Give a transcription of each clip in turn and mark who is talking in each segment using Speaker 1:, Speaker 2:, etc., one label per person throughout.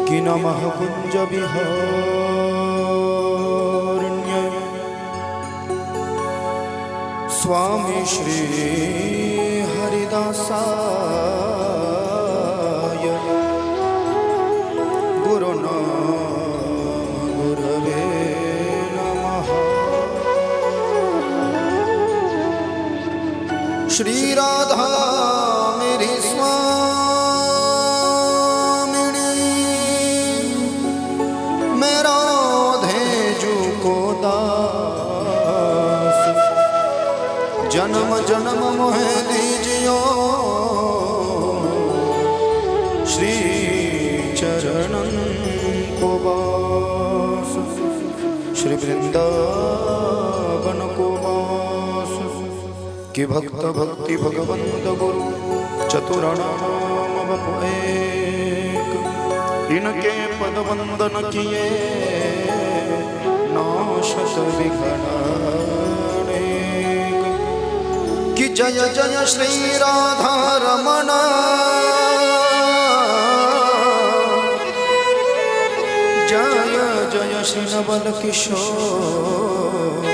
Speaker 1: कि नमः कुंज विहारण्य स्वामी श्री हरिदासाय गुरवे नमः। श्री राधा मेरी स्वामिनी मेरा धेजु को दास जन्म जन्म मोहे दीजियो श्री चरणन को वास श्री वृंदावन को वास कि भक्त भक्ति भगवंत गुरु चतुर्णाम बपु एक इनके पद वंदन किए नाशत विघ्न कि जय जय श्री राधा रमण जय जय श्री नवल किशोर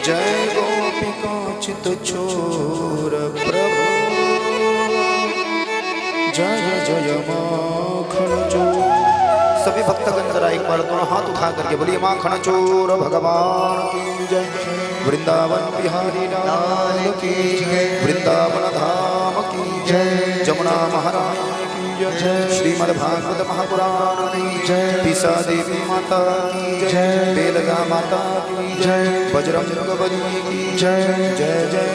Speaker 1: जय गोपिका चित चोर प्रभु जय जय माखन चोर। सभी भक्तगण जरा एक बार दोनों हाथ उठा करके बोलिए माखन चोर भगवान की जय। वृंदावन बिहारी लाल की जय। वृंदावन धाम की जय। जमुना महारानी की जय। श्रीमद् भागवत महापुराण की जय। पीसा देवी माता की जय। बेलगा माता की जय। बजरंग बली की जय। जय जय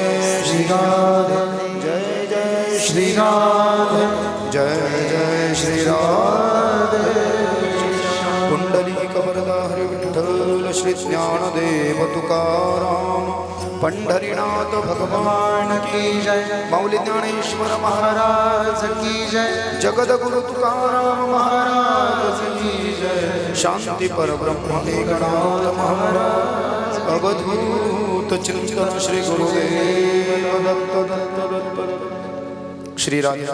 Speaker 1: श्री राधे जय जय श्री राधे जय जय श्री राधे। कुंडली कवरदा हरि विठ्ठल श्री ज्ञानदेव तुकाराम पंढरीनाथ भगवान की जय। मौली ज्ञानेश्वर महाराज की जय। जगद्गुरु तुकाराम महाराज की जय। शांति पर ब्रह्म एकनाथ महाराज अवधूत चिंतन श्री गुरुदेव दत्त दत्त। श्री राधे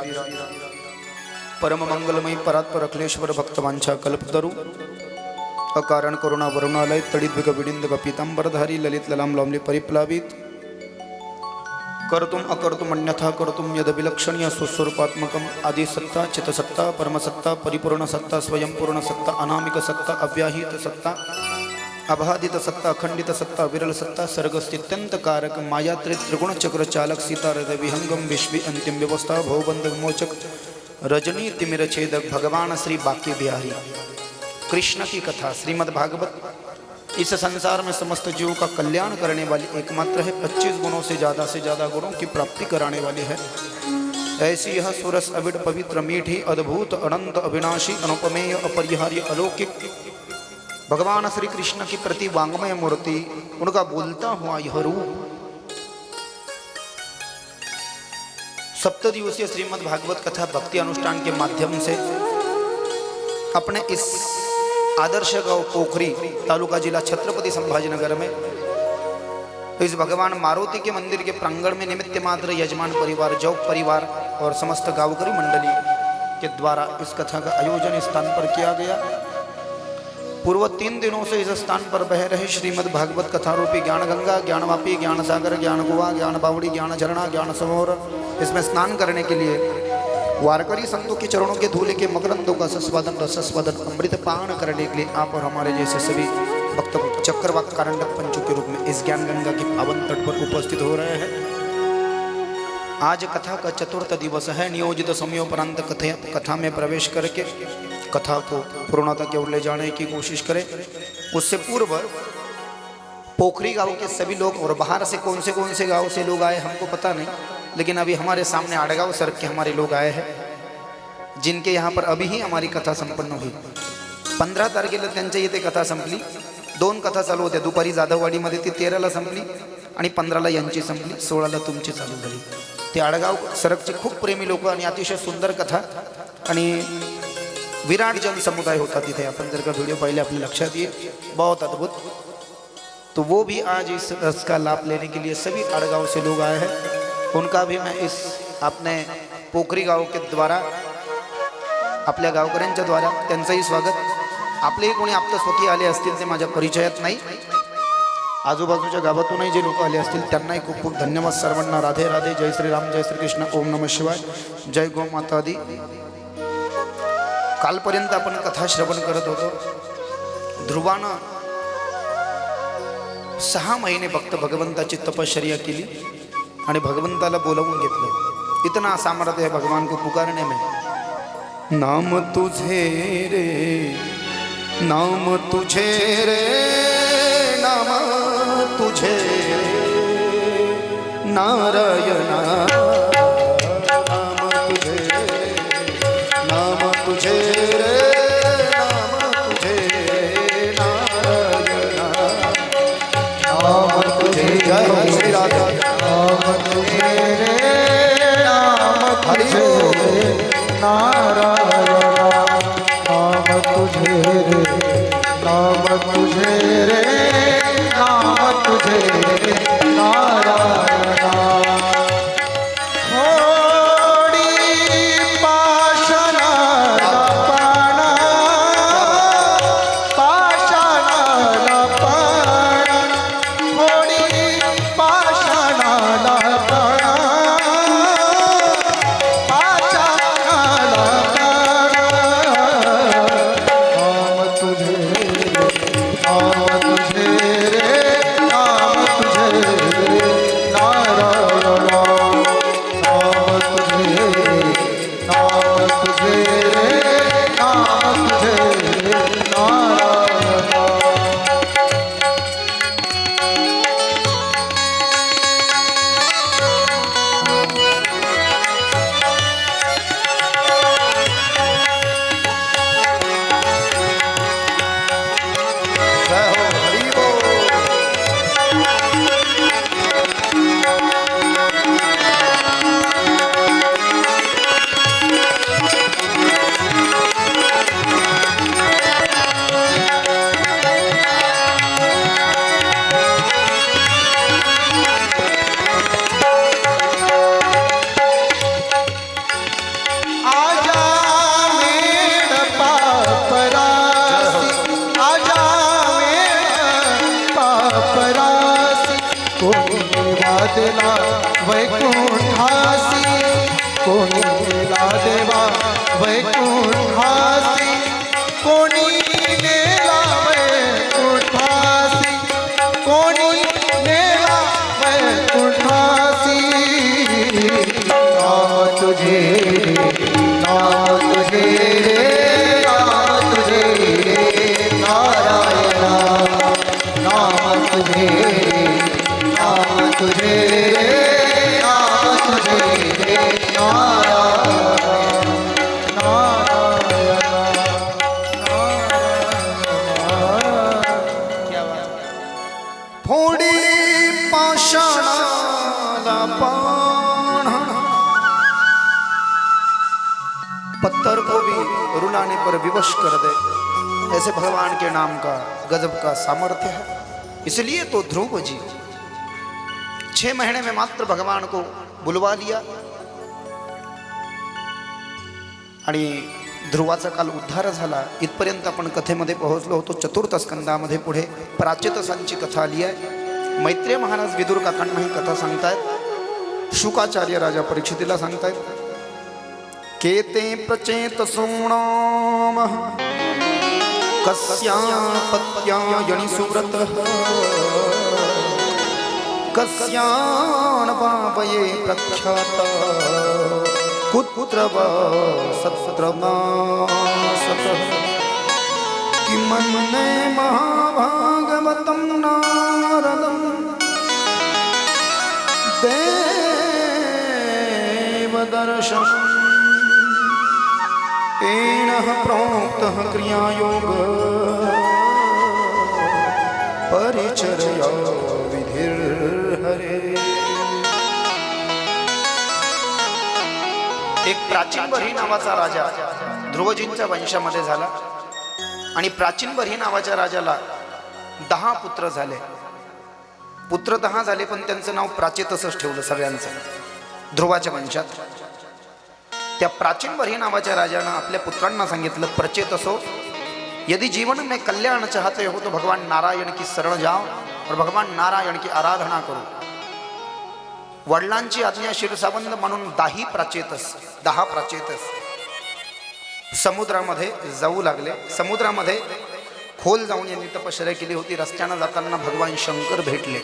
Speaker 1: परम मंगलमयी परात्पर अखिलेश्वर भक्तवांछा कल्पतरु अकारण करुणा वरुणालय तड़ित विगविडिंद पीतांबरधारी ललित ललाम लौमली परिप्लावित कर्तुम अकर्तुम अन्यथा कर्तुम यद विलक्षणीय सुस्वरूपात्मकम आदि सत्ता चित सत्ता परम सत्ता परिपूर्ण सत्ता स्वयं पूर्ण सत्ता अनामिक सत्ता अव्याहित सत्ता अबाधित सत्ता अखंडित सत्ता विरल सत्ता सर्ग स्थित्यंत कारक माया त्रिगुण चक्र चालक सीता हृदय विहंगम विश्व अंतिम व्यवस्था भवबंध विमोचक रजनी तिमिर छेदक भगवान श्री बाकी बिहारी कृष्ण की कथा श्रीमद् भागवत इस संसार में समस्त जीवों का कल्याण करने वाली एकमात्र है। 25 गुणों से ज्यादा गुणों की प्राप्ति कराने वाली है। ऐसी यह सुरस अविड पवित्र मीठी अद्भुत अनंत अविनाशी अनुपमेय अपरिहार्य अलौकिक भगवान श्री कृष्ण की प्रति वांग्मय मूर्ति उनका बोलता हुआ यह रूप सप्तदिवसीय श्रीमद् भागवत कथा भक्ति अनुष्ठान के माध्यम से अपने इस आदर्श गांव पोखरी तालुका जिला छत्रपति संभाजीनगर में तो इस भगवान मारुति के मंदिर के प्रांगण में निमित्त मात्र यजमान परिवार जौक परिवार और समस्त गांवकरी मंडली के द्वारा इस कथा का आयोजन इस स्थान पर किया गया। पूर्व 3 दिनों से इस स्थान पर बह रहे श्रीमद् भागवत कथा रूपी ज्ञान गंगा ज्ञानवापी ज्ञान सागर ज्ञान गुवा ज्ञान बावड़ी ज्ञान झरना ज्ञान सरोवर इसमें स्नान करने के लिए वारकरी संतों के चरणों के धूले के मकरंदों का सस्वादन रसस्वादन अमृत पान करने के लिए आप और हमारे जैसे सभी भक्त चक्रवाक कारंडक पंचों के रूप में इस ज्ञान गंगा के पावन तट पर उपस्थित हो रहे हैं। आज कथा का चतुर्थ दिवस है। नियोजित समयोपरांत कथा में प्रवेश करके कथा को पूर्णता की ओर ले जाने की कोशिश करें। उससे पूर्व पोखरी गांव के सभी लोग और बाहर से कौन से गांव से लोग आए हमको पता नहीं, लेकिन अभी हमारे सामने आड़गांव सड़क के हमारे लोग आए हैं जिनके यहाँ पर अभी ही हमारी कथा संपन्न हुई। 15 तारखेला त्यांच्या इथे कथा संपली। 2 कथा चालू होत्या। दुपारी जाधववाडीमध्ये ती 13ला संपली आणि 15ला यांची संपली, 16ला तुमची चालू झाली। ते आडगाव सड़कचे खूप प्रेमी लोक आणि अतिशय सुंदर कथा आणि विराट जन समुदाय होता तिथे। अपन जर का वीडियो पहले अपने लक्षात ये बहुत अद्भुत। तो वो भी आज इस रस का लाभ लेने के लिए सभी आड़गांव से लोग आए हैं। उनका भी मैं इस अपने पोखरी गांव के द्वारा आपल्या गावकऱ्यांच्या द्वारा त्यांचंही स्वागत। आपलेही कोणी आप्तस्वकीय आले असतील ते माझ्या परिचयात नाही, आजूबाजूच्या गावातूनही जे लोक आले असतील त्यांनाही खूप खूप धन्यवाद सर्वांना। राधे राधे, जय श्रीराम, जय श्रीकृष्ण, ओम नमः शिवाय, जय गो माता दी। कालपर्यंत आपण कथा श्रवण करत होतो। ध्रुवानं 6 महिने फक्त भगवंताची तपश्चर्या केली आणि भगवंताला बोलवून घेतलं। इतना सामर्थ्य है भगवान को पुकारने में। नाम तुझे रे, नाम तुझे रे, नाम तुझे नारायणा, नाम तुझे, नाम तुझे रे, नाम तुझे नारायणा, नाम तुझे, जय हो श्री राधा, नाम तुझे रे, नाम तुझे नारायणा, नाम तुझे रे, नाम तुझे रे, नाम तुझे नारायणा। थोड़ी पाषाणा पाणा, पाषाणा पाणा, थोड़ी पाषाणा पाणा, पाषाणा पाणा, नाम तुझे, नाम तुझे रे, नाम तुझे नारायणा, नाम तुझे, नाम तुझे रे, नाम तुझे नारायणा। जय हो हरि बोल। आजा मेड पापरासी, आजा मेड पापरासी, कोणी वादला वैकुंठासी, कोणी देवा वैकुंठासी, कोणी नेला वैकुंठासी, कोणी नेला वैकुंठासी, नाम तुझे, नाम तुझे रे, नाम तुझे नारायणा, नाम तुझे, नाम तुझे रे, नाम तुझे नारायणा, नारायणा, नारायणा। क्या बात है। थोड़ी पाषाणा पाणा, पत्थर को भी रुलाने पर विवश कर दे, ऐसे भगवान के नाम का गजब का सामर्थ्य है। इसलिए तो ध्रुव जी 6 महीने में मात्र भगवान को बुलवा लिया आणि ध्रुवाचा काल उद्धार झाला। इथपर्यंत आपण कथेमध्ये पोहोचलो होतो। चतुर्थ स्कंदामध्ये पुढे प्राच्यतसांची कथा आली आहे। मैत्रेय महाराज विदुर काकांना ही कथा सांगतायत, शुकाचार्य राजा परीक्षितीला सांगतायत। केते प्रचेत सोणाम कस्यापत्यायणि सुव्रतः, कस्यान पापये प्रख्याता, कुत्र वा सत्रमासतः, किमन्ने महाभागवतं नारदं देवदर्शनम् तेन प्रोक्तः क्रियायोग परिचर्या विधिर्हरे। एक प्राचीन बर्ही नावाचा राजा ध्रुवजींच्या वंशामध्ये झाला आणि प्राचीन बर्ही नावाच्या राजाला 10 पुत्र झाले। पुत्र 10 झाले पण त्यांचं नाव प्राचेतसच ठेवलं सगळ्यांचं ध्रुवाच्या वंशात। त्या प्राचीन बर्ही नावाच्या राजानं आपल्या पुत्रांना सांगितलं, प्रचेतसो यदि जीवन में कल्याण चाहते हो तो भगवान नारायण की शरण जाओ और भगवान नारायण की आराधना करो. वडिलांची आज्ञा शिरसाबंद म्हणून 10 प्राचेतस समुद्रामध्ये जाऊ लागले. समुद्रामध्ये खोल जाऊन यांनी तपश्चर्या केली होती. रस्त्यानं जाताना भगवान शंकर भेटले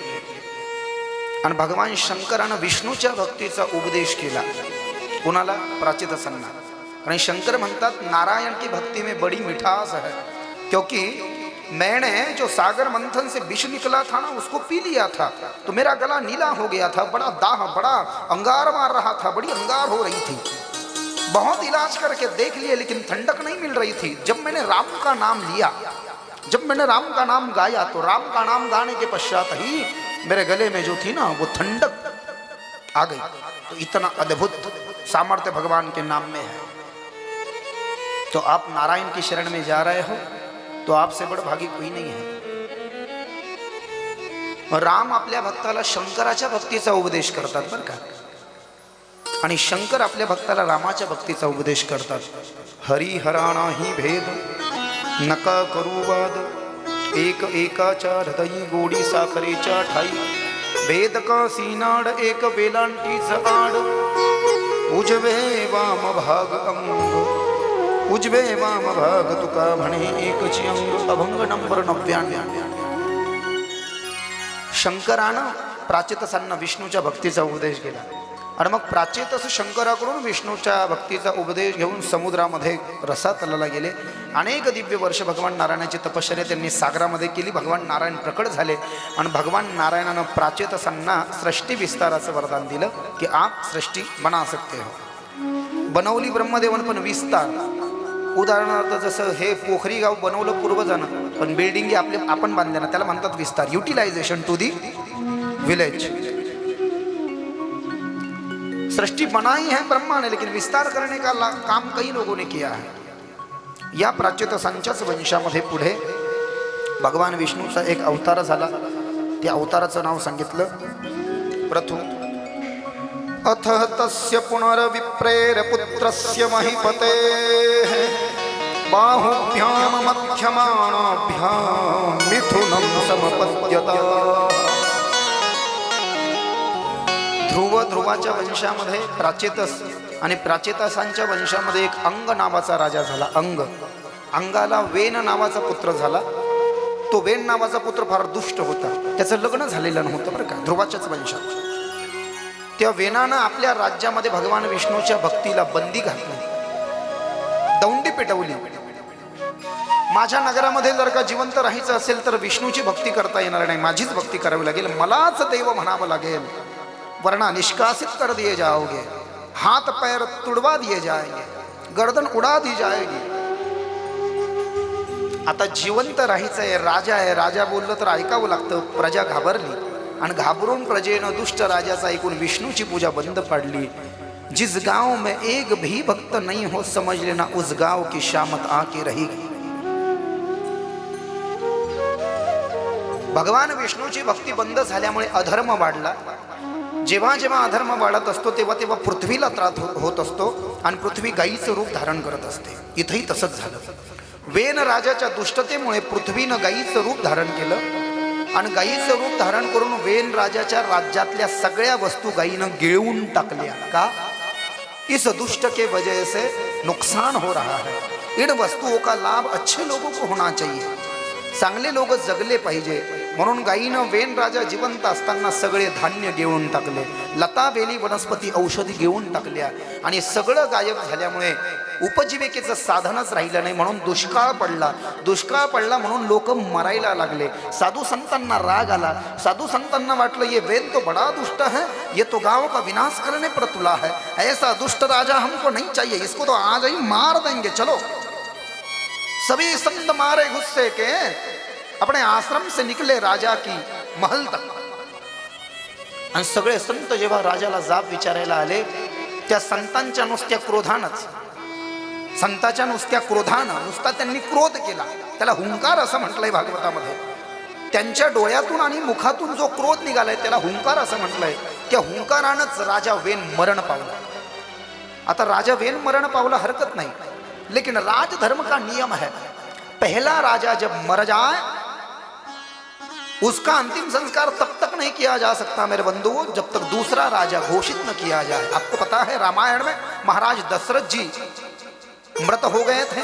Speaker 1: आणि भगवान शंकरानं विष्णूच्या भक्तीचा उपदेश केला. कुणाला? प्राचेतसांना. आणि शंकर म्हणतात, नारायण की भक्ति में बड़ी मिठास है, क्योंकि मैंने जो सागर मंथन से विष निकला था ना, उसको पी लिया था तो मेरा गला नीला हो गया था, बड़ा दाह, बड़ा अंगार मार रहा था, बड़ी अंगार हो रही थी. बहुत इलाज करके देख लिए लेकिन ठंडक नहीं मिल रही थी. जब मैंने राम का नाम लिया, जब मैंने राम का नाम गाया, तो राम का नाम गाने के पश्चात ही मेरे गले में जो थी ना वो ठंडक आ गई. तो इतना अद्भुत सामर्थ्य भगवान के नाम में है. तो आप नारायण की शरण में जा रहे हो तो आपसे बड़ भागी कोई नहीं है. राम आपल्या भक्ताला शंकराच्या भक्तीचा उपदेश करतात बरं का, आणि शंकर आपल्या भक्ताला रामाच्या भक्तीचा उपदेश करतात. हरी हराणा ही भेद नका करू वाद, एक एकाच्या हृदयी गोडी साखरेच्या ठाई, भेद का सीनाड एक वेलांटीच आड, उजवे वाम भाग अंग, उजवे वाम भाग तुका म्हणे एकची अंग. अभंग नंबर 99. शंकरानं प्राचेतसांना विष्णूच्या भक्तीचा उपदेश केला आणि मग प्राचेतस शंकराकडून विष्णूच्या भक्तीचा उपदेश घेऊन समुद्रामध्ये रसातलाला गेले. अनेक दिव्य वर्ष भगवान नारायणाची तपश्चर्या त्यांनी सागरामध्ये केली. भगवान नारायण प्रकट झाले आणि भगवान नारायणानं प्राचेतसांना सृष्टी विस्ताराचं वरदान दिलं की आप सृष्टी बना सकते हो. बनवली ब्रह्मदेवन पण विस्तार. उदाहरणार्थ जसं हे पोखरी गाव बनवलं पूर्वजानं, पण बिल्डिंग आपण बांधल्या ना, त्याला म्हणतात विस्तार. Utilisation to the village. सृष्टि बनाई है ब्रह्मा ने, लेकिन विस्तार करने का काम कई लोगों ने किया है. या प्राचेतसांच्याच वंशामध्ये पुढे भगवान विष्णूचा एक अवतार झाला. त्या अवताराचं नाव सांगितलं प्रथु. अथ तस्य पुनर्विप्रेर पुत्रस्य महीपते, बाहुभ्याम मध्यमाणाभ्याम मिथुनं समपद्यता. ध्रुवाच्या वंशामध्ये प्राचेतस आणि प्राचेतसांच्या वंशामध्ये एक अंग नावाचा राजा झाला. अंगाला वेन नावाचा पुत्र झाला. तो वेन नावाचा पुत्र फार दुष्ट होता, त्याचं लग्न झालेलं नव्हतं बरं का, ध्रुवाच्याच वंशात. त्या वेनानं आपल्या राज्यामध्ये भगवान विष्णूच्या भक्तीला बंदी घातली, दौंडी पेटवली. माझ्या नगरामध्ये जर का जिवंत राहायचं असेल तर विष्णूची भक्ती करता येणार नाही, माझीच भक्ती करावी लागेल, मलाच देव म्हणावं लागेल, वरना निष्कासित कर दिए जाओगे, हाथ पैर तुड़वा दिए जाएंगे, गर्दन उड़ा दी जाएगी. आता जिवंत राहायचंय, राजा आहे, राजा बोललं तर ऐकावं लागतं. प्रजा घाबरली आणि घाबरून प्रजेनं दुष्ट राजाचा ऐकून विष्णूची पूजा बंद पाडली. जिस गांव में एक भी भक्त नहीं हो, समझ लेना उस गांव की शामत आके रहेगी. भगवान विष्णूची भक्ती बंद झाल्यामुळे अधर्म वाढला. जेव्हा जेव्हा अधर्म वाढत असतो तेव्हा तेव्हा पृथ्वीला त्रास होत असतो आणि पृथ्वी गायीचं रूप धारण करत असते. इथंही तसंच झालं. वेन राजाच्या दुष्टतेमुळे पृथ्वीनं गायीचं रूप धारण केलं आणि गायीचं रूप धारण करून वेन राजाच्या राज्यातल्या सगळ्या वस्तू गायीनं गिळवून टाकल्या. का? इस दुष्ट के वजह से नुकसान हो रहा है. इन वस्तुओं का लाभ अच्छे लोगों को होना चाहिए, चांगले लोक जगले पाहिजे. म्हणून गायीनं वेन राजा जिवंत असताना सगळे धान्य घेऊन टाकले, लता बेली वनस्पती औषधी घेऊन टाकल्या आणि सगळं गायब झाल्यामुळे उपजीविकेचं साधनच राहिलं नाही. म्हणून दुष्काळ पडला. दुष्काळ पडला म्हणून लोक मरायला लागले. साधू संतांना राग आला. साधू संतांना वाटलं ये वेन तो बड़ा दुष्ट है, ये तो गांव का विनाश करने पर तुला है, ऐसा दुष्ट राजा हमको नहीं चाहिए, इसको तो आज ही मार देंगे. चलो. सभी संत मारे गुस्से के अपने आश्रम से निकले राजा की महल तक. आणि सगळे संत जेव्हा राजाला जाब विचारायला आले, त्या संतांच्या नुसत्या क्रोधानच, संताच्या नुसत्या क्रोधानं, नुसता त्यांनी क्रोध केला, त्याला हुंकार असं म्हटलंय भागवतामध्ये. त्यांच्या डोळ्यातून आणि मुखातून जो क्रोध निघालाय त्याला हुंकार असं म्हटलंय. त्या हुंकारानंच राजा वेन मरण पावला. आता राजा वेन मरण पावला हरकत नहीं, लेकिन राजधर्म का नियम है, पहला राजा जब मर जाए उसका अंतिम संस्कार तब तक नहीं किया जा सकता मेरे बंधुओं जब तक दूसरा राजा घोषित न किया जाए। आपको पता है रामायण में महाराज दशरथ जी मृत हो गए थे,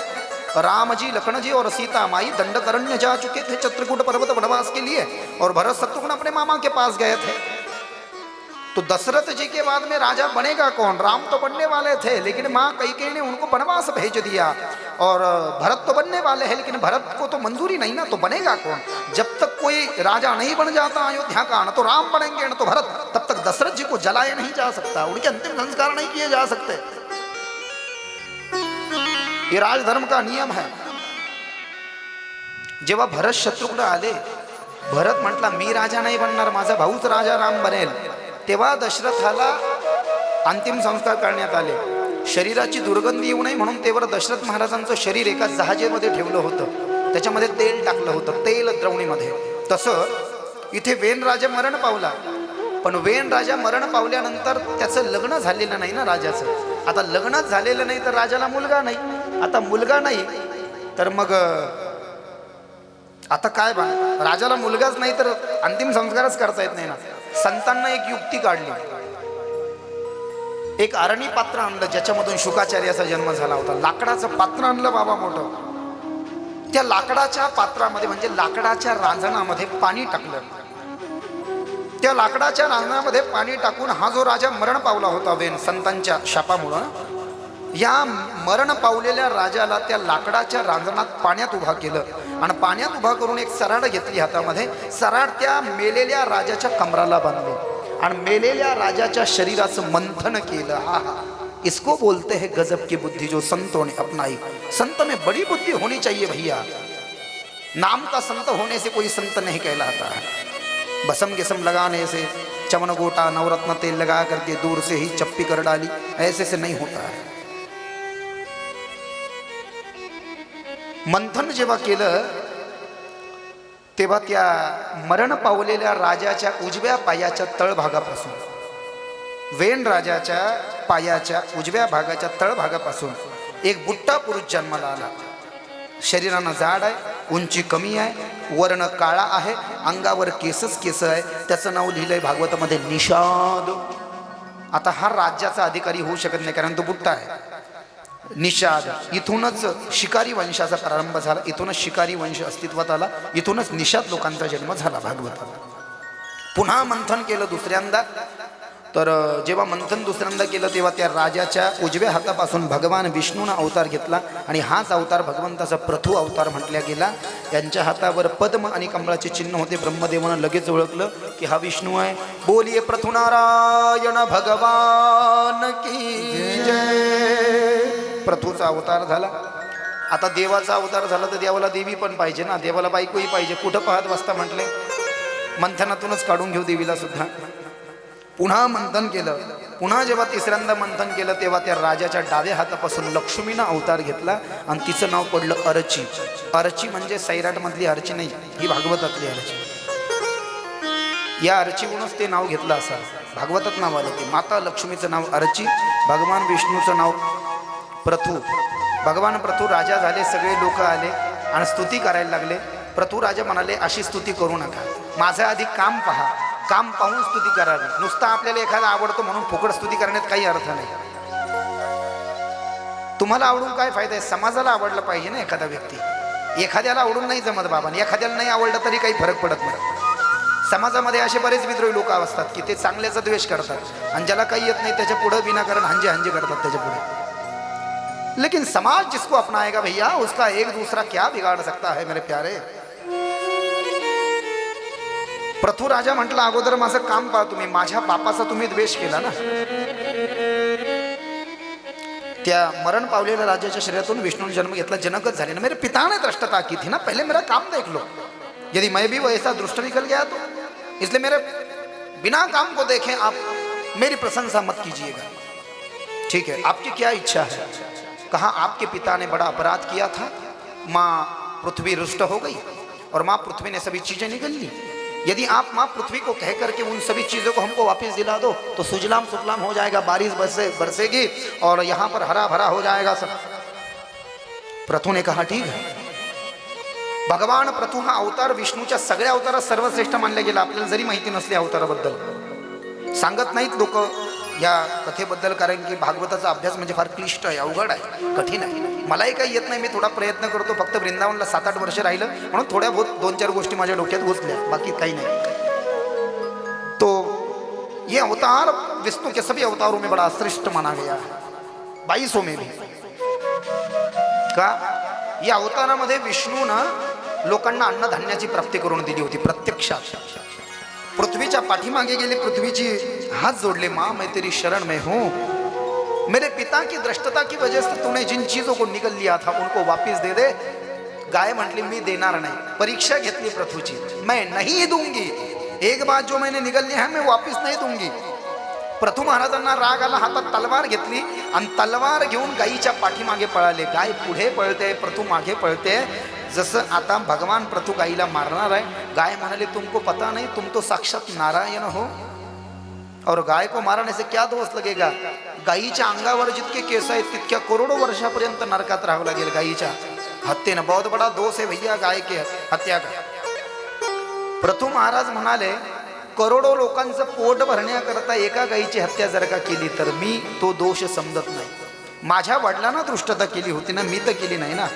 Speaker 1: राम जी, लक्ष्मण जी और सीता माई दंडकारण्य जा चुके थे चित्रकूट पर्वत वनवास के लिए, और भरत शत्रुघ्न अपने मामा के पास गए थे। तो दशरथ जी के बाद में राजा बनेगा कौन? राम तो बनने वाले थे, लेकिन माँ कैकेयी ने उनको वनवास भेज दिया, और भरत तो बनने वाले हैं, लेकिन भरत को तो मंजूरी नहीं ना, तो बनेगा कौन? जब तक कोई राजा नहीं बन जाता अयोध्या का, न तो राम बनेंगे न तो भरत, तब तक दशरथ जी को जलाया नहीं जा सकता, उनके अंतिम संस्कार नहीं किए जा सकते। ये राजधर्म का नियम है। जेव्हा भरत शत्रुघ्न आले, भरत म्हटला मी राजा नाही बनणार, माझा भाऊच राजा राम बनेल, तेव्हा दशरथाला अंतिम संस्कार करण्यात आले। शरीराची दुर्गंधी येऊ नये म्हणून तेव्हा दशरथ महाराजांचं शरीर एका जहाजेमध्ये ठेवलं होतं, त्याच्यामध्ये तेल टाकलं होतं, तेल द्रवणीमध्ये। तसं इथे वेन राजा मरण पावला, पण वेन राजा मरण पावल्यानंतर त्याचं लग्न झालेलं नाही ना राजाचं। आता लग्नच झालेलं नाही तर राजाला मुलगा नाही, आता मुलगा नाही तर मग आता काय बा, राजाला मुलगाच नाही तर अंतिम संस्कारच करता येत नाही ना। संतांना एक युक्ती काढली, एक अरणी पात्र आणलं ज्याच्यामधून शुकाचार्याचा जन्म झाला होता, लाकडाचं पात्र आणलं बाबा मोठं, त्या लाकडाच्या पात्रामध्ये म्हणजे लाकडाच्या रांजणामध्ये पाणी टाकलं, त्या लाकडाच्या रांजणामध्ये पाणी टाकून हा जो राजा मरण पावला होता वेन संतांच्या शापामुळं, या मरण पावलेल्या राजाला त्या लाकडाच्या रांजणात पाण्यात उभा केलं आणि पाण्यात उभा करून एक सराड घेतली हातामध्ये, सराड त्या मेलेल्या राजाच्या कमराला बांधली आणि मेलेल्या राजाच्या शरीराचं मंथन केलं। हा हा, इसको बोलते हैं गजब की बुद्धि जो संतों ने अपनाई। संत में बड़ी बुद्धि होनी चाहिए भैया, नाम का संत होने से कोई संत नहीं कहलाता है। बसम गिसम लगाने से, चमन गोटा नवरत्न तेल लगा करके दूर से ही चप्पी कर डाली, ऐसे से नहीं होता है। मंथन जेव्हा केलं तेव्हा त्या मरण पावलेल्या राजाच्या उजव्या पायाच्या तळभागापासून, वेन राजाच्या पायाच्या उजव्या भागाच्या तळभागापासून एक बुट्टा पुरुष जन्माला आला। शरीरानं जाड आहे, उंची कमी आहे, वर्ण काळा आहे, अंगावर केसच केस आहे, त्याचं नाव लिहिलंय भागवतामध्ये निषाद। आता हा राज्याचा अधिकारी होऊ शकत नाही कारण तो बुट्टा आहे। निषाद, इथूनच शिकारी वंशाचा प्रारंभ झाला, इथूनच शिकारी वंश अस्तित्वात आला, इथूनच निषाद लोकांचा जन्म झाला भागवताला। पुन्हा मंथन केलं दुसऱ्यांदा, तर जेव्हा मंथन दुसऱ्यांदा केलं तेव्हा त्या राजाच्या उजव्या हातापासून भगवान विष्णूनं अवतार घेतला आणि हाच अवतार भगवंताचा प्रथु अवतार म्हटला गेला। यांच्या हातावर पद्म आणि कमळाचे चिन्ह होते, ब्रह्मदेवानं लगेच ओळखलं की हा विष्णू आहे। बोलिये प्रथुनारायण भगवान की जय। प्रथुचा अवतार झाला। आता देवाचा अवतार झाला तर देवाला देवी पण पाहिजे ना, देवाला बायकोही पाहिजे, कुठं पाहत बसता म्हटले, मंथनातूनच काढून घेऊ देवीला सुद्धा। पुन्हा मंथन केलं, पुन्हा जेव्हा तिसऱ्यांदा मंथन केलं तेव्हा त्या राजाच्या डाव्या हातापासून लक्ष्मीनं अवतार घेतला आणि तिचं नाव पडलं अर्ची। अर्ची म्हणजे सैराटमधली अर्ची नाही, ही भागवतातली अर्ची। या अर्चीहूनच ते नाव घेतलं असं भागवतात नाव आलं ते। माता लक्ष्मीचं नाव अर्ची, भगवान विष्णूचं नाव प्रथु। भगवान प्रथु राजा झाले, सगळे लोक आले आणि स्तुती करायला लागले। प्रथु राजा म्हणाले अशी स्तुती करू नका, माझं आधी काम पहा, काम पाहून स्तुती करावी। नुसतं आपल्याला एखादा आवडतो म्हणून फुकट स्तुती करण्यात काही अर्थ नाही। तुम्हाला आवडून काय फायदा आहे, समाजाला आवडलं पाहिजे ना एखादा व्यक्ती। एखाद्याला आवडून नाही जमत बाबा, एखाद्याला नाही आवडलं तरी काही फरक पडत नाही। समाजामध्ये असे बरेच विद्रोही लोक असतात की ते चांगल्याचा द्वेष करतात आणि ज्याला काही येत नाही त्याच्या पुढे विनाकारण हंजे हंजे करतात त्याच्या पुढे। लेकिन समाज जिसको अपनाएगा भैया, उसका एक दूसरा क्या बिगाड़ सकता है मेरे प्यारे। प्रथु राजा म्हटला अगोदर माझं काम पहा तुम्ही, माझ्या बापाचा तुम्ही द्वेष केला ना। त्या मरण पावलेल्या राजाच्या शरीरातून विष्णूने जन्म घेतला, जनकच झाले ना। मेरे पिता ने दृष्टता की थी ना, पहले मेरा काम देख लो, यदि मैं भी वैसा दुष्ट निकल गया तो, इसलिए मेरे बिना काम को देखें आप मेरी प्रशंसा मत कीजिएगा। ठीक है, आपकी क्या इच्छा है? कहा आपके पिता ने बड़ा अपराध किया था, माँ पृथ्वी रुष्ट हो गई और माँ पृथ्वी ने सभी चीजें निगल ली, यदि आप माँ पृथ्वी को कह करके उन सभी चीज़ों को हमको वापस दिला दो तो सुजलाम सुफलाम हो जाएगा, बारिश बरसेगी और यहाँ पर हरा भरा हो जाएगा सब। प्रथु ने कहा ठीक है। भगवान प्रथु हा अवतार विष्णूच्या सगळ्या अवतारात सर्वश्रेष्ठ मानले गेला। आपल्याला जरी माहिती नसली अवताराबद्दल सांगत नाहीत लोक या कथेबद्दल, कारण की भागवताचा अभ्यास म्हणजे फार क्लिष्ट आहे, अवघड आहे, कठीण आहे। मलाही काही येत नाही, मी थोडा प्रयत्न करतो, फक्त वृंदावनला 7-8 वर्ष राहिलं म्हणून थोड्या बहुत 2-4 गोष्टी माझ्या डोक्यात घुसल्या, बाकी काही नाही। तो ये अवतार विष्णु के सभी अवतारों में बड़ा श्रेष्ठ माना गया है, 22 में भी। का या अवतारामध्ये विष्णूनं लोकांना अन्नधान्याची प्राप्ती करून दिली होती प्रत्यक्षात। पृथ्वीच्या पाठीमागे गेले, पृथ्वीची हात जोडले, माँ मैं तेरी शरण में हूँ, मेरे पिता की दृष्टता की वजह से तूने जिन चीजों को निगल लिया था उनको वापस दे दे। गाय म्हटली मी देणार नाही, परीक्षा घेतली पृथ्वीची, मैं नहीं दूंगी, एक बात जो मैंने निगल लिया है मैं वापस नहीं दूंगी। प्रथु महाराजांना राग आला, हातात तलवार घेतली आणि तलवार घेऊन गायीच्या पाठीमागे पळाले। गाय पुढे पळते, प्रथु मागे पळते। जसं आता भगवान प्रथु गायीला मारणार आहे, गाय म्हणाले तुमको पता नहीं, तुम तो साक्षात नारायण हो और गाय को मारने से क्या दोष लगेगा। गायीच्या अंगावर जितके केस आहेत तितक्या करोडो वर्षापर्यंत नरकात राहावं लागेल गायीच्या हत्येनं, बहुत बड़ा दोष है भैया गाय के हत्या का। प्रथु महाराज म्हणाले करोडो लोकांचं पोट भरण्याकरता एका गायीची हत्या जर का केली तर मी तो दोष समजत नाही। माझ्या वडिलांना दृष्टता केली होती ना, मी तर केली नाही ना।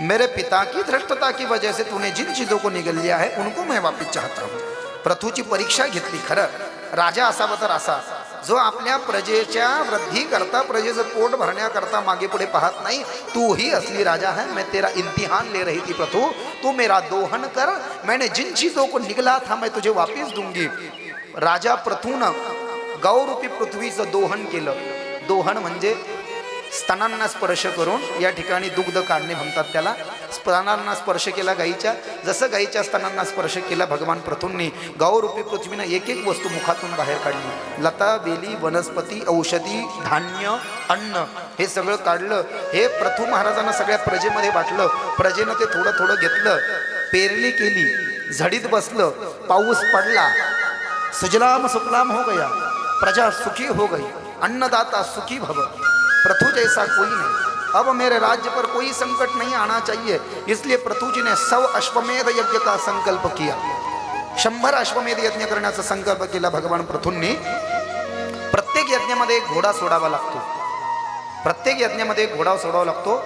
Speaker 1: मेरे पिता की धृष्टता की वजह से तूने जिन चीजों को निगल लिया है उनको मैं वापस चाहता हूँ। प्रथूची परीक्षा घेतली। खरं राजा असावा तर असा जो आपल्या प्रजेच्या वृद्धी करता, प्रजेचं पोट भरण्याकरता मागे पुढे पाहत नाही। तू ही असली राजा है, मैं तेरा इम्तिहान ले रही थी प्रथु, तू मेरा दोहन कर, मैंने जिन चीजों को निगला था मैं तुझे वापस दूंगी। राजा प्रथूनं गौरूपी पृथ्वीचं दोहन केलं। दोहन म्हणजे स्तनांना स्पर्श करून, या ठिकाणी दुग्ध काढणे म्हणतात त्याला। स्तनांना स्पर्श केला गायीच्या, जसं गायीच्या स्तनांना स्पर्श केला भगवान प्रथूंनी, गौरूपी पृथ्वीनं एक एक वस्तू मुखातून बाहेर काढली। लता बेली वनस्पती औषधी धान्य अन्न हे सगळं काढलं। हे प्रथु महाराजांना सगळ्या प्रजेमध्ये वाटलं। प्रजेनं ते थोडं थोडं घेतलं, पेरणी केली, झडीत बसलं, पाऊस पडला, सुजलाम सुफलाम हो गया, प्रजा सुखी हो गई, अन्नदाता सुखी भव। प्रथु जैसा कोई नहीं, अब मेरे राज्य पर कोई संकट नहीं आना चाहिए। इसलिए प्रथु जी ने 100 अश्वमेध यज्ञ का संकल्प किया। 100 अश्वमेध यज्ञ करण्याचा संकल्प केला भगवान प्रथूंनी। प्रत्येक यज्ञामध्ये एक घोडा सोडावा लागतो, प्रत्येक यज्ञामध्ये एक घोडा सोडावा लागतो।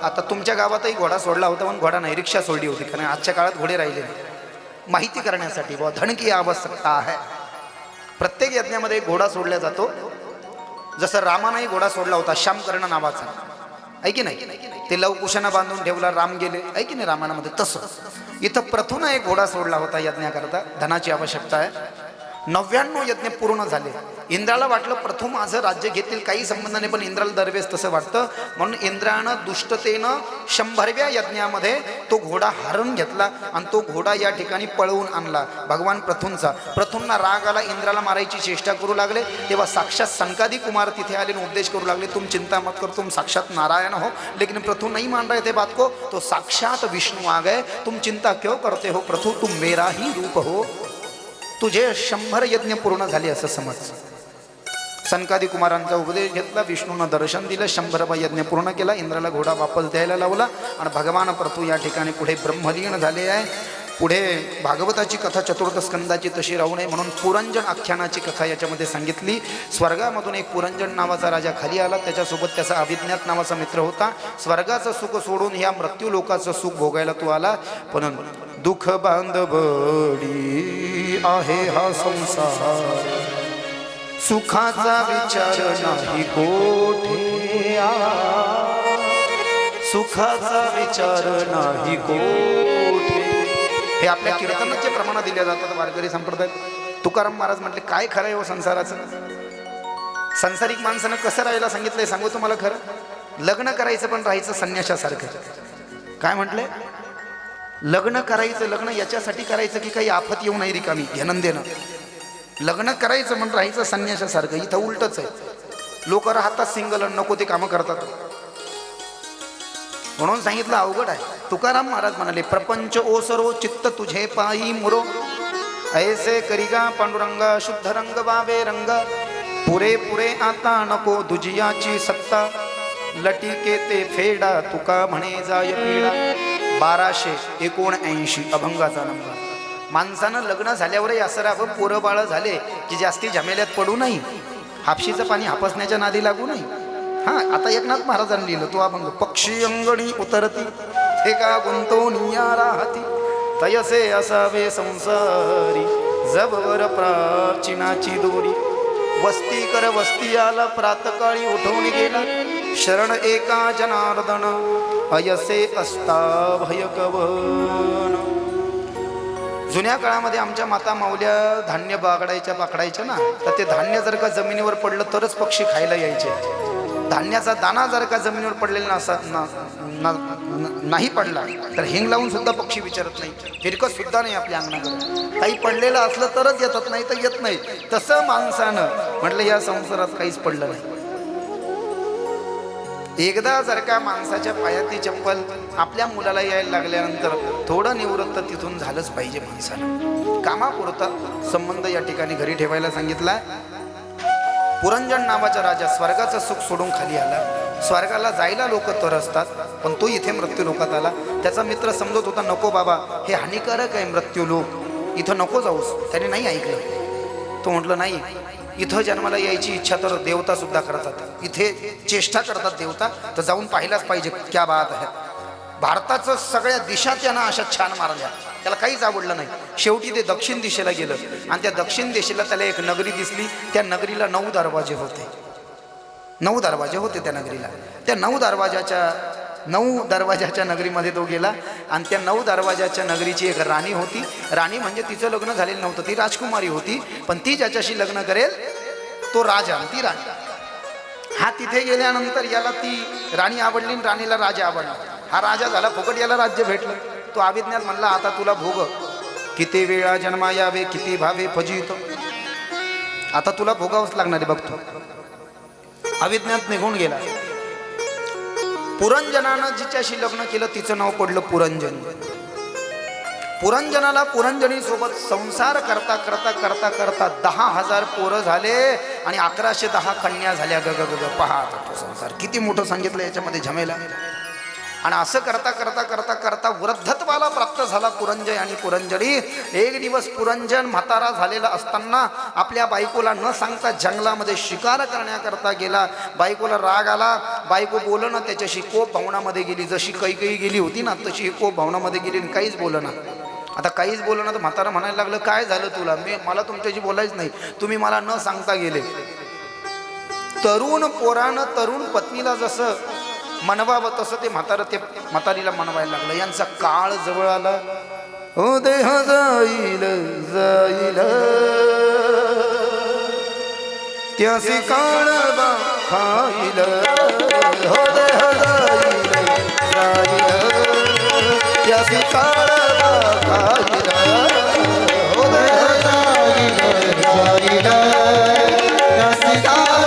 Speaker 1: आता तुमच्या गावातही घोडा सोडला होता, पण घोडा नाही, रिक्षा सोडली होती, कारण आजच्या काळात घोडे राहिले नाही। माहिती करण्यासाठी व धन की आवश्यकता आहे। प्रत्येक यज्ञामध्ये एक घोडा सोडला जातो। जसं रामानाही घोडा सोडला होता, श्यामकर्ण नावाचा, आहे की नाही, ते लवकुशानं बांधून ठेवला, राम गेले, आहे की नाही रामायणामध्ये। तसं इथं प्रथूनं एक घोडा सोडला होता यज्ञाकरता, धनाची आवश्यकता आहे। 99 यज्ञ पूर्ण झाले। इंद्राला वाटलं प्रथु माझं राज्य घेतील, काही संबंध नाही, पण इंद्राला दरवेळेस तसं वाटतं, म्हणून इंद्रानं दुष्टतेनं 100व्या यज्ञामध्ये तो घोडा हरून घेतला आणि तो घोडा या ठिकाणी पळवून आणला भगवान प्रथूंचा। प्रथूंना राग आला, इंद्राला मारायची चेष्टा करू लागले, तेव्हा साक्षात संकादी कुमार तिथे आले आणि उपदेश करू लागले, तुम चिंता मत करो, तुम साक्षात नारायण हो। लेकिन प्रथु नहीं मान रहे थे बात को, तो साक्षात विष्णु आ गए। तुम चिंता क्यों करते हो प्रथु, तुम मेरा ही रूप हो, तुझे 100 यज्ञ पूर्ण झाले असं समज। संकादी कुमारांचा उपदेश घेतला, विष्णूनं दर्शन दिलं, 100वा यज्ञ पूर्ण केला, इंद्राला घोडा वापस द्यायला लावला आणि भगवान प्रथु या ठिकाणी पुढे ब्रह्मलीन झाले आहे। पुढे भागवताची कथा चतुर्थ स्कंदाची तशी राहू नये म्हणून पुरंजन आख्यानाची कथा याच्यामध्ये सांगितली। स्वर्गामधून एक पुरंजन नावाचा राजा खाली आला, त्याच्यासोबत त्याचा अभिज्ञात नावाचा मित्र होता। स्वर्गाचं सुख सोडून ह्या मृत्यू लोकाचं सुख भोगायला तो आला, पण दुःख बांधवडी आहे हा संसार, सुखाचा विचार नाही कोठे सुखाचा विचार नाही कोठे। हे आपल्या कीर्तनाचे प्रमाण दिले जातात वारकरी संप्रदायात। तुकाराम महाराज म्हटले काय खरं आहे हो संसाराचं, संसारिक माणसानं कसं राहायला सांगितलंय सांगू तुम्हाला खरं, लग्न करायचं पण राहायचं संन्याशासारखं। काय म्हटले, लग्न करायचं, लग्न याच्यासाठी करायचं की काही आफत येऊ नाही रिकामी घेणं देणं, लग्न करायचं म्हणून राहायचं संन्याशासारखं। इथं उलटच आहे, लोक राहतात सिंगल नको ते कामं करतात। म्हणून सांगितलं अवघड आहे. तुकाराम महाराज म्हणाले, प्रपंच ओसरो चित्त तुझे पायी मुरो, ऐसे करिगा पांडुरंगा शुद्ध रंग वावे रंग, पुरे पुरे आता नको दुजियाची सत्ता, लटिके ते फेडा तुका म्हणे जाय पीडा. 1279 अभंगाचा नंबर. माणसानं लग्न झाल्यावरही असं राहावं, पोरं बाळ झाले की जास्ती झमेल्यात पडू नाही, हापशीचं पाणी हापसण्याच्या नादी लागू नाही. हा, आता एकनाथ महाराजांनी लिहिलं तो अभंग. पक्षी अंगणी उतरती हे का गुंतवणिया राहती, तयसे असावे संसारी जबवर प्राचीनाची दोरी. वस्ती कर वस्ती आला प्रातकाळी उठवून गेला, शरण एका जनार्दन अयसे असता भय कवन. जुन्या काळामध्ये आमच्या माता माऊल्या धान्य बागडायच्या पाकडायच्या ना, तर ते धान्य जर का जमिनीवर पडलं तरच पक्षी खायला यायचे. धान्याचा दाना जर का जमिनीवर पडलेला नाही पडला तर हिंग लावून सुद्धा पक्षी विचारत नाही, फिरकत सुद्धा नाही आपल्या अंगणाकडे. काही पडलेलं असलं तरच येतात, नाही तर येत नाही. तसं माणसानं म्हटलं या संसारात काहीच पडलं नाही. एकदा जर का माणसाच्या पायातली चप्पल आपल्या मुलाला यायला लागल्यानंतर थोडं निवृत्त तिथून झालंच पाहिजे माणसानं. कामापुरता संबंध या ठिकाणी घरी ठेवायला सांगितला. पुरंजन नावाचा राजा स्वर्गाचं सुख सोडून खाली आला. स्वर्गाला जायला लोक तरसतात, पण तो इथे मृत्यू लोकात आला. त्याचा मित्र समजत होता, नको बाबा हे हानिकारक आहे मृत्यू लोक, इथं नको जाऊस. त्याने नाही ऐकलं. तो म्हटलं नाही, इथं जन्माला यायची इच्छा तर देवता सुद्धा करतात, इथे चेष्टा करतात देवता, तर जाऊन पाहिलाच पाहिजे. क्या बात आहे. भारताचं सगळ्या दिशा त्यानं अशा छान मारल्या, त्याला काहीच आवडलं नाही. शेवटी ते दक्षिण दिशेला गेलं आणि त्या दक्षिण दिशेला त्याला एक नगरी दिसली. त्या नगरीला 9 दरवाजे होते. 9 दरवाजे होते त्या नगरीला. त्या 9 दरवाजाच्या नगरीमध्ये तो गेला आणि त्या 9 दरवाजाच्या नगरीची एक राणी होती. राणी म्हणजे तिचं लग्न झालेलं नव्हतं, ती राजकुमारी होती, पण ती ज्याच्याशी लग्न करेल तो राजा आणि ती राणी. हा तिथे गेल्यानंतर याला ती राणी आवडली आणि राणीला राजा आवडला. हा राजा झाला, फुकट याला राज्य भेटलं. तो अविज्ञात म्हणला, आता तुला भोग, किती वेळा जन्मा यावे किती भावे फजित, आता तुला भोगावंच लागणार आहे बघतो. अविज्ञात निघून गेला. पुरंजनानं जिच्याशी लग्न केलं तिचं नाव पडलं पुरंजन. पुरंजनाला पुरंजनी सोबत संसार करता करता करता करता 10,000 पोरं झाले आणि 1110 कन्या झाल्या. ग पहा तो संसार किती मोठं सांगितलं याच्यामध्ये झमेला. आणि असं करता करता करता करता वृद्धत्वाला प्राप्त झाला पुरंजय आणि पुरंजनी. एक दिवस पुरंजन म्हातारा झालेला असताना आपल्या बायकोला न सांगता जंगलामध्ये शिकार करण्याकरता गेला. बायकोला राग आला, बायको बोलणं त्याच्याशी कोप भावनामध्ये गेली. जशी कैकेयी गेली होती ना तशी कोप भावनामध्ये गेली आणि काहीच बोलणं. आता काहीच बोलणं तर म्हातारा म्हणायला लागलं, काय झालं तुला, मला तुमच्याशी बोलायच नाही, तुम्ही मला न सांगता गेले. तरुण पोरानं तरुण पत्नीला जसं मनवावं तसं ते म्हातारीला मनवायला लागलं. यांचा काळ जवळ आला. हो देह जाईल जाईल त्यासी काळ खाईल, हो देह जाईल जाईल त्यासी काळ खाईल, हो देह जाईल जाईल त्यासी काळ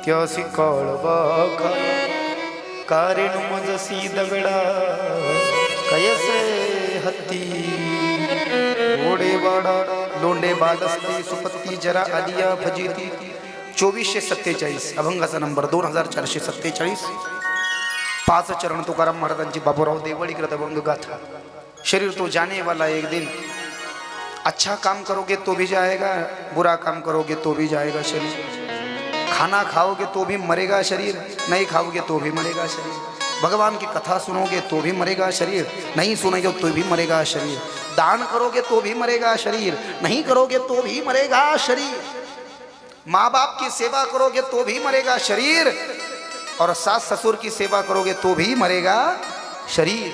Speaker 1: त्यासी काळवा कारेणू मजसी दगडा कयसे हत्ती घोडे वाडा लोंडे बादस्ती सुपत्ती जरा आलिया फजिती. 2447 अभंगाचा नंबर 2447. 5 चरण तुकाराम महाराजांची बाबूराव देवळी कृतभंग गाथा। शरीर तो जाने वाला एक दिन, अच्छा काम करोगे तो भी जाएगा, बुरा काम करोगे तो भी जाएगा शरीर। खाना खाओगे तो भी मरेगा शरीर, नहीं खाओगे तो भी मरेगा शरीर। भगवान की कथा सुनोगे तो भी मरेगा शरीर, नहीं सुनोगे तो भी मरेगा शरीर। दान करोगे तो भी मरेगा शरीर, नहीं करोगे तो भी मरेगा शरीर। माँ बाप की सेवा करोगे तो भी मरेगा शरीर, और सास ससुर की सेवा करोगे तो भी मरेगा शरीर।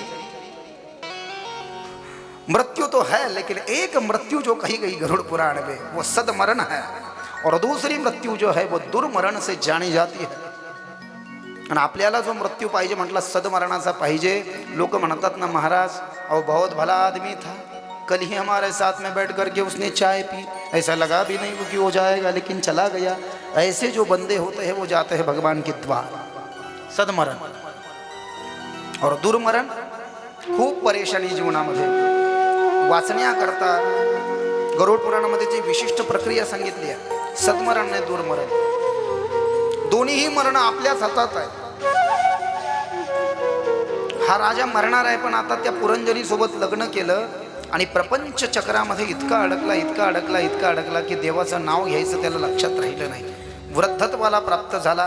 Speaker 1: मृत्यु तो है, लेकिन एक मृत्यु जो कही गई गरुड़ पुराण में वो सदमरण है, और दूसरी मृत्यु जो है वो दुर्मरण से जानी जाती है। आणि आपल्याला जो मृत्यू पाहिजे म्हटला सदमरणाचा पाहिजे। लोक म्हणतात ना महाराज अहो बहुत भला आदमी था, कल ही हमारे साथ में बैठ करके उसने चाय पी, ऐसा लगा भी नहीं कि वो जाएगा लेकिन चला गया। ऐसे जो बंदे होते हैं वो जाते हैं भगवान के द्वार, सदमरण। और दुर्मरण खूप परेशानी जीवनामध्ये वाचण्याकरता गरुड पुराणामध्ये जी विशिष्ट प्रक्रिया सांगितली आहे, सदमरण आणि दुर्मरण दोन्हीही मरण आपल्याच हातात आहे। हा राजा मरणार आहे, पण आता त्या पुरंजनी सोबत लग्न केलं आणि प्रपंच चक्रामध्ये इतका अडकला की देवाचं नाव घ्यायचं त्याला लक्षात राहिलं नाही। वृद्धत्वाला प्राप्त झाला,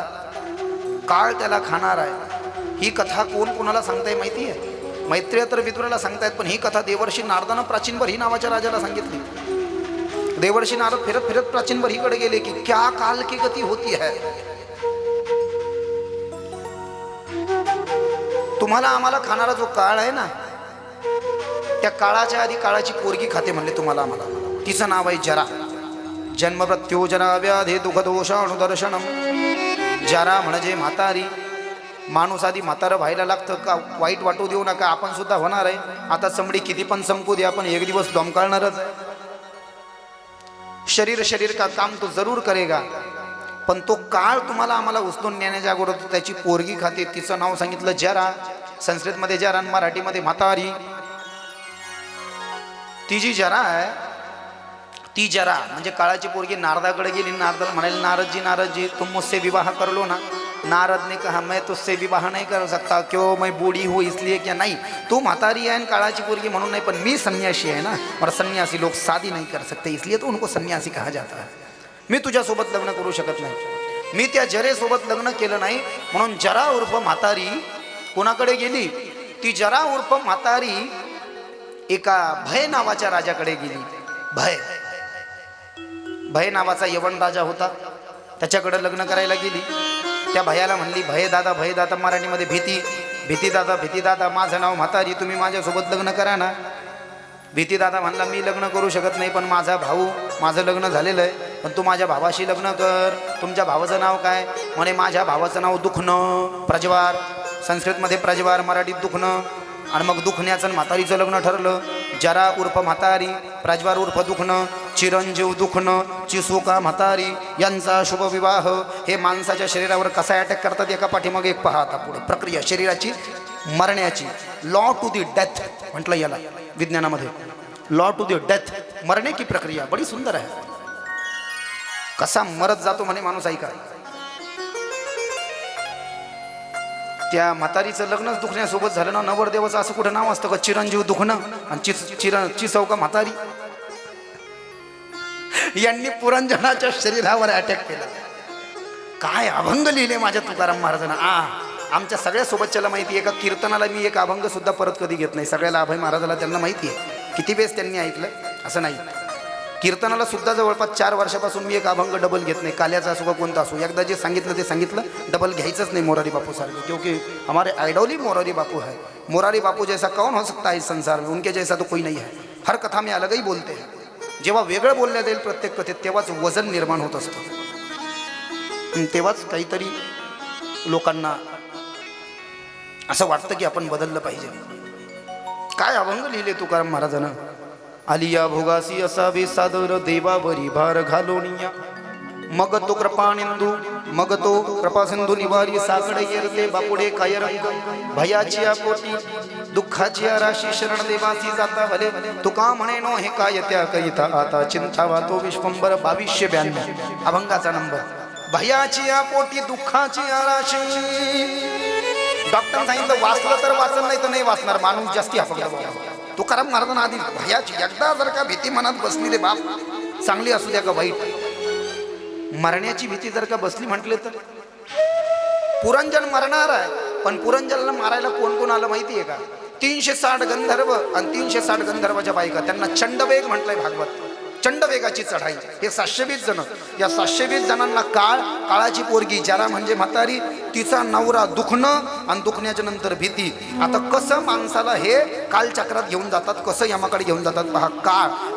Speaker 1: काळ त्याला खाणार आहे। ही कथा कोण कोणाला सांगताय माहिती आहे? मैत्रेय तर विदुराला सांगतायत, पण ही कथा देवर्षी नारदानं प्राचीनभर ही नावाच्या राजाला सांगितली। देवर्षी नारद फिरत फिरत प्राचीनभर हीकडे गेले की क्या काल की गती होती है। तुम्हाला आम्हाला खाणारा जो काळ आहे ना, त्या काळाच्या आधी काळाची पोरगी खाते म्हणले तुम्हाला आम्हाला। तिचं नाव आहे जरा। जन्म मृत्यू जरा व्याधी दुःख दोषानुदर्शनम। जरा म्हणजे म्हातारी। माणूस आधी म्हातारं व्हायला लागतं का, वाईट वाटू देऊ नका, आपण सुद्धा होणार आहे। आता चमडी किती पण संपू दे, आपण एक दिवस डोमकाळणारच आहे। शरीर का काम तो जरूर करेगा, पण तो काळ तुम्हाला आम्हाला उचलून नेण्याच्या अगोदर त्याची पोरगी खाते। तिचं नाव सांगितलं जरा, संस्कृतमध्ये जरा, मराठीमध्ये म्हातारी। ती जी जरा आहे, ती जरा म्हणजे काळाची पोरगी नारदाकडे गेली। नारदाला म्हणाले नारद जी तुम मुझसे विवाह कर लो ना। नारद ने कहा मैं तुझसे विवाह नहीं कर सकता, क्यों, मैं बूढ़ी हूँ इसलिए। क्या नहीं, तू म्हातारी है काळाची पोरगी म्हणून नहीं, पण मी सन्यासी है ना, और सन्यासी लोग शादी नहीं कर सकते, इसलिए तो उनको सन्यासी कहा जाता है। मी तुझ्यासोबत लग्न करू शकत नाही, मी त्या जरेसोबत लग्न केलं नाही, म्हणून जरा उर्फ म्हातारी कोणाकडे गेली? ती जरा उर्फ म्हातारी एका भय नावाच्या राजाकडे गेली। भय नावाचा यवन राजा होता, त्याच्याकडे लग्न करायला गेली। त्या भयाला म्हणली भय दादा, मराठीमध्ये भीती दादा, माझं नाव म्हातारी, तुम्ही माझ्यासोबत लग्न करा ना। भीती दादा म्हणला मी लग्न करू शकत नाही, पण माझा भाऊ, माझं लग्न झालेलं आहे, पण तू माझ्या भावाशी लग्न कर। तुमच्या भावाचं नाव काय? म्हणे माझ्या भावाचं नाव दुखणं, प्रजवार, संस्कृतमध्ये प्रजवार, मराठीत दुखणं। आणि मग दुखण्याचं म्हातारीचं लग्न ठरलं। जरा उर्फ म्हातारी, प्रजवार उर्फ दुखणं, चिरंजीव दुखणं, चिसोका म्हातारी यांचा शुभ विवाह। हे माणसाच्या शरीरावर कसा अटॅक करतात एका पाठीमागे एक पहा। आता पुढे प्रक्रिया शरीराची मरण्याची, लॉ टू दी डेथ म्हटलं याला विज्ञानामध्ये, लॉ टू दी डेथ, मरणे की प्रक्रिया बड़ी सुंदर आहे। कसा मरत जातो म्हणे माणूस, ऐका। त्या म्हातारीचं लग्नच दुखण्यासोबत झालं ना। नवरदेवाचं असं कुठं नाव असतं का चिरंजीव दुखणं आणि चिसौका म्हातारी? यांनी पुरंजनाच्या शरीरावर अटॅक केला। काय अभंग लिहिले माझ्या तुकाराम महाराजांना। आमच्या सगळ्या सोबतच्याला माहिती आहे, एका कीर्तनाला मी एक अभंग सुद्धा परत कधी घेत नाही। सगळ्याला अभय महाराजाला त्यांना माहिती आहे, किती वेळेस त्यांनी ऐकलं असं नाही। कीर्तनाला सुद्धा जवळपास 4 वर्षापासून मी एक अभंग डबल घेत नाही, काल्याचा असो का कोणता असो। एकदा जे सांगितलं ते सांगितलं, डबल घ्यायचंच नाही मोरारी बापू सारखं, क्योंकि हमारे आइडॉल ही मोरारी बापू है। मोरारी बापू जैसा कौन हो सकता है इस संसार में, उनके जैसा तो कोई नहीं है। हर कथा में अलग ही बोलते हैं। जेव्हा वेगळं बोलल्या जाईल प्रत्येक कथेत, तेव्हाच वजन निर्माण होत असतं, तेव्हाच काहीतरी लोकांना असं वाटतं की आपण बदललं पाहिजे। काय अभंग लिहिले तुकाराम महाराजांना। आलिया भोगासी असावे सादर देवावरी भार घालोनिया, मग तो कृपानिंदू, मग तो कृपा सिंधू निवारी। साकडे येरते बापुडे काय रंग, भयाची पोटी दुःखाची राशी, शरण देवासी जाता भले। तुका म्हणे नो हे काय त्या करिता, आता चिंता वातो विश्वंबर। 2292 अभंगाचा नंबर। भयाची पोटी दुःखाची राशी, डॉक्टर सांगितलं वाचलं तर वाचलं, नाही तर नाही वाचणार, माणूस जास्ती हफकला. तुकाराम महाराजांना आधी भयाची एकदा जर का भीती मनात बसली रे बाप, चांगली असू द्या का वाईट, मरण्याची भीती जर का बसली म्हटले तर पुरंजन मरणार आहे. पण पुरंजनला मारायला कोण कोण आलं माहिती आहे का? 360 गंधर्व आणि 360 गंधर्वाच्या बायका, त्यांना चंडवेग म्हटलंय भागवत. चंडवेगाची चढाई, हे 720 जण. या 720 जणांना काळाची पोरगी, ज्याला म्हणजे म्हातारी, तिचा नवरा दुखणं आणि दुखण्याच्या नंतर भीती. आता कसं माणसाला हे कालचक्रात घेऊन जातात, कसं यमाकडे घेऊन जातात पहा.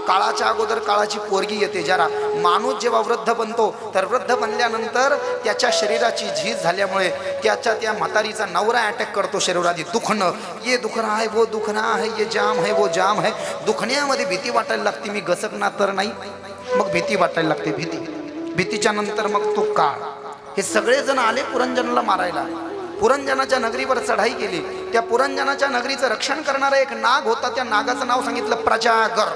Speaker 1: काळाच्या अगोदर काळाची पोरगी येते. जरा माणूस जेव्हा वृद्ध बनतो तर वृद्ध बनल्यानंतर त्याच्या शरीराची झीज झाल्यामुळे त्या म्हातारीचा नवरा अटॅक करतो शरीरात. दुखणं, ये दुखणं आहे, वो दुखणं आहे, ये जाम है, वो जाम है. दुखण्यामध्ये भीती वाटायला लागते, मी घसकणार तर नाही, मग भीती वाटायला लागते. भीतीच्या नंतर मग तो काळ. हे सगळे जण आले पुरंजनाला मारायला. पुरंजनाच्या नगरीवर चढाई केली. त्या पुरंजनाच्या नगरीचं रक्षण करणारा एक नाग होता. त्या नागाचं नाव सांगितलं प्रजागर.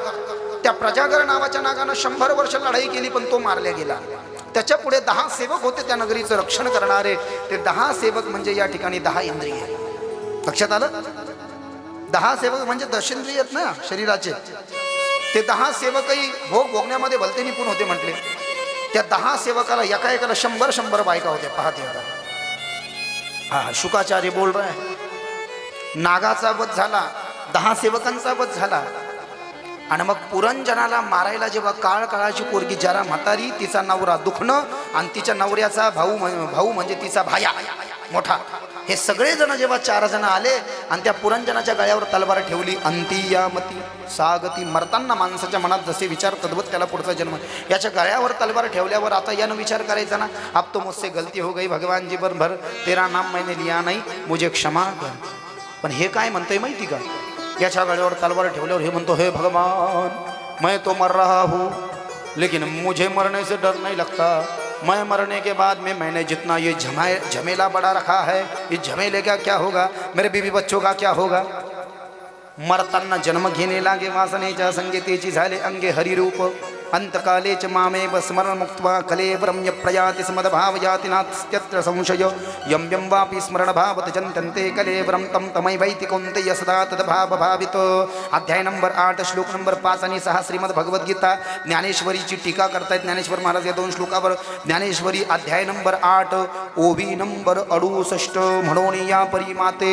Speaker 1: त्या प्रजागर नावाच्या नागानं 100 वर्ष लढाई केली, पण तो मारला गेला. त्याच्या पुढे 10 सेवक होते त्या नगरीचं रक्षण करणारे. ते 10 सेवक म्हणजे या ठिकाणी 10 इंद्रिय. लक्षात आलं? 10 सेवक म्हणजे 10 इंद्रिय आहेत ना शरीराचे. ते 10 सेवकही भोग भोगण्यामध्ये भलते निपुण होते म्हटले. त्या 10 सेवकाला एका 100 बायका होत्या. पाहते आता, हा शुकाचार्य बोल रहा है. नागाचा वध झाला, 10 सेवकांचा वध झाला. आणि मग पुरंजनाला मारायला जेव्हा काळाची पोरगी जरा म्हातारी, तिचा नवरा दुखणं आणि तिच्या नवऱ्याचा भाऊ म्हणजे तिचा भाया मोठा, हे सगळे जण जेव्हा 4 जण आले आणि त्या पुरंजनाच्या गळ्यावर तलवार ठेवली. अंतियामती सागती. मरताना माणसाच्या मनात जसे विचार तद्वत त्याला पुढचा जन्म. याच्या गळ्यावर तलवार ठेवल्यावर आता यानं विचार करायचा ना, अब तो मुझसे गलती हो गई भगवान जी, भर तेरा नाम मैंने लिया नहीं, मुझे क्षमा कर. पण हे काय म्हणतंय माहिती का? याच्या गळ्यावर तलवार ठेवल्यावर हे म्हणतो, हे भगवान, मैं तो मर रहा हूँ लेकिन मुझे मरने से डर नहीं लगता. मैं मरने के बाद में मैंने जितना ये झमेला बड़ा रखा है, इस झमेले का क्या होगा, मेरे बीवी बच्चों का क्या होगा. मरताना जन्म घेणे लागे वासनेच्या संगीतेची झाले अंगे हरिरूप. अंतकालेच मामेव स्मरण मुक्त्वा कलेवरम्य प्रयाति स्मदभावयाति नास्त्यत्र संशय. यं यं वापि स्मरण भावत जंतन्ते कलेवरं तं तमैवैति कौन्तेय सदा तद्भाव भावित. अध्याय नंबर 8 श्लोक नंबर 5 आणि 6 श्रीमद भगवद्गीता. ज्ञानेश्वरीची टीका करतायत ज्ञानेश्वर महाराज या 2 श्लोकावर. ज्ञानेश्वरी अध्याय नंबर 8 ओवी नंबर 68. म्हणून या परिमाते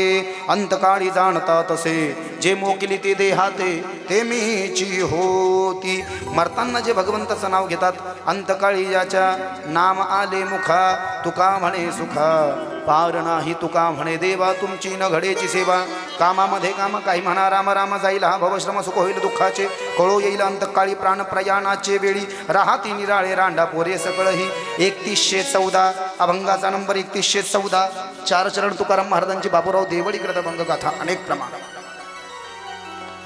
Speaker 1: अंतकाळी जाणता तसे, जे मोकिली ते देहाते ते मीची होती. मरताना जे भगवंताचं नाव घेतात, अंतकाळी याच्या नाम आले मुखा, तुका म्हणे सुखा, पार नाही तुका म्हणे देवा, तुमची न घडेची सेवा. कामामध्ये काम काही म्हणा, राम राम जाईल हा भवश्रम, सुख होईल दुःखाचे, कळो येईल अंतकाळी प्राण प्रयाणाचे वेळी, राहती निराळे रांडा पोरे सकळही. 3114 अभंगाचा नंबर 3114. 4 चरण तुकाराम महाराजांची बाबूराव देवडी कृत अभंग गाथा. अनेक प्रमाण.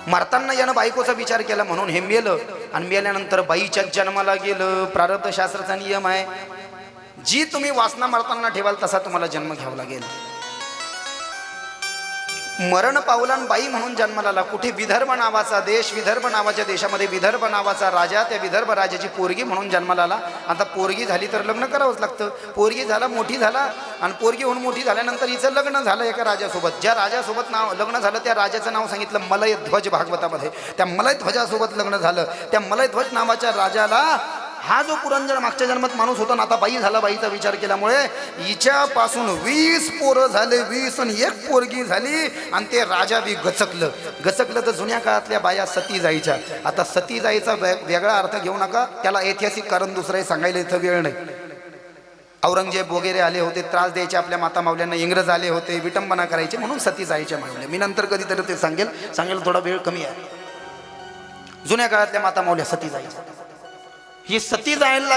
Speaker 1: मरताना यानं बायकोचा विचार केला म्हणून हे मेलं. आणि मेल्यानंतर बाईच्या जन्माला गेलं. प्रारब्ध शास्त्राचा नियम आहे, जी तुम्ही वासना मरताना ठेवाल तसा तुम्हाला जन्म घ्यावा लागेल. मरण पावलान बाई म्हणून जन्माला आला. कुठे विदर्भ नावाचा देश, विदर्भ नावाच्या देशामध्ये विदर्भ नावाचा राजा, त्या विदर्भ राजाची पोरगी म्हणून जन्माला आला. आता पोरगी झाली तर लग्न करावंच लागतं. पोरगी झाला, मोठी झाला, आणि पोरगी होऊन मोठी झाल्यानंतर हिचं लग्न झालं एका राजासोबत. ज्या राजासोबत लग्न झालं त्या राजाचं नाव सांगितलं मलय ध्वज भागवतामध्ये. त्या मलय ध्वजासोबत लग्न झालं. त्या मलय ध्वज नावाच्या राजाला हा जो पुरंजन मागच्या जन्मात माणूस होता ना, आता बाई झाला. बाईचा विचार केल्यामुळे हिच्यापासून 20 पोरं झाले, 20 आणि 1 पोरगी झाली. आणि ते राजा बी गचकलं. तर जुन्या काळातल्या बाया सती जायच्या. आता सती जायचा वेगळा अर्थ घेऊ नका, त्याला ऐतिहासिक कारण दुसरं सांगायला इथं वेळ नाही. औरंगजेब वगैरे आले होते, त्रास द्यायचे आपल्या माता मावल्यांना, इंग्रज आले होते, विटंबना करायचे, म्हणून सती जायच्या मावल्या. मी नंतर कधीतरी ते सांगेल थोडा वेळ कमी आहे. जुन्या काळातल्या माता मावल्या सती जायच्या. ही सती जायला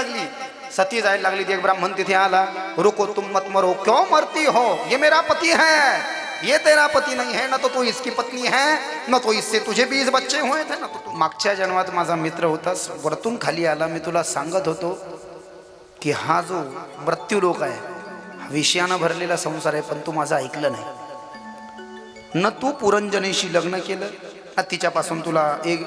Speaker 1: लागली. एक ब्राह्मण तिथे आला. रुको तुम मत मरो, क्यों मरती हो, ये मेरा पति है, ये तेरा पति नहीं है, ना तो तू इसकी पत्नी है, ना तो इससे तुझे 20 बच्चे हुए थे, ना तो तू. मागच्या जन्मात माझा मित्र होतास, वरतून खाली आला. मी तुला सांगत होतो की हा जो मृत्यू लोक आहे, विषयानं भरलेला संसार आहे, पण तू माझं ऐकलं नाही. न तू पुरंजनेशी लग्न केलं, तिच्यापासून तुला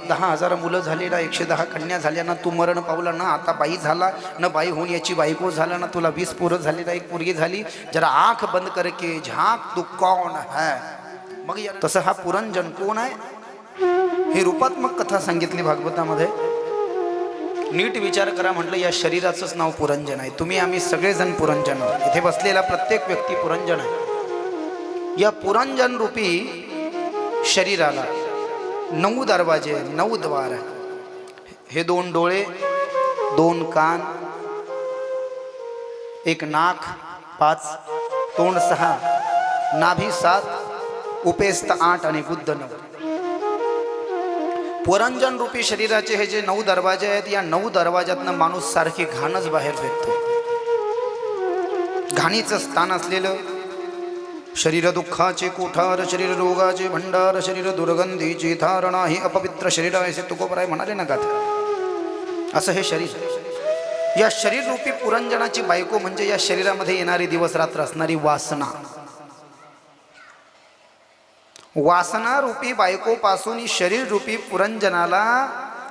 Speaker 1: 10,000 मुलं झाली ना, 110 कन्या झाल्या ना, तू मरण पावला ना, आता बाई झाला ना, बाई होऊन याची बायको झाला ना, तुला 20 पोरं झाली ना, 1 पोरगी झाली, जरा आंख बंद करके झाक तू कौन है. मग तसं हा पुरंजन कोण आहे हे रूपात्मक कथा सांगितली भागवतामध्ये. नीट विचार करा, म्हटलं या शरीराचंच नाव पुरंजन आहे. तुम्ही आम्ही सगळेजण पुरंजन आहोत. इथे बसलेला प्रत्येक व्यक्ती पुरंजन आहे. या पुरंजन रूपी शरीराला 9 दरवाजे, 9 द्वार आहे. हे 2 डोळे, 2 कान, 1 नाक, 5 तोंड, 6 नाभी, 7 उपेस्त, 8 आणि बुद्ध 9. पुरंजन रूपी शरीराचे हे जे 9 दरवाजे आहेत, या 9 दरवाज्यातनं माणूस सारखी घाणच बाहेर फेकतो. घाणीचं स्थान असलेलं शरीर दुःखाचे कोठार, शरीर रोगाचे भंडार, शरीर दुर्गंधीची धारणा, ही अपवित्र शरीर असे तुकोबराय म्हणाले ना गाथा. असं हे शरीर, या शरीर रूपी पुरंजनाची बायको म्हणजे या शरीरामध्ये येणारी दिवस रात्र असणारी वासना. वासना रूपी बायकोपासून शरीर रूपी पुरंजनाला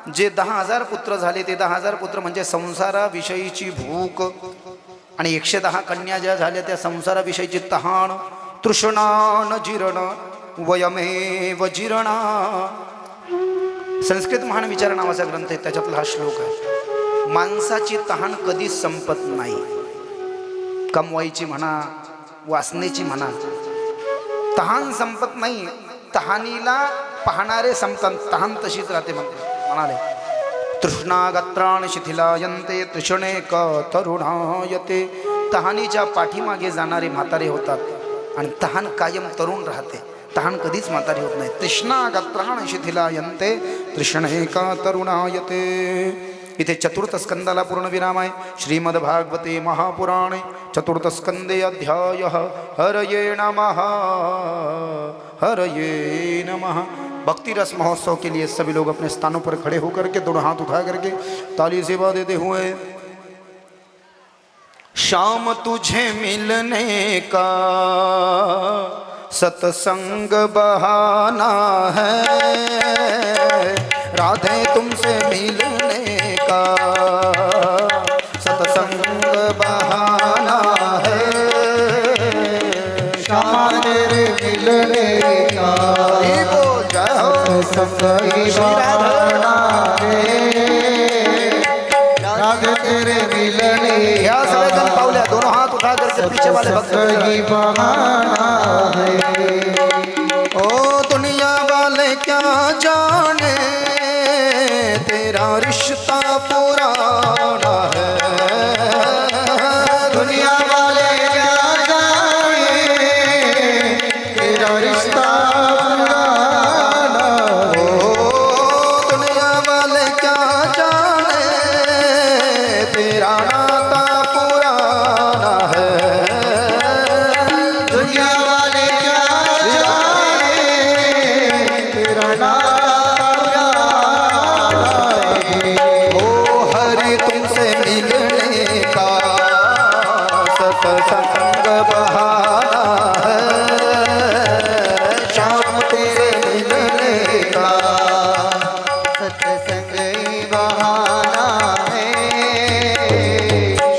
Speaker 1: जे 10,000 पुत्र झाले, ते 10,000 पुत्र म्हणजे संसाराविषयीची भूक, आणि 110 कन्या ज्या झाल्या त्या संसाराविषयीची तहान, तृष्णा न जीर्ण वयमेव जीर्णा. संस्कृत महान विचार नावाचा ग्रंथ आहे, त्याच्यातला हा श्लोक आहे. माणसाची तहान कधीच संपत नाही. कमवायची म्हणा, वासनेची म्हणा, तहान संपत नाही. तहानीला पाहणारे संपतात, तहान तशीच राहते म्हणाले. तृष्णागात्राण शिथिलायन्ते तृष्णेक तरुणायते. तहानीच्या पाठीमागे जाणारे म्हातारे होतात आणि तहान कायम तरुण राहते. तहान कधीच म्हातारी होत नाही. तृष्णागात्राण शिथिलायन्ते तृष्णेक तरुणायते. इथे चतुर्थ स्कंदाला पूर्ण विराम आहे. श्रीमद्भागवते महापुराणे चतुर्थ स्कंदे अध्याय हरये नमः, हरये नमः. भक्ति रस महोत्सव के लिए सभी लोग अपने स्थानों पर खड़े होकर के 2 हाथ उठा करके ताली सेवा देते हुए. शाम तुझे मिलने का सत्संग बहाना है, राधे तुमसे मिलने का सत्संग बहाना है.
Speaker 2: शाम तेरे मिलने का सत्संग बहाना है, राधे तेरे मिलने
Speaker 1: या सभी जन पावले 2 हाथ उठा करके पीछे वाले भक्त
Speaker 2: बहाना है.
Speaker 1: ओ दुनिया वाले क्या जाने तेरा रिश्ता पुराना है.
Speaker 2: दुनिया वाले क्या जाने तेरा रिश्ता पुराना.
Speaker 1: ओ दुनिया वाले क्या जाने तेरा नाता पुराना है.
Speaker 2: दुनिया वाले क्या जाने तेरा नाता पुराना है.
Speaker 1: ओ हरि तुमसे मिलने का सत्संग बहाना है. शाम तुमसे मिलने का
Speaker 2: सत्संग बहाना है.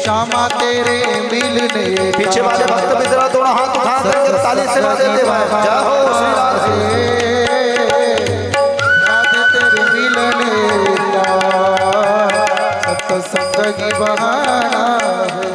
Speaker 2: श्यामा तेरे मिलने का.
Speaker 1: पीछे वाले भक्त भी जरा 2 हाथ उठा करके ताली सेवा देते भाई. जय हो श्री राधे.
Speaker 2: राधे तेरे मिलने का सत्संग बहाना है.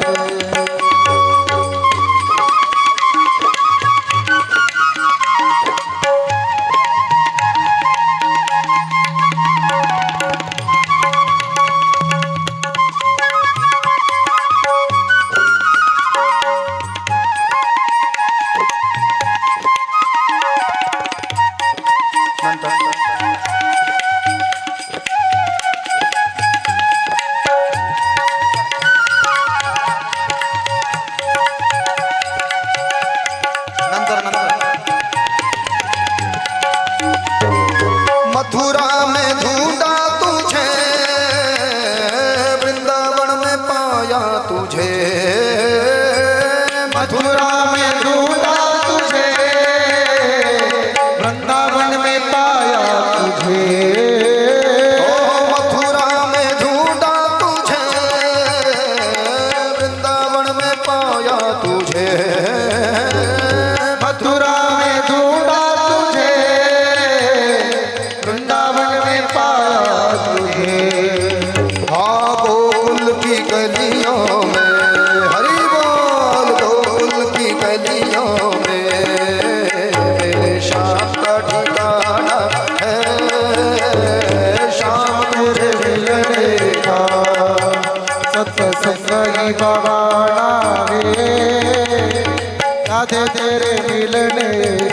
Speaker 2: राधे तेरे मिलने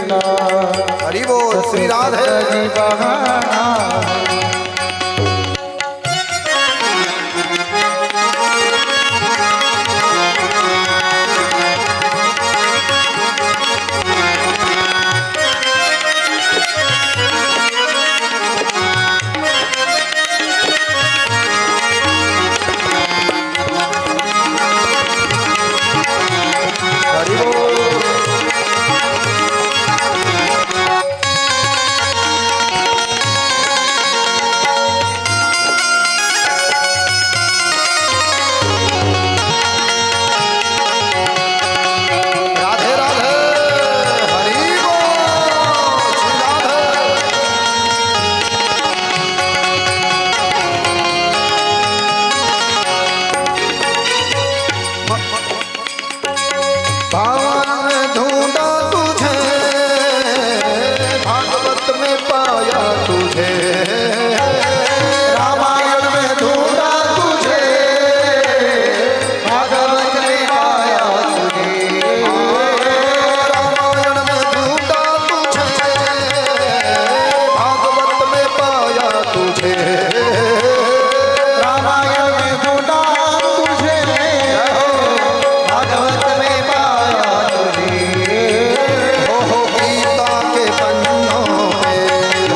Speaker 2: का
Speaker 1: हरि बोल श्री राधे
Speaker 2: संग बहाना है।
Speaker 1: हरि बोल राधे राधे हरि बोल श्री राधे भावन में ढूंढा तुझे भागवत में पाया तुझे
Speaker 2: रामायण में ढूंढा तुझे भागवत में पाया तुझे
Speaker 1: रामायण में ढूंढा तुझे भागवत में पाया तुझे
Speaker 2: रामायण में ढूंढा तुझे भागवत में पाया तुझे
Speaker 1: हो गीता के पन्नों में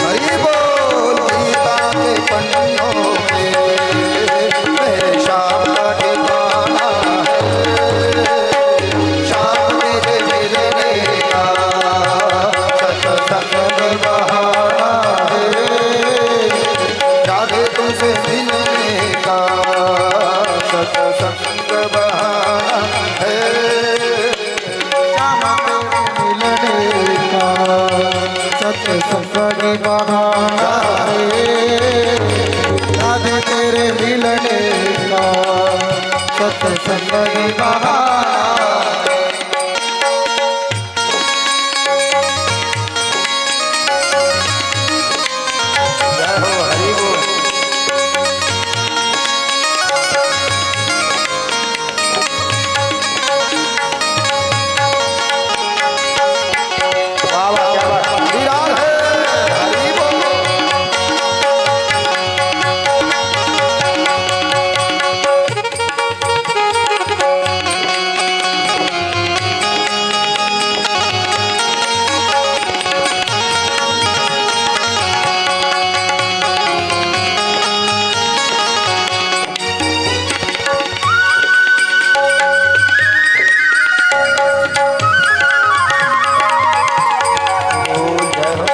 Speaker 1: हरि बोल गीता के पन्नों में मेरे श्याम का ठिकाना है श्याम तेरे मिलने का सत्संग बहाना है राधे तुझसे मिलने का सत्संग बहाना है
Speaker 2: श्यामा तेरे मिलने का सत्संग बहाना है। राधे तेरे मिलने का सत्संग बहाना है।
Speaker 1: जय हो हरि बोल वाह वाह क्या बात श्री राधे हरि बोल बोल जय हो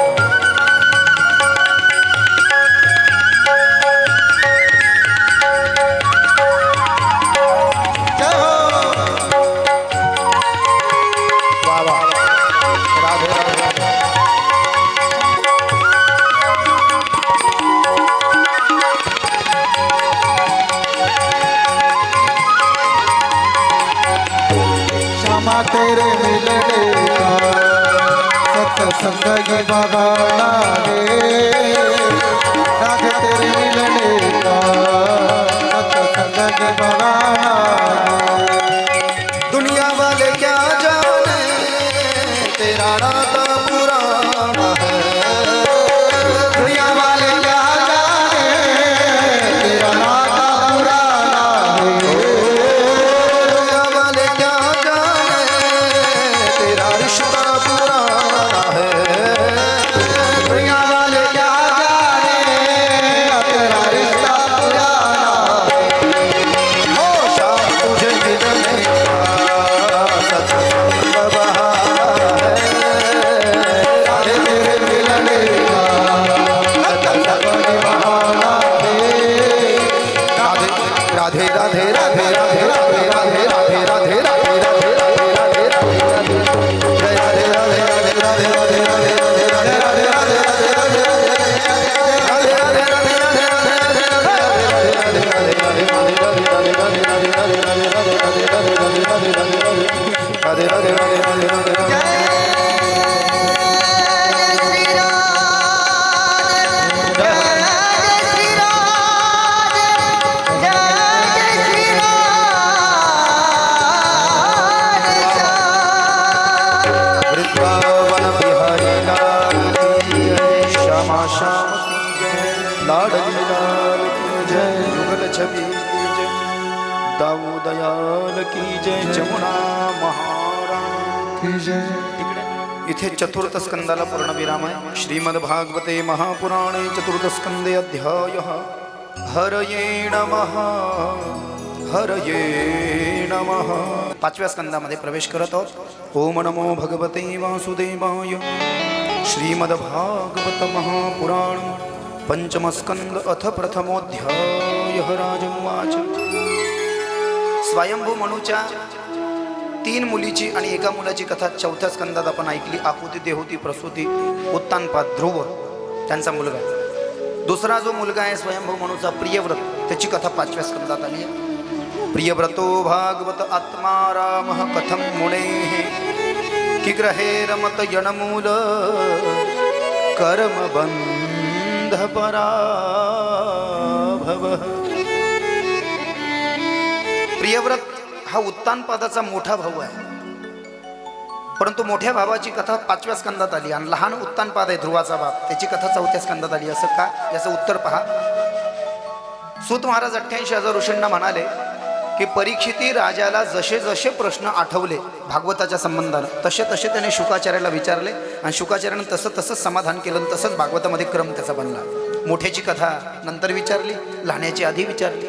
Speaker 2: जय हो
Speaker 1: वाह वाह राधे राधे
Speaker 2: श्यामा तेरे मिलने का सत्संग बहाना है। राधे तेरे मिलने का सत्संग बहाना है।
Speaker 1: दुनिया वाले क्या जाने तेरा नाता पुराना है
Speaker 2: दुनिया वाले क्या जाने तेरा नाता पुराना है।
Speaker 1: दुनिया वाले क्या जाने तेरा रिश्ता पुराना है
Speaker 2: दुनिया वाले क्या जाने
Speaker 1: लाडली लाल की जय, जुगल छबी की जय, दाऊ दयाल की जय, जमुना महाराज
Speaker 2: की जय.
Speaker 1: तिकडे इथे चतुर्थ स्कंदाला पूर्ण विराम आहे. श्रीमद भागवते महापुराणे चतुर्थ स्कंदे अध्याय हरये नमः, हरये नमः. पाचव्या स्कंदामध्ये प्रवेश करत आहोत. ओम नमो भगवते वासुदेवाय. श्रीमद भागवत महापुराण पंचम स्कंद अथ प्रथमोध्याय. राजवाच. स्वयंभू मनूच्या 3 मुलीची आणि एका मुलाची कथा चौथ्या स्कंदात आपण ऐकली. आकुती, देहोती, प्रसूती, उत्तानपाद, ध्रुव त्यांचा मुलगा. दुसरा जो मुलगा आहे स्वयंभू मनूचा प्रियव्रत, त्याची कथा 5व्या स्कंदात आली आहे. प्रियव्रतो भागवत आत्मा राम कथम मुने कि ग्रहे रमत यणमूल कर्म बंध पराभव. प्रियव्रत हा उत्तानपादाचा मोठा भाऊ आहे, परंतु मोठ्या भावाची कथा 5व्या स्कंदात आली आणि लहान उत्तानपाद आहे ध्रुवाचा बाप, त्याची कथा 4थ्या स्कंदात आली. असं का? याचं उत्तर पहा. सूत महाराज 88,000 ऋषींना म्हणाले की परीक्षिती राजाला जसे जसे प्रश्न आठवले भागवताच्या संबंधानं तसे तसे त्याने शुकाचार्याला विचारले आणि शुकाचार्यानं तसं तसंच समाधान केलं. तसंच भागवतामध्ये क्रम त्याचा बनला. मोठ्याची कथा नंतर विचारली, लहाण्याची आधी विचारली.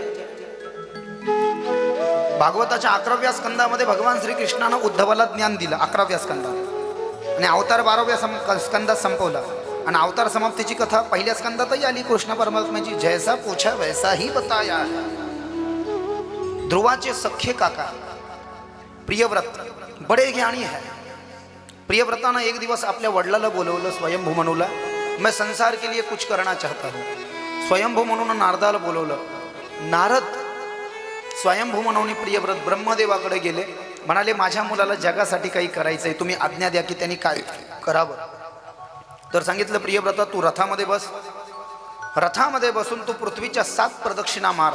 Speaker 1: भागवताच्या 11व्या स्कंदामध्ये भगवान श्रीकृष्णानं उद्धवाला ज्ञान दिलं 11व्या स्कंदात, आणि अवतार 12व्या स्कंदात संपवला. आणि अवतार समाप्तीची कथा 1ल्या स्कंदातही आली. कृष्ण परमात्म्याची जैसा पूछा वैसा ही बताया. ध्रुवाचे सख्खे काका प्रियव्रत बडे ज्ञानी है. प्रियव्रतानं एक दिवस आपल्या वडिलाला बोलवलं स्वयंभू मनूला. मैं संसार के लिए कुछ करना चाहता हूँ. स्वयंभू मनूनं नारदाला बोलवलं. नारद स्वयंभू मनूनी प्रियव्रत ब्रह्मदेवाकडे गेले. म्हणाले माझ्या मुलाला जगासाठी काही करायचंय, तुम्ही आज्ञा द्या की त्यांनी काय करावं. तर सांगितलं प्रियव्रता तू रथामध्ये बस. रथामध्ये बसून तू पृथ्वीच्या 7 प्रदक्षिणा मार.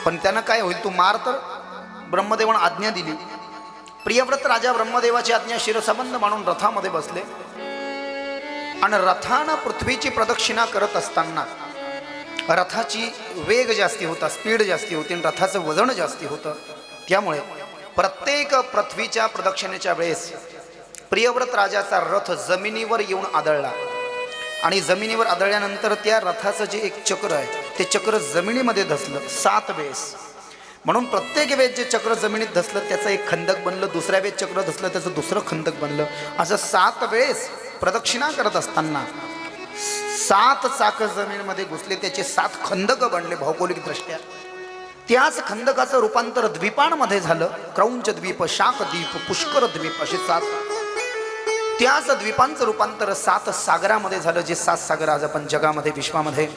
Speaker 1: पण त्यानं काय होईल, तू मार. तर ब्रह्मदेवानं आज्ञा दिली. प्रियव्रत राजा ब्रह्मदेवाची आज्ञा शिरसाबंद मानून रथामध्ये बसले आणि रथानं पृथ्वीची प्रदक्षिणा करत असताना रथाची वेग जास्ती होता, स्पीड जास्ती होती आणि रथाचं वजन जास्ती होतं. त्यामुळे प्रत्येक पृथ्वीच्या प्रदक्षिणेच्या वेळेस प्रियव्रत राजाचा रथ जमिनीवर येऊन आदळला आणि जमिनीवर आदळल्यानंतर त्या रथाचं जे एक चक्र आहे ते चक्र जमिनीमध्ये धसलं 7 वेळेस. म्हणून प्रत्येक वेळेस जे चक्र जमिनीत धसलं त्याचं एक खंदक बनलं, दुसऱ्या वेळेस चक्र धसलं त्याचं दुसरं खंदक बनलं. असं 7 वेळेस प्रदक्षिणा करत असताना 7 चाक जमिनीमध्ये घुसले, त्याचे 7 खंदक बनले भौगोलिक दृष्ट्या. त्याच खंदकाचं रूपांतर द्वीपांमध्ये झालं. क्रौंच द्वीप, शाक द्वीप, पुष्कर द्वीप असे 7. त्याच द्वीपांचं रूपांतर 7 सागरामध्ये झालं, जे 7 सागर आज आपण जगामध्ये विश्वामध्ये.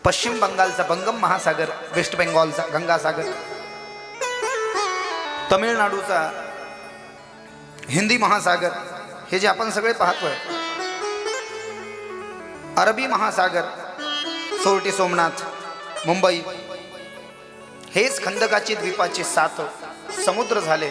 Speaker 1: पश्चिम बंगालचा बंगम महासागर, वेस्ट बेंगॉलचा गंगासागर, तमिळनाडूचा हिंदी महासागर, हे जे आपण सगळे पाहतोय, अरबी महासागर, सोरटी सोमनाथ, मुंबई, हेच खंदकाची द्वीपाचे 7 समुद्र झाले.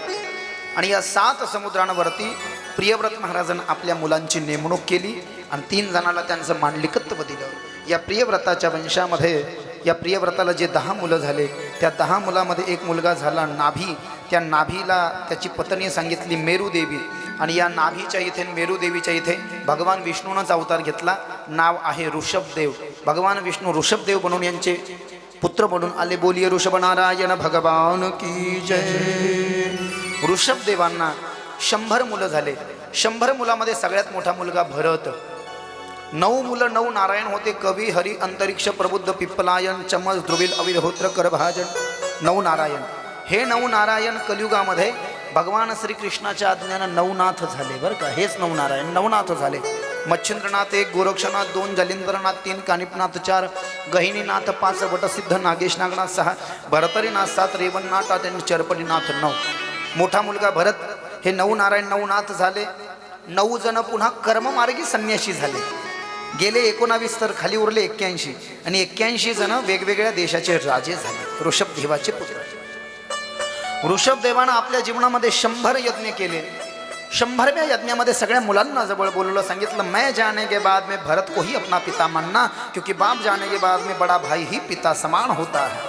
Speaker 1: आणि या 7 समुद्रांवरती प्रियव्रत महाराजांनी आपल्या मुलांची नेमणूक केली आणि 3 जणांना त्यांचं मांडलिकत्व दिलं. या प्रियव्रताच्या वंशामध्ये या प्रियव्रताला जे 10 मुलं झाले, त्या 10 मुलामध्ये एक मुलगा झाला नाभी. त्या नाभीला त्याची पत्नी सांगितली मेरुदेवी. आणि या नाभीच्या इथे मेरुदेवीच्या इथे भगवान विष्णूनंच अवतार घेतला. नाव आहे ऋषभदेव. भगवान विष्णू ऋषभदेव बनून यांचे पुत्र बनून आले. बोलिये ऋषभ नारायण भगवान की जय. ऋषभदेवांना 100 मुलं झाले. 100 मुलामध्ये सगळ्यात मोठा मुलगा भरत. 9 मुलं 9 नारायण होते. कवी, हरी, अंतरिक्ष, प्रबुद्ध, पिप्पलायन, चमस, ध्रुवील, अविरहोत्र, करभाजन, 9 नारायण. हे 9 नारायण कलियुगामध्ये भगवान श्रीकृष्णाच्या आज्ञानं नवनाथ झाले. बरं का, हेच 9 नारायण नवनाथ झाले. मच्छिंद्रनाथ 1, गोरक्षनाथ 2, जलिंद्रनाथ 3, कानिपनाथ 4, गहिनीनाथ 5, वटसिद्ध नागेश नागनाथ 6, भरतरीनाथ 7, रेवणनाथ 8 आणि चरपटीनाथ 9. मोठा मुलगा भरत. हे 9 नारायण नवनाथ झाले. 9 जण पुन्हा कर्ममार्गी संन्यासी झाले. गेले 19 तर खाली उरले 81 आणि 81 जण वेगवेगळ्या देशाचे राजे झाले. ऋषभदेवाचे पुत्र. ऋषभदेवानं आपल्या जीवनामध्ये 100 यज्ञ केले. 100व्या यज्ञामध्ये सगळ्या मुलांना जवळ बोलवलं, सांगितलं मैं जाने के बाद में भरत को ही अपना पिता मानना, क्योंकि बाप जाने के बाद में बड़ा भाई ही पिता समान होता है.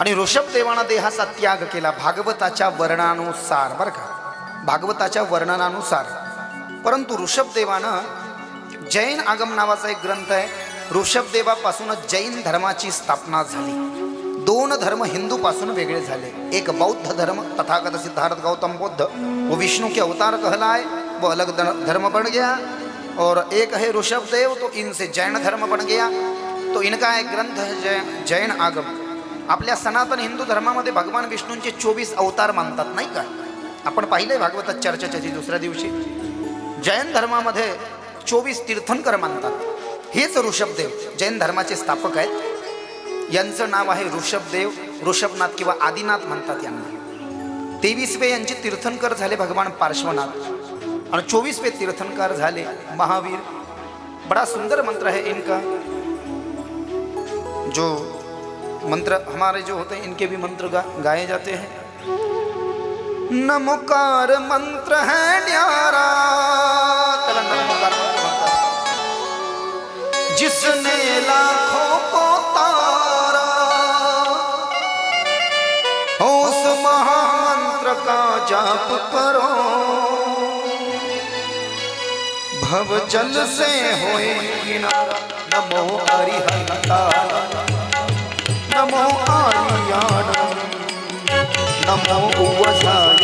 Speaker 1: आणि ऋषभदेवानं देहाचा त्याग केला भागवताच्या वर्णनानुसार, बरं का, भागवताच्या वर्णनानुसार. परंतु ऋषभदेवानं जैन आगम नावाचा एक ग्रंथ आहे, ऋषभदेवापासूनच जैन धर्माची स्थापना झाली. 2 धर्म हिंदू पासून वेगळे झाले. एक बौद्ध धर्म, तथागत सिद्धार्थ गौतम बुद्ध, वो विष्णु के अवतार कहलाए, वो अलग धर्म बन गया. और एक है ऋषभदेव, तो इनसे जैन धर्म बन गया. तो इनका एक ग्रंथ है जैन आगम. आपल्या सनातन हिंदू धर्मामध्ये भगवान विष्णूंचे 24 अवतार मानतात, नाही का? आपण पाहिलंय भागवतात चर्चेच्या दुसऱ्या दिवशी. जैन धर्मामध्ये 24 तीर्थंकर मानतात. हेच ऋषभदेव जैन धर्माचे स्थापक आहेत. यांचं नाव आहे ऋषभदेव, ऋषभनाथ किंवा आदिनाथ म्हणतात यांना. 23वे यांचे तीर्थंकर झाले भगवान पार्श्वनाथ और 24वें तीर्थंकर झाले महावीर. बड़ा सुंदर मंत्र है इनका. जो मंत्र हमारे जो होते हैं इनके भी मंत्र गाए जाते हैं. नमोकार मंत्र है न्यारा, त्याला नमोकार मंत्र म्हणतात. जिसने लाखों को तारा, उस महामंत्र का जाप करो, भव जल से होए किनारा. नमो हरिहंता, नमो आर्याण, नमो उवसायान,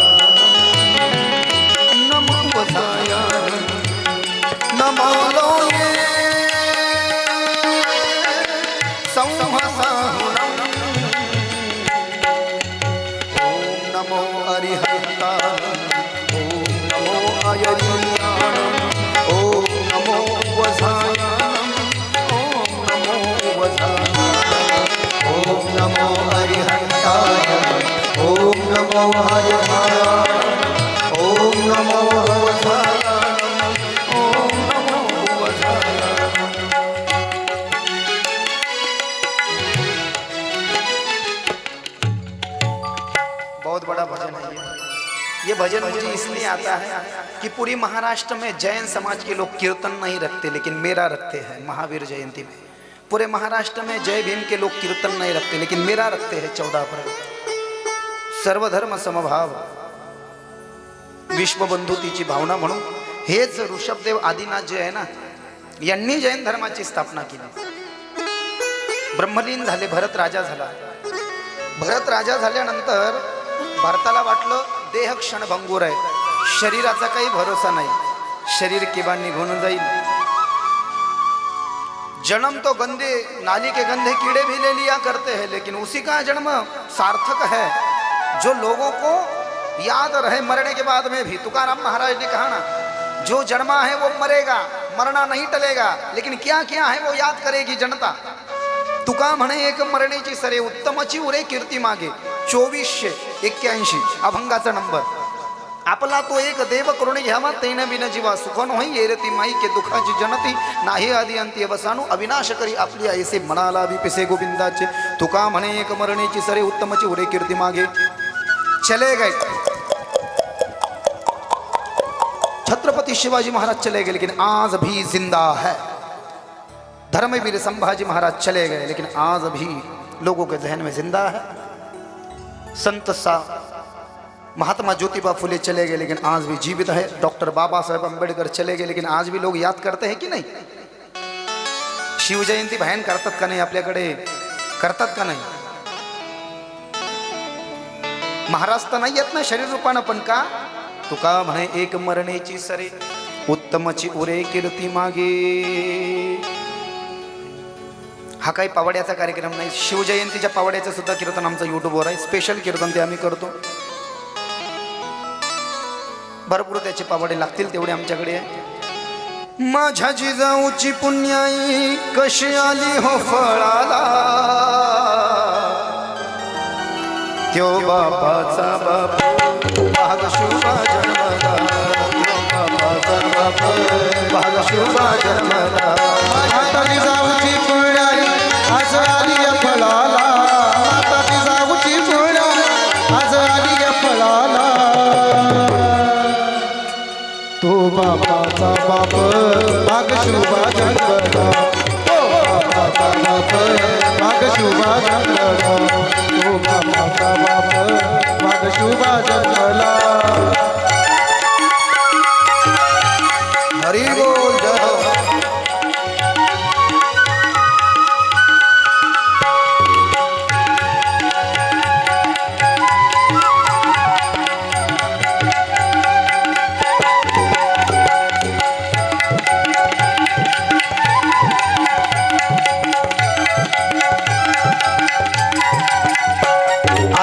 Speaker 1: नमो उवसायान, नमो लोये संहसाहुनम. ओम नमो हरिहंतान, ओम नमो आर्याण, ओम नमो उवसायान, ओम नमो उवसायान, ओम नमो हरिहंताय, ओम नमो हरिहंताय, ओम नमो उवसायान, ओम नमो उवसायान. बहुत बड़ा भजन है ये भजन मुझे इसलिए आता है कि पूरी महाराष्ट्र में जैन समाज के लोग कीर्तन नहीं रखते, लेकिन मेरा रखते हैं महावीर जयंती में. पूरे महाराष्ट्र में जय भीम के लोग कीर्तन नहीं रखते, लेकिन मेरा रखते हैं 14 अप्रैल. सर्वधर्म समभाव, विश्वबंधुतीची भावना म्हणून हेच ऋषभदेव आदिनाथ जे आहे ना, यांनी जैन धर्माची स्थापना केली. ब्रह्मलीन झाले, भरत राजा झाला. भरत राजा झाल्यानंतर भारताला वाटलं देह क्षणभंगूर आहे, शरीराचा काही भरोसा नाही, शरीर केव्हा निघून जाईल. जन्म तो गंदे नाली के गंदे कीड़े भी ले लिया करते हैं, लेकिन उसी का जन्म सार्थक है जो लोगों को याद रहे मरने के बाद में भी. तुकाराम महाराज ने कहा ना, जो जन्मा है वो मरेगा, मरना नहीं टलेगा, लेकिन क्या क्या है वो याद करेगी जनता. तुका म्हणे एक मरणेची सरे, उत्तमची उरे कीर्ती मागे. 2481 अभंगाचा नंबर. आपला तो एक देव करून घ्यावा, तेन बिन जीवा सुख नोही. येरती माई के दुखाची जनती, नाही आदि अंती अवसानू. अविनाश करी आपली ऐसे म्हणाला भी पिसे गोविंदाचे. तुका म्हणे एक मरणेची सरे, उत्तमची उरे कीर्ती मागे. चले गए छत्रपति शिवाजी महाराज, चले गए लेकिन आज भी जिंदा है. धर्मवीर संभाजी महाराज चले गए, लेकिन आज भी लोगों के जहन में जिंदा है. संत सा महात्मा ज्योतिबा फुले चले गए, लेकिन आज भी जीवित है. डॉक्टर बाबा साहेब अंबेडकर चले गए, लेकिन आज भी लोग याद करते हैं कि नाही. शिवजयंती बहन करतात का नाही, आपल्याकडे करतात का नाही. महाराज तर नाही येत ना शरीर रूपानं, पण का. तुका म्हणे एक मरणेची सरे, उत्तमची उरे कीर्ती मागे. हा काही पावड्याचा कार्यक्रम नाही. शिवजयंतीच्या पावड्याचं सुद्धा कीर्तन आमचं यूट्यूबवर आहे, स्पेशल कीर्तन ते आम्ही करतो. भरपूर त्याचे पावडे लागतील तेवढे आमच्याकडे आहे. माझ्या जिजाऊची पुण्याई कशी आली हो फळाला, त्यो बापाचा बाप भाग शुभा जन्मला, बापाचा बाप भाग शुभा जन्मला.
Speaker 2: माता जिजाऊची पुण्याई आज आली फळाला, माता जिजाऊची पुण्याई आज आली फळाला. बापाचा बाप भाग शुभा जंगला तो बापाचा बाप भाग शुभा जंगला तो बापाचा बाप भाग शुभा जंगला
Speaker 1: हरी बोल जय हो.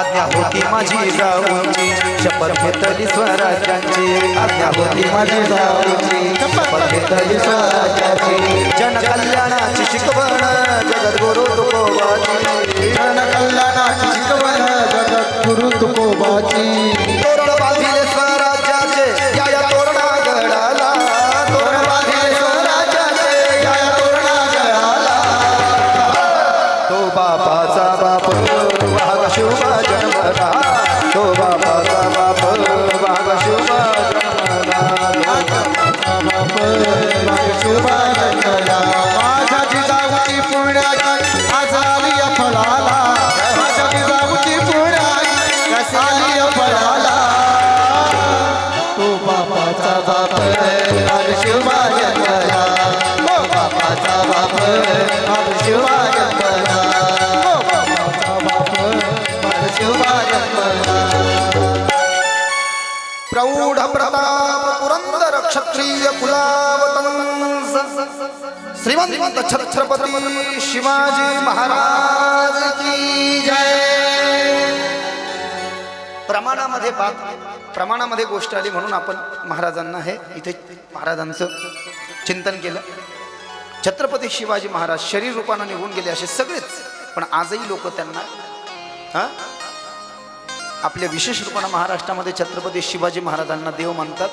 Speaker 1: आज्ञा होती माझी जाऊची शपथ घेतली स्वराज्याची आज्ञा होती माझी जाऊची शपथ घेतली स्वराज्याची जन कल्याणाची शिकवण जगद्गुरु तुकोबाची
Speaker 2: जन कल्याणाची शिकवण जगद्गुरु तुकोबाची
Speaker 1: तोरण बांधिले स्वराज्याचे या तोरणा गडाला
Speaker 2: तोरण बांधिले स्वराज्याचे या तोरणा गडाला
Speaker 1: तो बापाचा बाप भाग शुभा जन्मला तो बापाचा बाप भाग शुभा जन्मला
Speaker 2: माझ्या जिजाऊची पुण्याची आज आली फळाला माझ्या जिजाऊची पुण्याची आज आली फळाला तो बापाचा बाप आज शिवा जन्मला तो बापाचा बाप आज शिवा जन्मला तो बापाचा बाप आज शिवा जन्मला
Speaker 1: प्रौढ प्रताप पुरंदर क्षत्रिय कुलावतंस श्रीमंत छत्रपती शिवाजी महाराज की जय. प्रमाणामध्ये गोष्ट आली म्हणून आपण महाराजांना हे इथे महाराजांचं चिंतन केलं. छत्रपती शिवाजी महाराज शरीर रूपानं निघून गेले असे सगळेच, पण आजही लोक त्यांना आपल्या विशेष रूपानं महाराष्ट्रामध्ये छत्रपती शिवाजी महाराजांना देव मानतात.